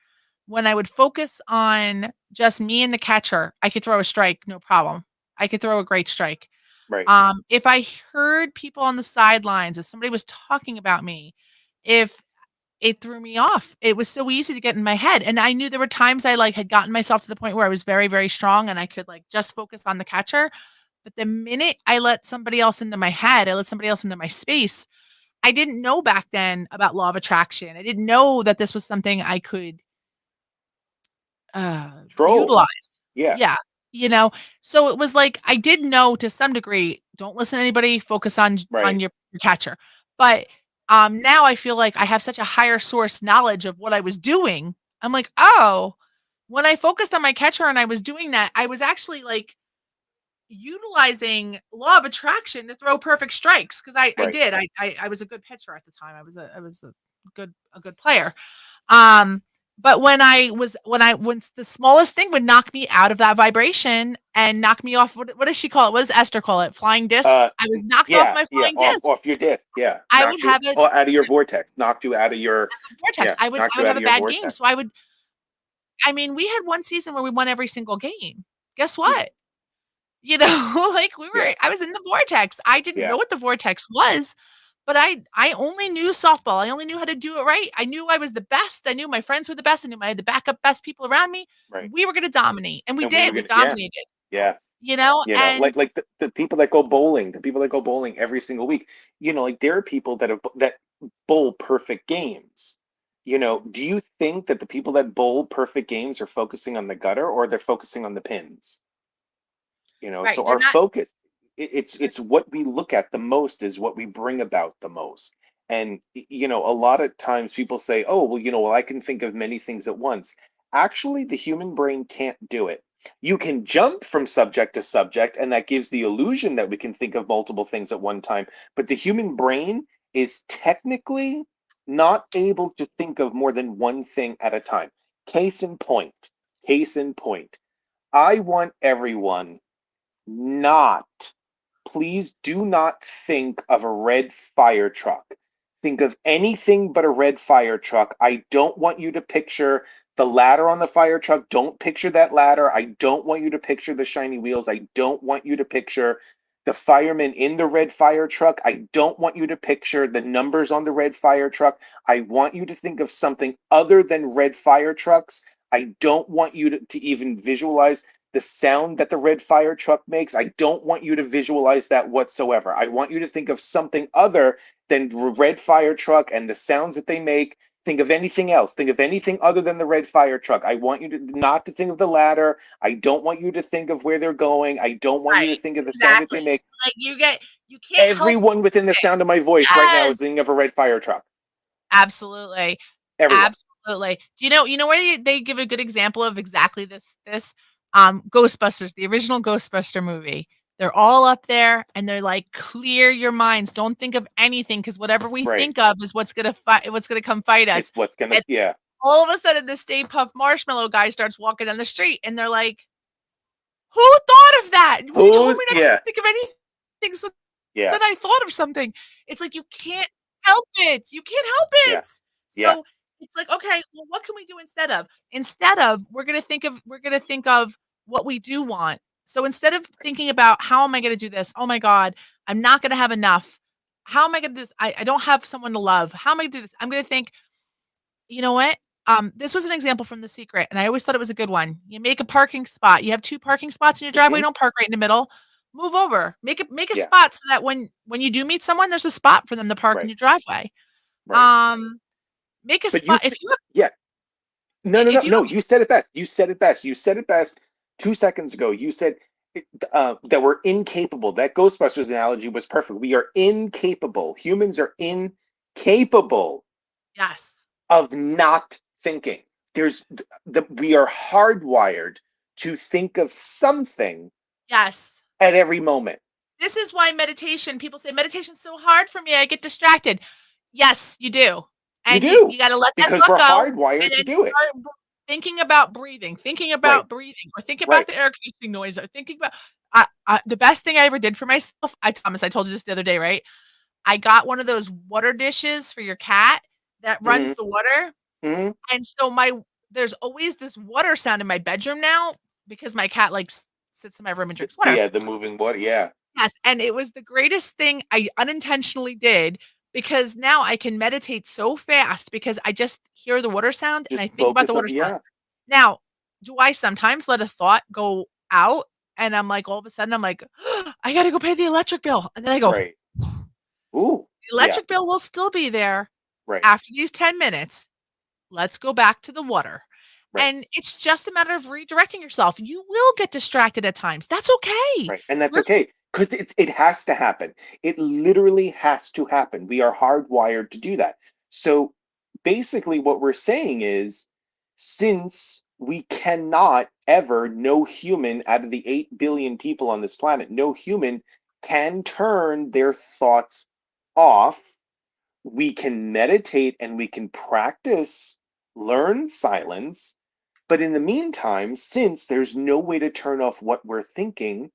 when I would focus on just me and the catcher, I could throw a strike, no problem. I could throw a great strike. Right. If I heard people on the sidelines, if somebody was talking about me, if it threw me off. It was so easy to get in my head, and I knew there were times I, like, had gotten myself to the point where I was very, very strong and I could, like, just focus on the catcher, but the minute I let somebody else into my head, I let somebody else into my space, I didn't know back then about law of attraction. I didn't know that this was something I could Troll. utilize. Yeah. Yeah, you know? So it was like, I did know to some degree, don't listen to anybody, focus on Right. your catcher. But, now I feel like I have such a higher source knowledge of what I was doing. I'm like, "Oh, when I focused on my catcher and I was doing that, I was actually, like, utilizing law of attraction to throw perfect strikes because I Right. did. I was a good pitcher at the time. I was a good player. Um, but when the smallest thing would knock me out of that vibration and knock me off, what does she call it? What does Esther call it? Flying Uh, discs? I was knocked off yeah, my yeah, flying off disc. off your disc. Yeah, I would knocked you have a out of your vortex. Knocked you out of your vortex. yeah, knocked I you would out have of a your bad game. vortex. So I mean, we had one season where we won every single game. Guess Mm, what? You know, like yeah, I was in the vortex. I didn't yeah, know what the vortex was, but I only knew softball. I only knew how to do it right. I knew I was the best. I knew my friends were the best. I knew I had the backup best people around me. right. We were going to dominate, and we And we were did. We gonna yeah, dominated. yeah. You know, Like and the people that go bowling, the people that go bowling every single week. Like there are people that bowl perfect games. Do you think that the people that bowl perfect games are focusing on the gutter or they're focusing on the pins? So right, they're our not. focus, it's what we look at the most is what we bring about the most. And a lot of times people say, oh, well, I can think of many things at once. Actually, the human brain can't do it. You can jump from subject to subject, and that gives the illusion that we can think of multiple things at one time. But the human brain is technically not able to think of more than one thing at a time. Case in point, case in point. I want everyone not, please do not think of a red fire truck. Think of anything but a red fire truck. I don't want you to picture the ladder on the fire truck. Don't picture that ladder. I don't want you to picture the shiny wheels. I don't want you to picture the firemen in the red fire truck. I don't want you to picture the numbers on the red fire truck. I want you to think of something other than red fire trucks. I don't want you to even visualize the sound that the red fire truck makes. I don't want you to visualize that whatsoever. I want you to think of something other than the red fire truck and the sounds that they make. Think of anything else. Think of anything other than the red fire truck. I want you to not to think of the ladder. I don't want you to think of where they're going. I don't want you to Right, think of the sound that exactly. they make. Like you can't help Everyone within the it. sound of my voice right now Yes. is thinking of a red fire truck. Absolutely. Everyone. Absolutely. You know where they give a good example of exactly this? Ghostbusters, the original Ghostbuster movie. They're all up there and they're like, "Clear your minds. Don't think of anything because whatever we Right. think of is what's gonna come fight us." It's what's gonna And yeah. all of a sudden, the Stay Puft Marshmallow guy starts walking down the street and they're like, "Who thought of that? Well, you told Who's me not to yeah. think of anything, so Yeah. then I thought of something." It's like you can't help it. You can't help Yeah. it. Yeah. So it's like, okay, well, what can we do instead of? Instead of we're gonna think of what we do want. So instead of thinking about how am I gonna do this? Oh my God, I'm not gonna have enough. How am I gonna do this? I don't have someone to love. How am I gonna do this? I'm gonna think, you know what? This was an example from The Secret, and I always thought it was a good one. You make a parking spot. You have 2 parking spots in your driveway, Mhm. don't park right in the middle. Move over. Make a Yeah. spot so that when you do meet someone, there's a spot for them to park in Right. your driveway. Right. Um, make a But you spot s yeah. No, no, no, if you no. You said it best. You said it best. You said it best 2 seconds ago. You said that we're incapable. That Ghostbusters analogy was perfect. We are incapable. Humans are incapable Yes. of not thinking. There's we are hardwired to think of something Yes. at every moment. This is why meditation people say, "Meditation's so hard for me, I get distracted." Yes, you do. You And do you gotta let that because thought we're go and hardwired to then do it. start thinking Right. about breathing, or think about Right. the air conditioning noise, or thinking about the best thing I ever did for myself, I told you this the other day, right? I got one of those water dishes for your cat that runs Hmm. the water. Mhm. And so there's always this water sound in my bedroom now because my cat, like, sits in my room and drinks water. Yeah, the moving water. Yeah. Yes, and it was the greatest thing I unintentionally did because now I can meditate so fast because I just hear the water sound and Just I think about focus the on water sound. yeah. Now, do I sometimes let a thought go out and I'm like, all of a sudden, I'm like, I gotta go pay the electric bill. And then I go, Right. Ooh. the Yeah. electric bill will still be there Right. after these 10 minutes. Let's go back to the water. Right. And it's just a matter of redirecting yourself. You will get distracted at times. That's okay. Right. And that's Learn okay because it has to happen. It literally has to happen. We are hardwired to do that. So basically, what we're saying is since we cannot ever, no human out of the 8 billion people on this planet, no human can turn their thoughts off. We can meditate and we can practice, learn silence. But in the meantime, since there's no way to turn off what we're thinking,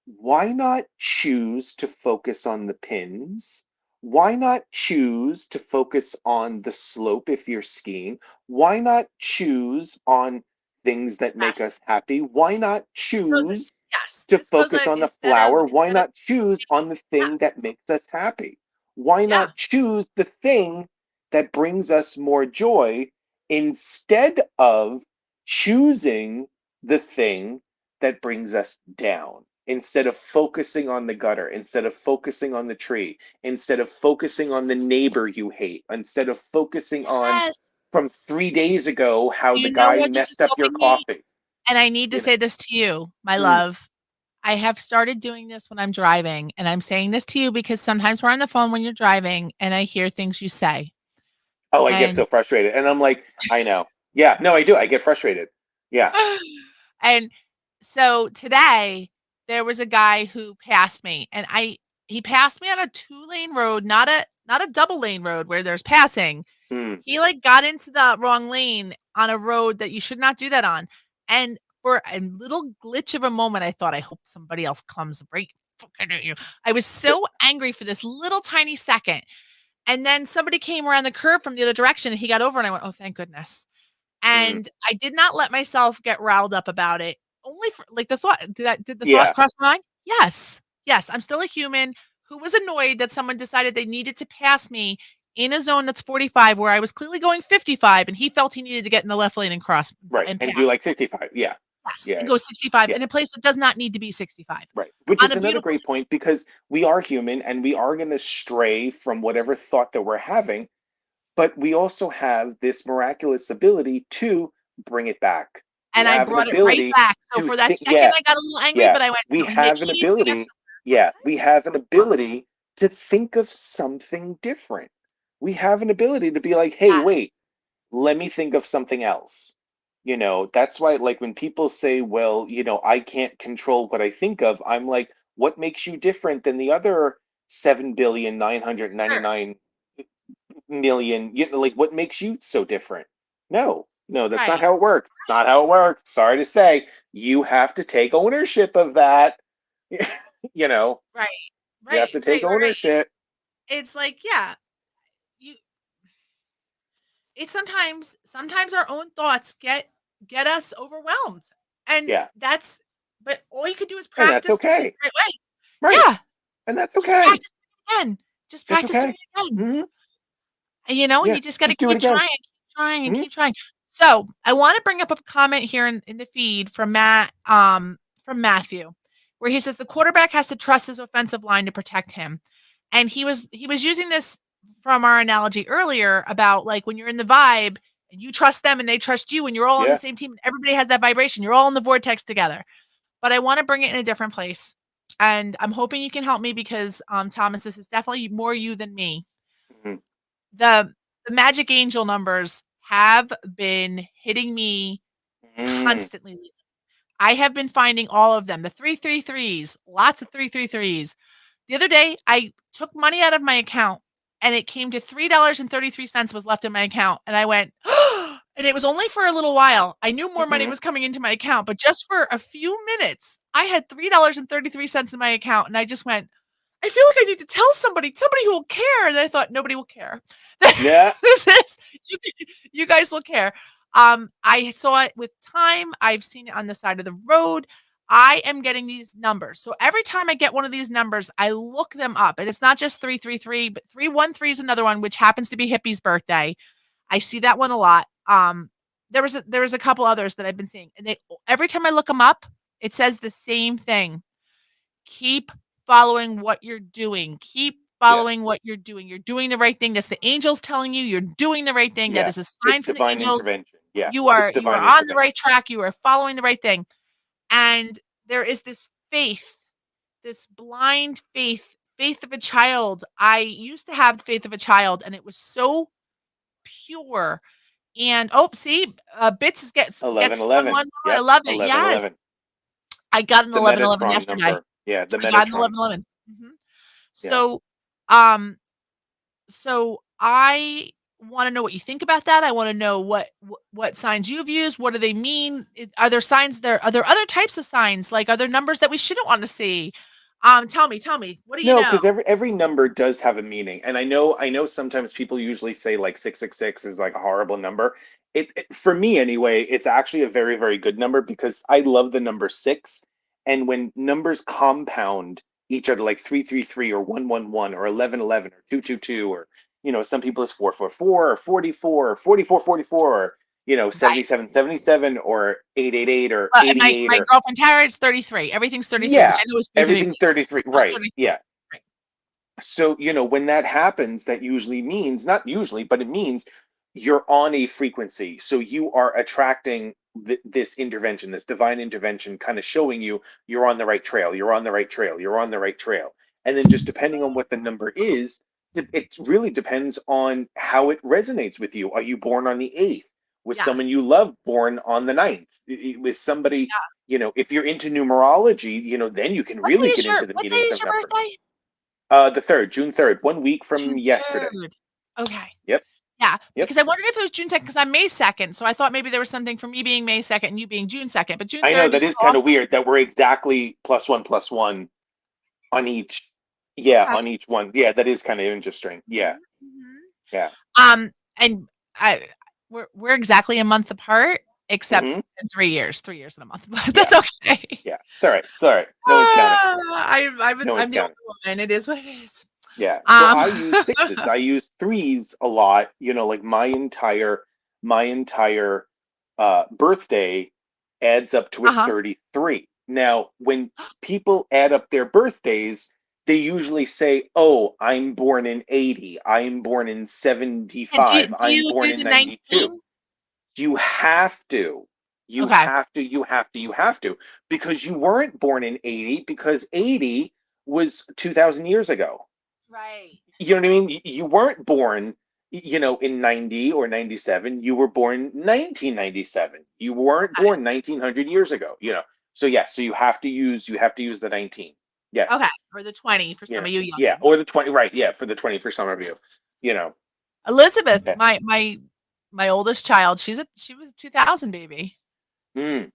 why not choose to focus on the pins? Why not choose to focus on the slope if you're skiing? Why not choose on things that make yes. us happy? Why not So the choose yes, to this goes focus on on the instead of flower? Why not choose on the yeah, thing that makes us happy? Why yeah, not choose the thing that brings us more joy instead of choosing the thing that brings us down? Instead of focusing on the gutter, instead of focusing on the tree, instead of focusing on the neighbor you hate, instead of focusing on yes. from 3 days ago how the You know guy where this is messed up your helping me? coffee. And I need to You know, say this to you, my mm. love. I have started doing this when I'm driving, and I'm saying this to you because sometimes we're on the phone when you're driving, and I hear things you say. Oh, I get so And frustrated, and I'm like, I know. Yeah, no, I do. I get frustrated. Yeah. and so today, there was a guy who passed me, and he passed me on a two-lane road, not a double-lane road where there's passing. Mm, He, like, got into the wrong lane on a road that you should not do that on, and for a little glitch of a moment, I thought, "I hope somebody else comes right fucking at you." I was so angry for this little tiny second, and then somebody came around the curve from the other direction, and he got over, and I went, "Oh, thank goodness." mm. And I did not let myself get riled up about it, only for like, did the thought Yeah. cross my mind? Yes. Yes, I'm still a human who was annoyed that someone decided they needed to pass me in a zone that's 45 where I was clearly going 55, and he felt he needed to get in the left lane and cross Right. and And pass. do like 65. Yeah. Yes, and Yeah. go 65 Yeah. in a place that does not need to be 65 Right. Which on is a another beautiful great point because we are human and we are going to stray from whatever thought that we're having, but we also have this miraculous ability to bring it back. We and I have an brought it right ability back. So to for that think, second, yeah, I got a little angry, yeah. but I went, We "Oh, maybe have an he needs to get ability, somewhere." yeah, we have an ability to think of something different. We have an ability to be like, hey, Yes, wait, let me think of something else. That's why, like, when people say, well, I can't control what I think of, I'm like, what makes you different than the other sure. 7,999,000,000? Like, what makes you so different? No, no, that's not Right, how it works. Not how it works. Sorry to say, you have to take ownership of that. you know, right, you have right, to take right, right. ownership. It's like, yeah, you it's sometimes our own thoughts get us overwhelmed, and Yeah, that's but all you could do is and that's practice doing it okay. the right way. Right, Yeah, and that's just okay. practice doing it again. Just That's practice doing okay. it again. Hmm. And Yeah, you just gotta just do it keep again. trying, keep trying, and Hmm. keep trying. So, I wanna bring up a comment here in the feed from Matthew, where he says, "The quarterback has to trust his offensive line to protect him." And he was using this from our analogy earlier about, like, when you're in the vibe, and you trust them and they trust you, and you're all on the Yeah. same team, and everybody has that vibration, you're all in the vortex together. But I wanna bring it in a different place, and I'm hoping you can help me because, Thomas, this is definitely more you than me. Mhm. The the magic angel numbers have been hitting me Mm. constantly lately. I have been finding all of them, the 333s, lots of 333s. The other day, I took money out of my account and it came to $3.33 was left in my account, and I went, and it was only for a little while. I knew more money Mhm. was coming into my account, but just for a few minutes, I had $3.33 in my account, and I just went, I feel like I need to tell somebody who will care. And I thought nobody will care. Yeah. This is you guys will care. I saw it with time. I've seen it on the side of the road. I am getting these numbers. So every time I get one of these numbers, I look them up. And it's not just 333, but 313 is another one, which happens to be Hippie's birthday. I see that one a lot. There was a couple others that I've been seeing. And they every time I look them up, it says the same thing. Keep following what you're doing. Keep Yeah. following what you're doing. You're doing the right thing. That's the angels telling you you're doing the right thing. That Yeah. is a It's sign from the divine angels. intervention. Yeah. You It's are divine on the intervention. right track. You are following the right thing. And there is this faith, this blind faith of a child. I used to have the faith of a child, and it was so pure. And see, Bits gets 1111. 111. I Yep. love it. Yes, 1111. I got an The 1111 Metatron yesterday. number. Yeah, the I got an Metatron. 1111. Yeah. So, um, so I want to know what you think about that. I want to know what signs you've used. What do they mean? Are there signs there? Are there other types of signs? Like, are there numbers that we shouldn't want to see? Tell me. What do you No, know? because every number does have a meaning, and I know sometimes people usually say like 666 is like a horrible number. For me anyway, it's actually a very very good number because I love the number six, and when numbers compound each other like 333 or 111 or 1111 or 222 or some people is 444 or 44 or 4444 or Right. 7777 or 888 or My 88 or girlfriend Tara, it's 33. Everything's 33, which yeah, I know is 33 everything million. 33, Just right? 33. Yeah. Right. So, when that happens, that usually means, not usually, but it means you're on a frequency. So you are attracting this intervention, this divine intervention, kind of showing you you're on the right trail, you're on the right trail, you're on the right trail. And then just depending on what the number is, it really depends on how it resonates with you. Are you born on the 8th? Was Yeah. someone you love born on the 9th? Was somebody, Yeah. if you're into numerology, then you can really get into the What day meanings is of your numbers. birthday? The 3rd, June 3rd, 1 week from June yesterday. 3rd. Okay. Yep. Yeah, Yep. because I wondered if it was June 2nd because I'm May 2nd, so I thought maybe there was something for me being May 2nd and you being June 2nd, but June I know 3rd that is is kind off. of weird that we're exactly +1 +1 on each. Yeah, Okay. on each one. Yeah, that is kind of interesting. Yeah. Mhm, mhm. Yeah. And I we're exactly a month apart, except Hmm. in 3 years, 3 years and a month, but Yeah. that's okay. Yeah. It's all right. It's all right. No one's counting. No I'm one's the only counting. woman. It is what it is. Yeah. So Um, I use sixes. I use threes a lot. Like my entire birthday adds up to a uh-huh. 33. Now, when people add up their birthdays, they usually say, "Oh, I'm born in 80. I'm born in And 75. do I'm you born do in the 92." 19? You have to. You Okay. have to. You have to. You have to. Because you weren't born in 80 because 80 was 2,000 years ago. Right. You know what I mean? You weren't born, in 90 or 97. You were born 1997. You weren't Okay. born 1900 years ago, So yeah, so you have to use the 19. Okay, Yes. or the 20 for some of you Yeah, youngins. or the 20, right? Yeah, for the 20 for some of you. You know. Elizabeth, Yeah. my oldest child, she was a 2000 baby. Mm,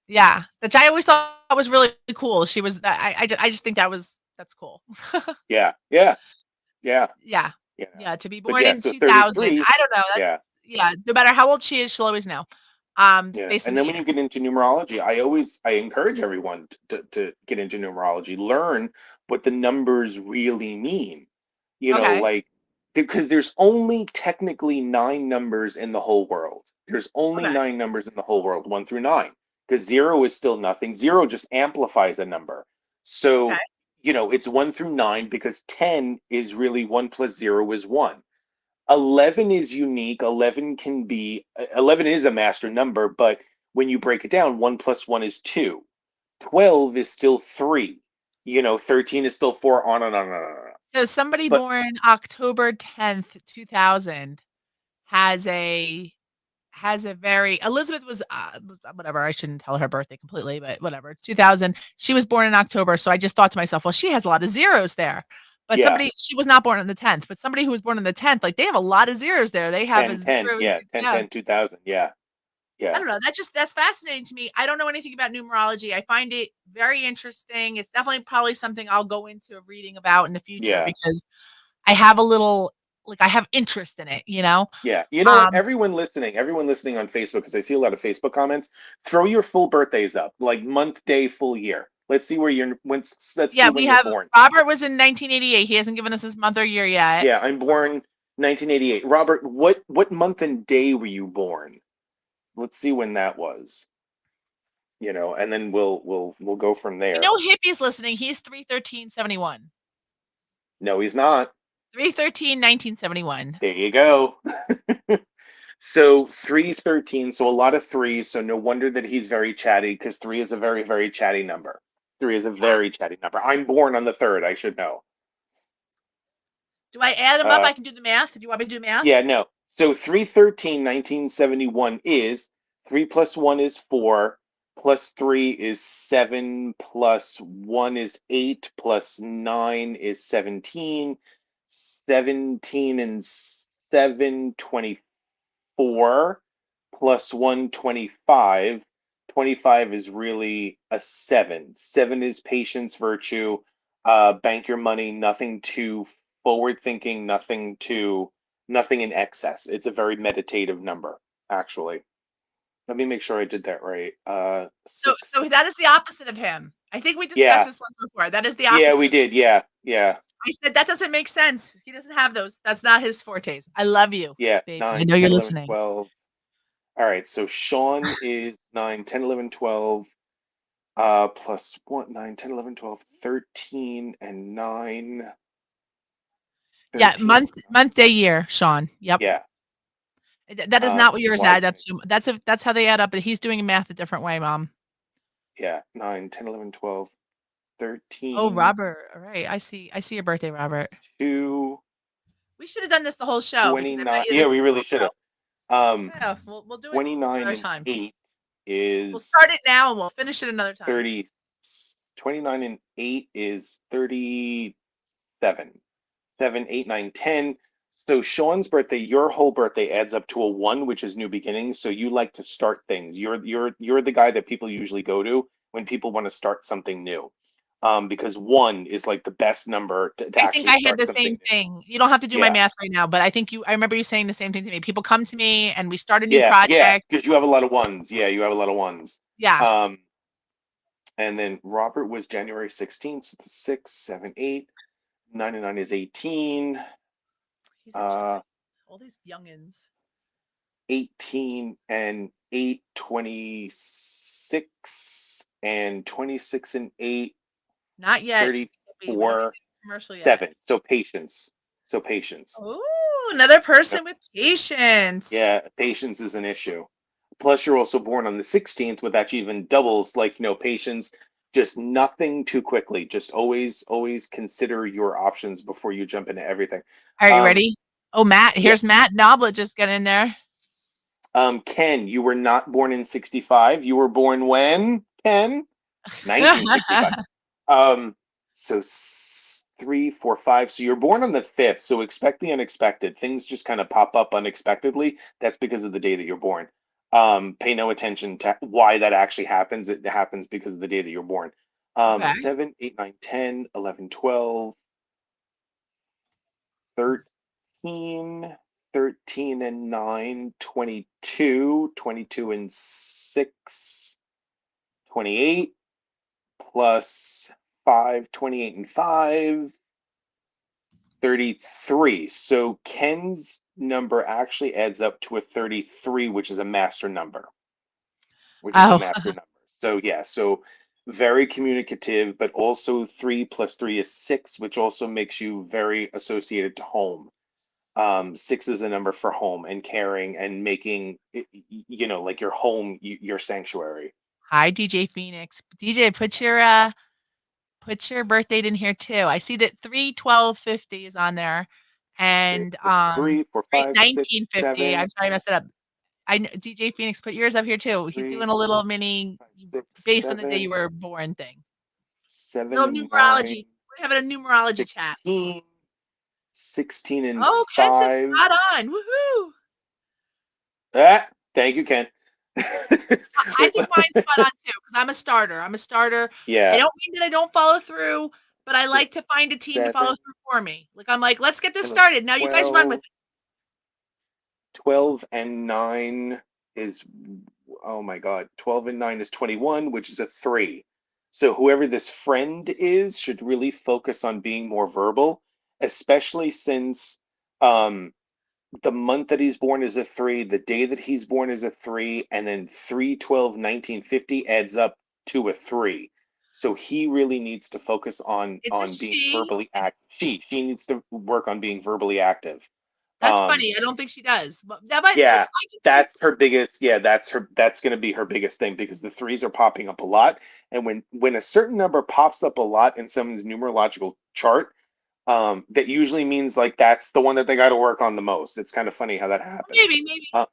Yeah, which I always thought was really cool. She was I just think that's cool. yeah. Yeah. Yeah. Yeah. You know. Yeah, to be But born yeah, in so 2000, 33, I don't know, yeah. yeah, no matter how old she is, she'll always know, Yeah, based on and the then when year. you get into numerology, I encourage everyone to get into numerology, learn what the numbers really mean. Okay, Like because there's only technically nine numbers in the whole world. There's only okay, nine numbers in the whole world, one through nine, because zero is still nothing. Zero just amplifies a number. okay. So, it's one through nine because 10 is really one plus zero is one. 11 is unique. 11 is a master number, but when you break it down, 1 plus 1 is 2. 12 is still 3. 13 is still 4, on and on and on and on. So somebody But born October 10th, 2000 has a very Elizabeth was, whatever, I shouldn't tell her birthday completely, but whatever, it's 2000. She was born in October, so I just thought to myself, "Well, she has a lot of zeros there." But yeah, she was not born on the 10th, but somebody who was born on the 10th, like, they have a lot of zeros there. They have a 10, 10, 0, yeah, 10, yeah. 10, 2000, yeah. Yeah. I don't know. That's fascinating to me. I don't know anything about numerology. I find it very interesting. It's definitely probably something I'll go into reading about in the future Yeah. because I have a little I have interest in it, you know? Yeah. You know what? Um, Everyone listening on Facebook, because I see a lot of Facebook comments, throw your full birthdays up, like month, day, full year. Let's see let's see yeah, when we you're have born. Robert was in 1988. He hasn't given us his month or year yet. Yeah, I'm born 1988. Robert, what month and day were you born? Let's see when that was. And then we'll go from We there. know Hippie's listening. He's 3/13/71. No, he's not. 3/13/1971. There you go. So 313, so a lot of threes, so no wonder that he's very chatty because three is a very, very chatty number. Three is a Yeah. very chatty number. I'm born on the third, I should know. Do I add them up? I can do the math. Do you want me to do math? Yeah, no. So 313, 1971 is 3 plus 1 is 4, plus 3 is 7, plus 1 is 8, plus 9 is 17. 17 and 7, 24, plus 1, 25. 25 is really a 7. 7 is patience, virtue, bank your money, nothing too forward thinking, nothing in excess. It's a very meditative number, actually. Let me make sure I did that right. So 6. that is the opposite of him. I think we discussed Yeah. this once before. That is the Yeah, opposite we of him. did. Yeah. Yeah. I said that doesn't make sense. He doesn't have those. That's not his fortes. I love you, Yeah. baby. I 9, know you're 10, 11, listening. 12. All right. So Sean is 9, 10, 11, 12. Plus 1, 9, 10, 11, 12, 13, and 9. Yeah, 13. month, day, year, Sean. Yep. Yeah. That is not what yours Why add can't up to. That's how they add up, but he's doing math a different way, Mom. Yeah. 9, 10, 11, 12, Oh, 13, Robert. All right. I see your birthday, Robert. 2, We should have done this the whole show because I bet 29. you Yeah, this is we the really whole should show. have. Um, Yeah, we'll do it 29 another and time. 8 We'll start is it now and we'll finish it another time. 30. 29 and 8 is 37. 7, 8, 9, 10. So Sean's birthday, your whole birthday adds up to a 1, which is new beginnings. So you like to start things. You're the guy that people usually go to when people want to start something new. Because 1 is like the best number to I think actually I had start the something same new. thing. You don't have to do my Yeah. math right now, but I remember you saying the same thing to me. People come to me and we start a new Yeah, project. because you have a lot of ones. Yeah, you have a lot of ones. Yeah. And then Robert was January 16th, so 6, 7, 8. 9 and 9 is 18. He's a child. All these youngins. 18 and 8, 26, and 26 and 8, Not yet. We don't get 34, the commercial yet. 7. So patience. Ooh, another person with patience. Yeah, patience is an issue. Plus, you're also born on the 16th, with that even doubles, patience. Just nothing too quickly. Just always consider your options before you jump into everything. Are you ready? Oh, Matt. Yeah. Here's Matt Noblet just got in there. Ken, you were not born in 65. You were born when, Ken? 1965. So 3, 4, 5. So you're born on the 5th. So expect the unexpected. Things just kind of pop up unexpectedly. That's because of the day that you're born. Pay no attention to why that actually happens. It happens because of the day that you're born. Okay. 7, 8, 9, 10, 11, 12, 13, 13 and 9, 22, 22 and 6, 28, plus 5, 28 and 5, 33. So Ken's number actually adds up to a 33, which is a master number. So yeah, so very communicative, but also 3 plus 3 is 6, which also makes you very associated to home. 6 is a number for home and caring and making like your home, your sanctuary. Hi, DJ Phoenix. DJ, put your birth date in here too. I see that 3/12/50 is on there, and 3, 4, 5, 6, 1950. 7, I'm sorry, I messed it up. DJ Phoenix, put yours up here too. He's 3, doing a little mini 5, 6, based on the day 7, you were born thing. 7 Little and numerology. 9, We're having a numerology chat. 16, 16 and Oh, Ken says 5. spot on. Woohoo! Ah, thank you, Ken. I think mine's spot on too because I'm a starter. I'm a starter. I Yeah. don't mean that I don't follow through, but I like to find a team to follow 7, through for me. Like I'm like, let's get this 11, started. Now you guys run with 12, it. 12 and 9 is, oh my God, 12 and 9 is 21, which is a 3. So whoever this friend is should really focus on being more verbal, especially since the month that he's born is a 3, the day that he's born is a 3, and then 3/12/1950 adds up to a 3. So he really needs to focus It's a on being she. verbally active. She needs to work on being verbally active. That's Um, funny. I don't think she does. But that might yeah, I can see. that's her biggest. Yeah, that's going to be her biggest thing because the 3s are popping up a lot, and when a certain number pops up a lot in someone's numerological chart, that usually means like that's the one that they got to work on the most. It's kind of funny how that happens. Maybe. Uh,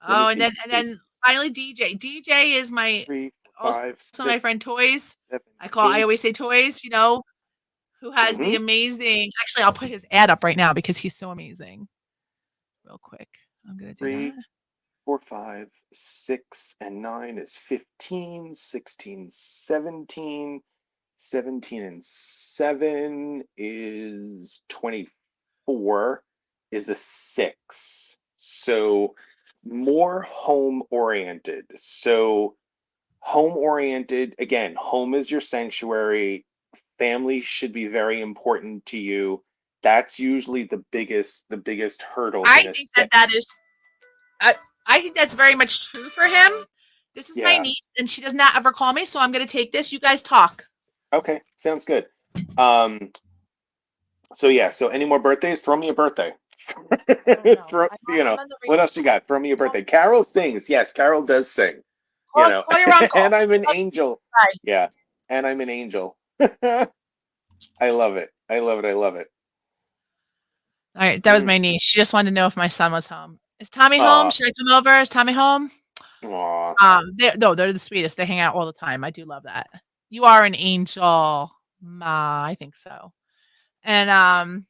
let me Oh, and see. then finally DJ. DJ is my 3, also 5, my 6, friend Toys. 7, I 8. always say Toys, who has the Mm-hmm. amazing actually I'll put his ad up right now because he's so amazing. Real quick. I'm gonna do 3, that. 4, 5, 6, and 9 is 15, 16, 17, 17 and 7 is 24, is a 6. So more home oriented. So home oriented, again, home is your sanctuary. Family should be very important to you. That's usually the biggest hurdle I in a think set. that is I, I think that's very much true for him. This is my Yeah. niece, and she does not ever call me, so I'm going to take this. You guys talk. Okay, sounds good. Um, so yeah, so Yes. any more birthdays? Throw me a birthday. I don't know. Throw, I'm on the what else you got? Throw me a birthday. Carol sings. Yes, Carol does sing. call your uncle. And I'm an angel. Bye. Yeah, and I'm an angel. I love it. I love it. I love it. All right, that was my niece. She just wanted to know if my son was home. Is Tommy home? Aw, Should I come over? Is Tommy home? aw. They're the sweetest. They hang out all the time. I do love that. You are an angel, Ma. I think so. And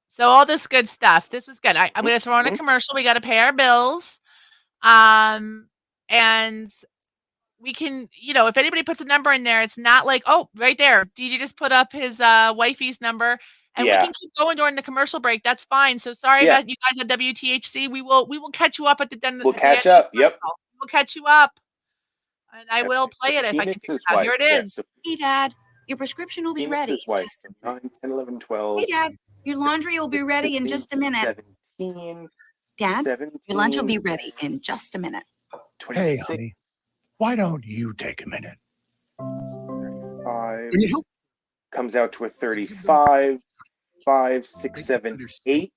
so all this good stuff. This was good. I'm going to throw in a Mhm. commercial. We got to pay our bills. And we can, if anybody puts a number in there, it's not like, oh, right there. DJ just put up his wifey's number, and we Yeah, can keep going during the commercial break. That's fine. So sorry yeah. about you guys at WTHC. We will catch you up at the end We'll at the end catch of the up. Yep. commercial. We'll catch you up, and I will Okay. So play it if I can figure Phoenix's it out. wife. Here it Yeah. is. So Hey, Dad, your prescription will be ready Phoenix's in wife. just a So minute. 9, 10, 11, Hey, 12, Dad, your laundry will be ready in 15, just a minute. 17, Dad, your lunch will 17, be ready in just a minute. Hey, 26, honey, why don't you take a minute? 35, Can you help comes out to a give them 35, 5, 6, they 7, understand 8.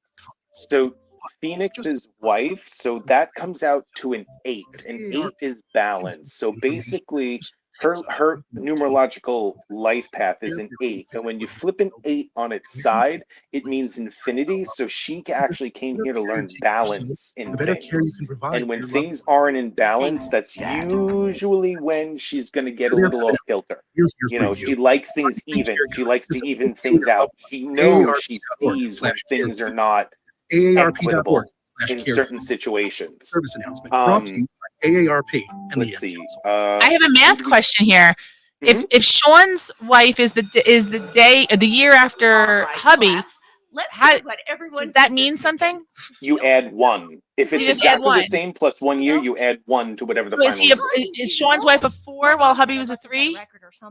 So it's just Phoenix's wife, so that comes out to an 8. at An AARP 8 is balance. So information. basically, 6 of her them numerological life path is share an your 8. And when you physical flip an 8 on its side, it with means infinity. So she actually came the better here to care you learn take of yourself, balance in the better care you things. can provide And for when your loved things one. aren't in balance, Thanks, that's Dad. usually when she's going to get a They're there little for off them. kilter. We're here for She you. likes things Primary even. care She guide likes to to support even you and things your out. loved She one. knows she sees when aarp.org/care things are not aarp.org equitable in care certain situations. service announcement brought to you by AARP and the Let's Ad see. Council. I have a math question here. Mhm. If Sean's wife is the year after All right, hubby, class. Let's how hear what everyone does that did mean this weekend. something? You add 1. If You it's just add exactly the one. same plus 1 year, you add 1 to whatever the So is final he number is. is Sean's wife a 4 while hubby was a 3?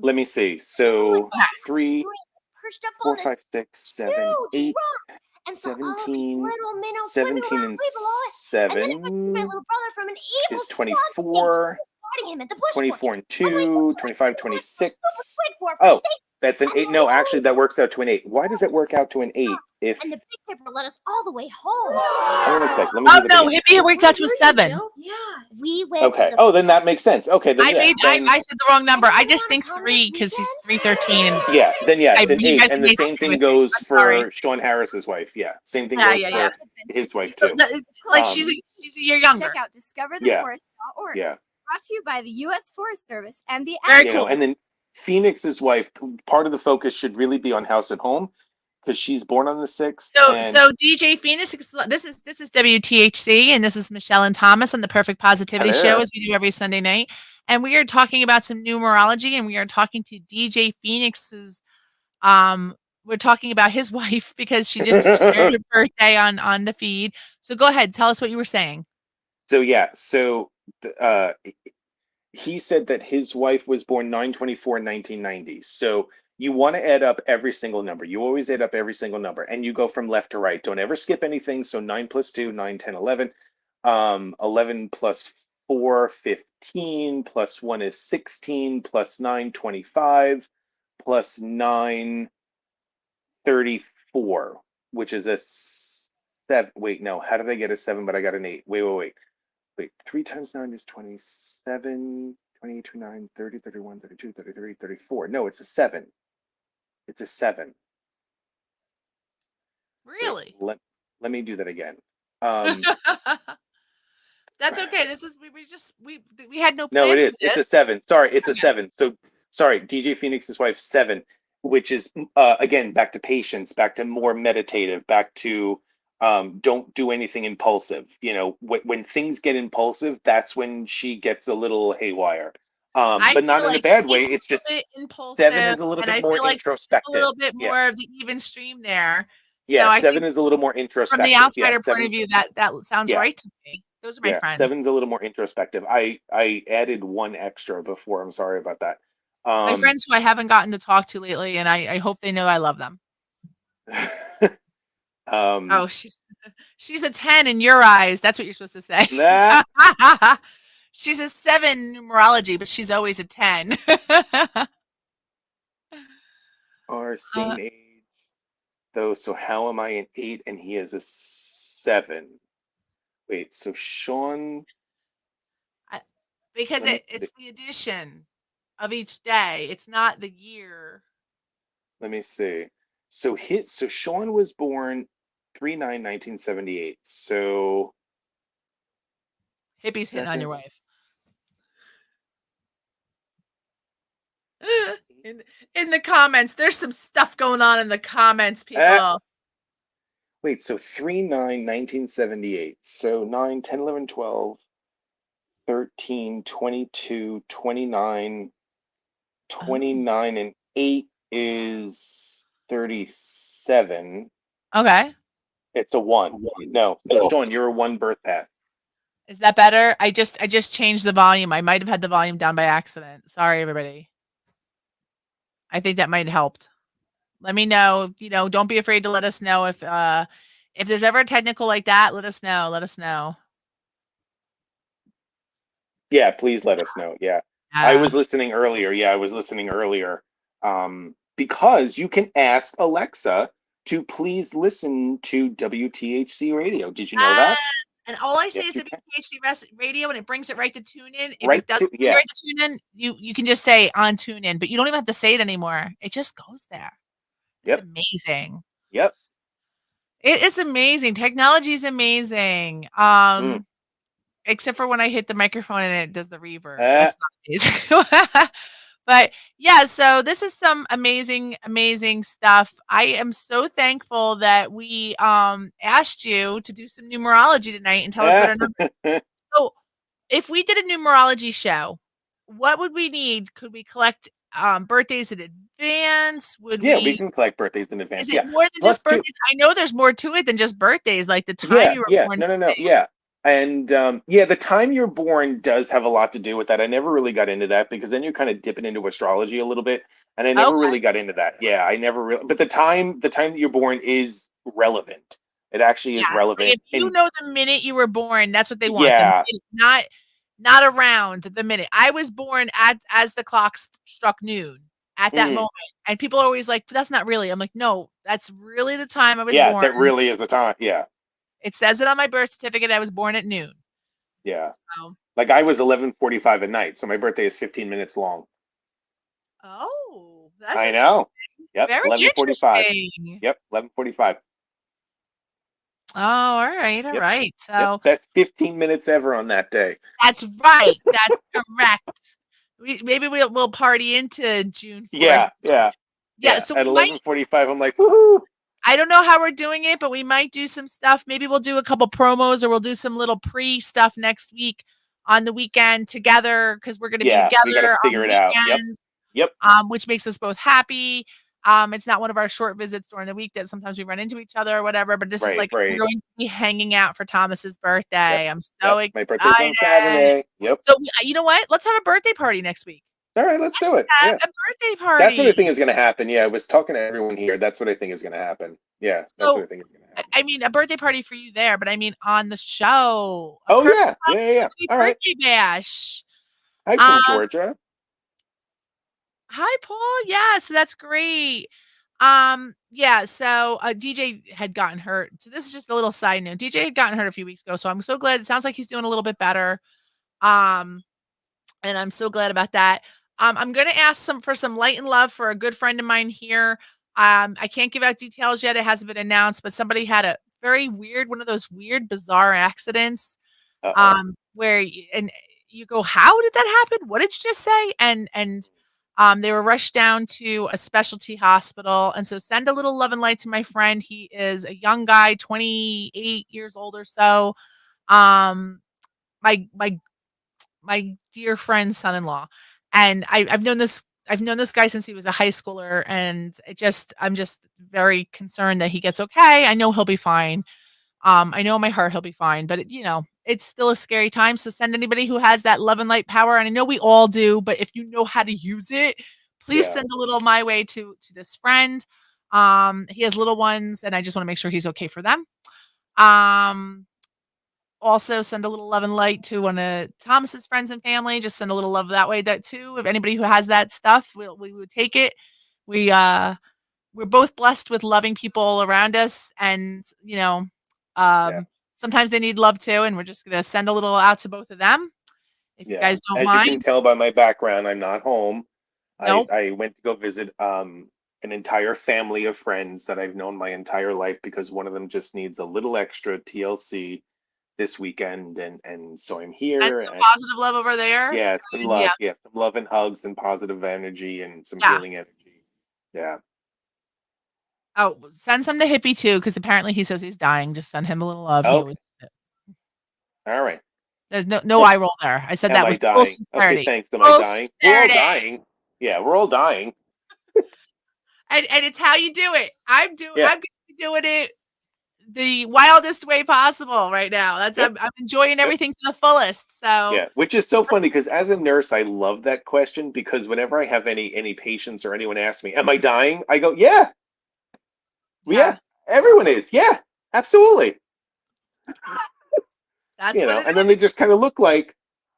Let me see. So Okay. 3, Perched up 4, on this 5, 6, 7, huge 8, rock and saw all these 17, little minnows swimming 17 around and way below it. And then it went to my 7 little brother from an evil is swamp thing 24. fighting him at the bush 24 fortress. and And my 2, sister and I 25, went so 26. super quick for Oh, safety. that's an And 8. then No, we actually, only that works out to an 8. Why does that work out to an 8? If and the Big Dipper let us all the way home. hold on a sec, let me Oh do that no, again. hippie worked out to a 7. Yeah. We went to Okay. the Oh, then that makes sense. Okay, then yeah, then I said the wrong number. And I you just wanna think come 3 this because he's weekend? 313. And yeah, then yeah, it's an you 8, guys and have the made same sense thing with me. goes I'm sorry. for Sean Harris's wife. Yeah, same thing Yeah, goes yeah, yeah. for his wife So, too. like she's Um, a year younger. Check out yeah, discovertheforest.org. yeah, Brought to you by the U.S. Forest Service and the Very Ad you know, cool. Council. and then Phoenix's wife. Part of the focus should really be on house and home. because she's born on the 6th. So And DJ Phoenix, this is WTHC, and this is Michelle and Thomas on the Perfect Positivity Show, hello. as we do every Sunday night. And we are talking about some numerology, and we are talking to DJ Phoenix's. We're talking about his wife because she just shared her birthday on the feed. So go ahead, tell us what you were saying. So yeah, so he said that his wife was born 9/24/1990. So you want to add up every single number. You always add up every single number, and you go from left to right. Don't ever skip anything. So 9 plus 2, 9, 10, 11. 11 plus 4, 15, plus 1 is 16, plus 9, 25, plus 9, 34, which is a 7. Wait, no, how did I get a 7, but I got an 8? Wait, 3 times 9 is 27, 28, 29, 30, 31, 32, 33, 34. No, it's a 7. It's a 7. Wait, Really? let me do that again. Um, That's okay. This is we had no no, it plan for is. It's a this. 7. Sorry, it's a Okay. 7. So, sorry, DJ Phoenix's wife, 7, which is, again, back to patience, back to more meditative, back to don't do anything impulsive. You know, when things get impulsive, that's when she gets a little haywire. I But not feel in a like bad way. he's a It's little just bit 7 impulsive, is a little and bit I more feel like he's a introspective. little bit Yeah. more of the even stream there. So Yeah, I think 7 is a little more from the introspective. Yeah, outsider point of 7. view, that sounds Yeah, right to me. Those are my yeah. friends. 7's a little more introspective. I added one extra before. I'm sorry about that. My friends who I haven't gotten to talk to lately, and I hope they know I love them. um, Oh, she's a 10 in your eyes. That's what you're supposed to say. nah, She's a 7 numerology, but she's always a 10. are Uh, same age though. So how am I an 8 and he is a 7? Wait, so Sean, I because let me it's the addition of each day. It's not the year. let me see. So Sean was born 3/9/1978. So Hippie's hitting on your 7. wife. In in the comments, there's some stuff going on in the comments, Uh, people. wait, so 3/9/1978. So 9, 10, 11, 12, 13, 22, 29, Oh. 29, and 8 is 37. Okay. It's a 1. No, so Sean, you're a 1 birth path. Is that better? I just changed the volume. I might have had the volume down by accident. Sorry, everybody. I think that might have helped. Let me know. Don't be afraid to let us know if there's ever a technical like that. Let us know. Let us know. Yeah, please let us know. Yeah. I Yeah. was listening earlier. Yeah, I was listening earlier. Because you can ask Alexa to please listen to WTHC radio. Did you know Yes. that? And all I say Yes, is you can. WPHC radio, and it brings it right to tune in. If Right it doesn't to, bring it yeah. right to tune in, you can just say on tune in, but you don't even have to say it anymore. It just goes there. It's Yep. amazing. Yep. It is amazing. Technology is amazing. Mm. Except for when I hit the microphone and it does the reverb. Uh, That's not amazing. But yeah, so this is some amazing, amazing stuff. I am so thankful that we asked you to do some numerology tonight and tell us what our number. So if we did a numerology show, what would we need? Could we collect birthdays in advance? Would yeah, we we can collect birthdays in Is advance. it Yeah. more than just Plus, too. birthdays? I know there's more to it than just birthdays, like the time Yeah, you were yeah. born. No, no, no. Yeah. And yeah, the time you're born does have a lot to do with that. I never really got into that because then you're kind of dipping into astrology a little bit, and I never Okay. really got into that. Yeah, I never really. But the time that you're born is relevant. It actually Yeah, is like, relevant. if you And know the minute you were born, that's what they want, the yeah, minute, not around the minute. I was born as the clock struck noon, at that mm, moment, and people are always like, "But that's not really." I'm like, "No, that's really the time I was yeah, born." that really is the time. Yeah, It says it on my birth certificate, I was born at noon. yeah. So Like I was 11:45 at night, so my birthday is 15 minutes long. Oh, that's I interesting. know. Yep, Very 11:45. interesting. Yep, 11:45. Oh, alright, Yep, alright, yep. so Best 15 minutes ever on that day. that's right, that's correct. Maybe we'll party into June 4th. Yeah, yeah, Yeah, yeah. so At we might 11:45, I'm like, woohoo! I don't know how we're doing it, but we might do some stuff. Maybe we'll do a couple promos or we'll do some little pre-stuff next week on the weekend together because we're going to be Yeah, we got to together on figure the it out. Yep. weekends, Yep. which makes us both happy. It's not one of our short visits during the week that sometimes we run into each other or whatever, but this is Right, like we're right. going to be hanging out for Thomas's Yep. birthday. I'm so Yep. My birthday's on excited. Saturday. Yep. So you know what? Let's have a birthday party next week. All right, let's do it. Have Yeah. a birthday That's what I party. think is going to happen. Yeah, I was talking to everyone here. That's what I think is going to happen. Yeah, that's what So I think is going to happen. I mean, a birthday party for you there, but I mean on the show, a Oh Kirby yeah, yeah. Positivity All right. birthday bash. Hi Um, from Georgia. Hi, Paul. Yeah, so that's great. Yeah, so DJ had gotten hurt. So this is just a little side note. DJ had gotten hurt a few weeks ago, so I'm so glad. It sounds like he's doing a little bit better. Um, and I'm so glad about that. I'm gonna ask for some light and love for a good friend of mine here. I can't give out details yet. It hasn't been announced, but somebody had a very weird, one of those weird, bizarre accidents. Uh-oh. Where and you go, how did that happen? What did you just say? And they were rushed down to a specialty hospital. And so send a little love and light to my friend. He is a young guy, 28 years old or so. Um, my dear friend's son-in-law. And I've known this guy since he was a high schooler, and I'm just very concerned that he gets okay. I know he'll be fine. I know in my heart he'll be fine, but it's still a scary time. So send anybody who has that love and light power, and I know we all do, but if you know how to use it, please Yeah. send a little my way to this friend. He has little ones, and I just want to make sure he's okay for them. Um, Also send a little love and light to one of Thomas's friends and family. Just send a little love that way, that too. If anybody who has that stuff, we would take it. We we're both blessed with loving people around us, and Yeah. sometimes they need love too, and we're just gonna send a little out to both of them if you Yeah. guys don't As you can mind. tell by my background, I'm not home. Nope. I went to go visit an entire family of friends that I've known my entire life because one of them just needs a little extra TLC this weekend, and so I'm Send here. some And positive love over there. yeah, some And yeah, love. Yeah, some love and hugs and positive energy and some yeah. healing energy. Yeah. Oh, send some to Hippie too, because apparently he says he's dying. Just send him a little love. He Okay. always says it. All right. There's no eye roll there. I said Am that I with full dying? Okay, sincerity. thanks. Am I Full dying? We're all sincerity. dying. Yeah, we're all dying. And it's how you do it. Yeah. I'm gonna be doing it the wildest way possible right now. Yep. I'm enjoying Yep. everything to the fullest. So Yeah, which is so funny because as a nurse, I love that question because whenever I have any patients or anyone ask me, "Am I dying?" I go, "Yeah, well, yeah, yeah, everyone is. Yeah, absolutely." that's what it And then they is. just kind of look like,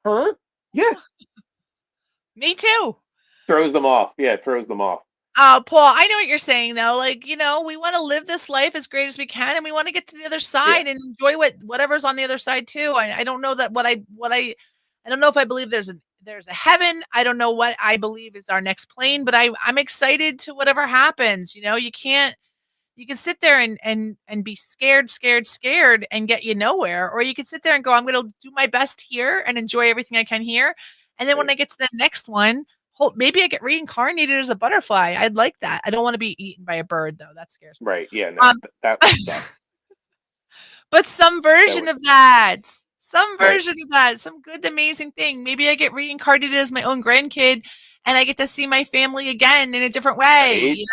"Huh? Yeah." Me too. Throws them off. Yeah, it throws them off. Paul, I know what you're saying though. Like, we want to live this life as great as we can, and we want to get to the other Yeah, side and enjoy whatever's on the other side too. I don't know that I don't know if I believe there's a heaven. I don't know what I believe is our next plane, but I'm excited to whatever happens. You can sit there and be scared, scared, scared and get you nowhere. Or you can sit there and go, I'm gonna do my best here and enjoy everything I can here. And then when right, I get to the next one, maybe I get reincarnated as a butterfly. I'd like that. I don't want to be eaten by a bird though. That scares me. right. Yeah, no, Um, that would suck. but some That version would of that. Some right, version of that. Some good, amazing thing. Maybe I get reincarnated as my own grandkid and I get to see my family again in a different way,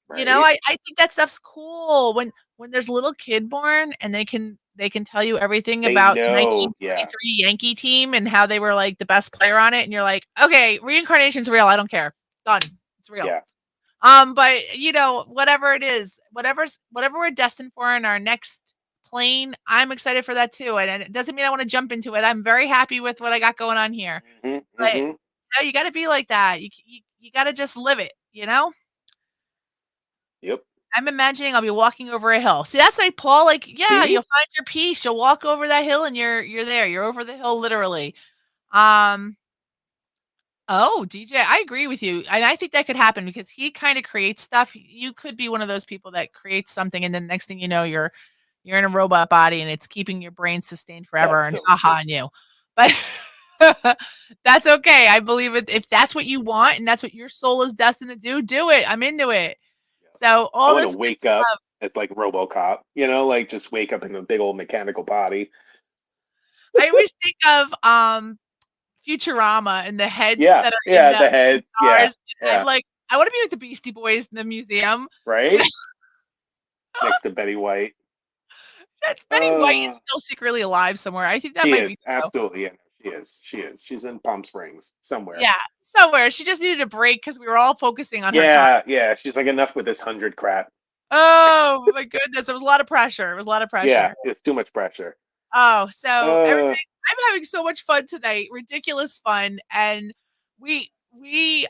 right, right. I think that stuff's cool when there's a little kid born and they can tell you everything They about the know. Yeah, 1923 Yankee team and how they were like the best player on it, and you're like, okay, reincarnation's real. I don't care. Done. It's real. yeah. But whatever it is, whatever we're destined for in our next plane, I'm excited for that too. And it doesn't mean I want to jump into it. I'm very happy with what I got going on here. Hmm, But hmm. you got to be like that. You got to just live it. Yep. I'm imagining I'll be walking over a hill. See, that's like Paul, like, yeah, See? you'll find your peace. You'll walk over that hill and you're there. You're over the hill literally. Um, oh, DJ, I agree with you. And I think that could happen because he kind of creates stuff. You could be one of those people that creates something and then next thing you know, you're in a robot body and it's keeping your brain sustained forever That's and so haha cool. on you. But that's okay. I believe it. If that's what you want and that's what your soul is destined to do it. I'm into it. So I all want to this good wake up stuff. as like RoboCop, like just wake up in a big old mechanical body. I always think of Futurama and the heads Yeah, that are in yeah, the the head. Yeah, stars. I'm yeah, like, I want to be with the Beastie Boys in the museum. You know, right? Next to Betty White. Betty White is Uh, still secretly alive somewhere. I think that she might is be true. absolutely. Yeah, she is. She is. She's in Palm Springs somewhere. Yeah, somewhere. She just needed a break because we were all focusing on her Yeah, yeah. She's like enough with this 100 crap. Oh my goodness, it was a lot of pressure. It was a lot of Yeah, pressure. it's too much pressure. Oh, so Uh, everybody, I'm having so much fun tonight. Ridiculous fun, and we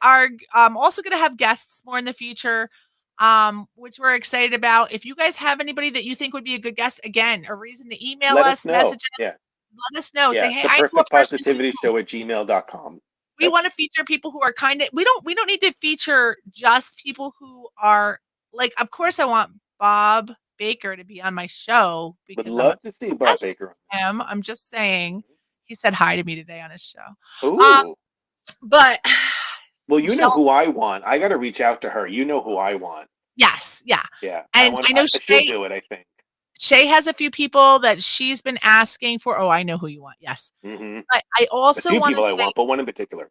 are also going to have guests more in the future, which we're excited about. If you guys have anybody that you think would be a good guest, again, a reason to email let us us, know. message us, Yeah, let us know. Say, yeah. hey, The I know a perfect person who's positivity show at gmail.com. we Yep. want to feature people who are kind of we don't need to feature just people who are like of course I want Bob Baker to be on my show Would because I'm love to see Bob obsessed Baker. with him. I'm just saying he said hi to me today on his show. Um Ooh. but Well, you know Michelle who I want. I got to reach out to her. You know who I want. yes, yeah. Yeah, I And want. I know She'll do it. I think. Shay has a few people that she's been asking for. Oh, I know who you want. Yes. Mm-hmm. But I A also few want to people I say want, but one in particular.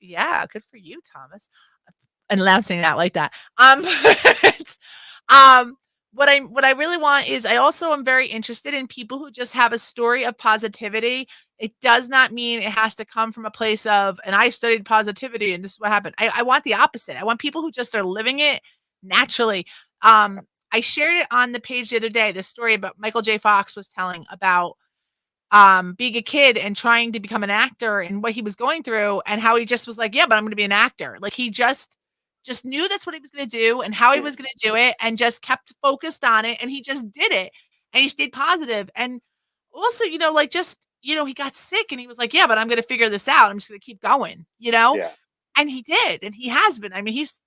yeah, good for you, Thomas. Announcing that like that. But, um, what I really want is I also am very interested in people who just have a story of positivity. It does not mean it has to come from a place of, and I studied positivity and this is what happened. I want the opposite. I want people who just are living it naturally. I shared it on the page the other day, this story about Michael J. Fox was telling about being a kid and trying to become an actor and what he was going through and how he just was like, yeah, but I'm going to be an actor. Like he just knew that's what he was going to do and how he Yeah. was going to do it and just kept focused on it and he just did it and he stayed positive and also, like just, he got sick and he was like, yeah, but I'm going to figure this out. I'm just going to keep going. Yeah. And he did and he has been. I mean, he's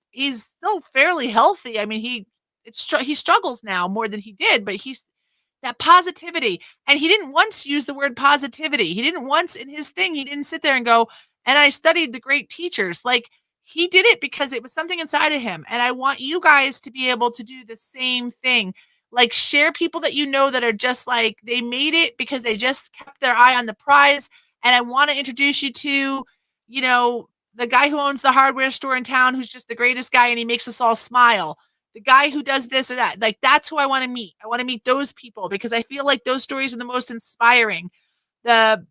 still fairly healthy. I mean, he struggles now more than he did, but he's that positivity. And he didn't once use the word positivity. He didn't once in his thing, he didn't sit there and go, and I studied the great teachers. Like he did it because it was something inside of him. And I want you guys to be able to do the same thing. Like share people that you know that are just like they made it because they just kept their eye on the prize. And I want to introduce you to, you know, the guy who owns the hardware store in town who's just the greatest guy and he makes us all smile, the guy who does this or that. Like that's who I want to meet. I want to meet those people because I feel like those stories are the most inspiring. The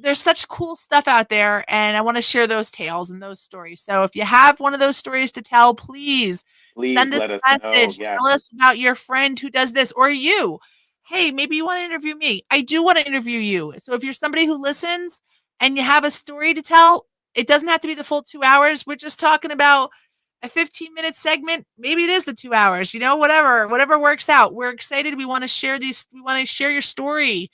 there's such cool stuff out there and I want to share those tales and those stories. So if you have one of those stories to tell, please Please send us let us a know. message. Yeah. Tell us about your friend who does this or you. Hey, maybe you want to interview me. I do want to interview you. So if you're somebody who listens and you have a story to tell, it doesn't have to be the full 2 hours. We're just talking about a 15-minute segment. Maybe it is the 2 hours, whatever works out. We're excited. We want to share we want to share your story.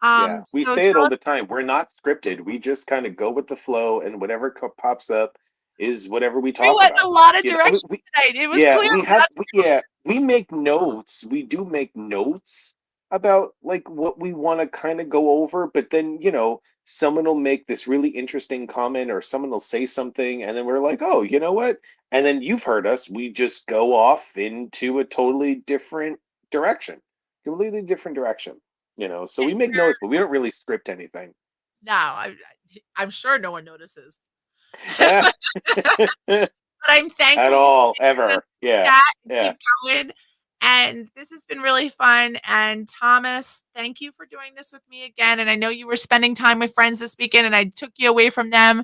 Yeah. We So say it tell all us the time. We're not scripted. We just kind of go with the flow, and whatever pops up is whatever we we talk went in about. a lot of I mean, directions tonight. It was yeah, clearly we make notes. We do make notes about like what we want to kind of go over, but then, someone will make this really interesting comment or someone will say something and then we're like, "Oh, you know what?" And then you've heard us, we just go off into a totally different direction. Completely different direction. So we make notes, but we don't really script anything. no, I'm sure no one notices. Yeah. But I'm At thankful you all, stayed with us ever. through Yeah. that and Yeah. keep going. And this has been really fun. And Thomas, thank you for doing this with me again. And I know you were spending time with friends this weekend and I took you away from them.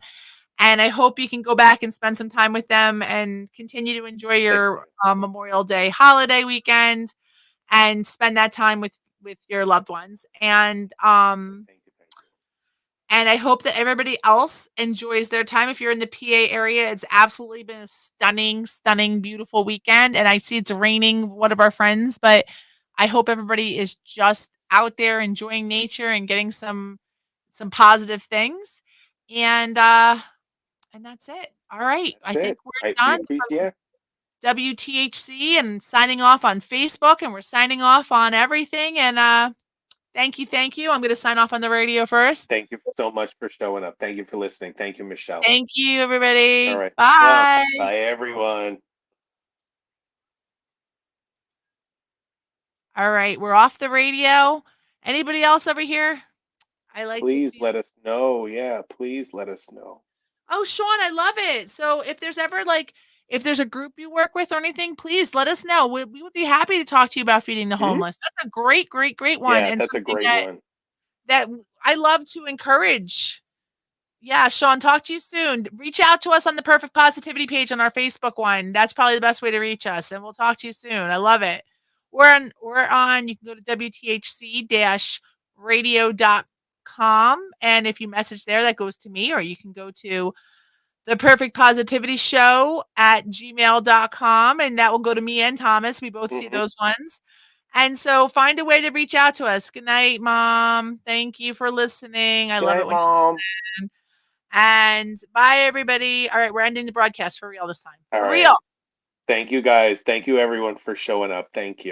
And I hope you can go back and spend some time with them and continue to enjoy Thank your you. Memorial Day holiday weekend and spend that time with your loved ones. Thank you. Thank you. And I hope that everybody else enjoys their time. If you're in the PA area, it's absolutely been a stunning, stunning, beautiful weekend. And I see it's raining one of our friends, but I hope everybody is just out there enjoying nature and getting some positive things. And that's it. All right. I That's think it. we're We done appreciate. from WTHC and signing off on Facebook and we're signing off on everything. And thank you. Thank you. I'm going to sign off on the radio first. Thank you so much for showing up. Thank you for listening. Thank you, Michelle. Thank you, All everybody. right. Well, Bye. bye everyone. All right, we're off the radio. Anybody else over here? I like to Please feel. let us know. Yeah, please let us know. Oh, Sean, I love it. So if there's ever if there's a group you work with or anything, please let us know. We would be happy to talk to you about feeding the homeless. That's a great, great, great one, Yeah, and that's a something great one. that I love to encourage. Yeah, Sean, talk to you soon. Reach out to us on the Perfect Positivity page on our Facebook one. That's probably the best way to reach us, and we'll talk to you soon. I love it. You can go to WTHC-radio.com, and if you message there, that goes to me, or you can go to the Perfect Positivity Show at gmail.com, and that will go to me and Thomas. We both see those ones. And so find a way to reach out to us. Good night, Mom. Thank you for listening. I Good love night, it when you Mom. listen. And bye, everybody. All right, we're ending the broadcast for real this time. All For right. real. Thank you, guys. Thank you, everyone, for showing up. Thank you.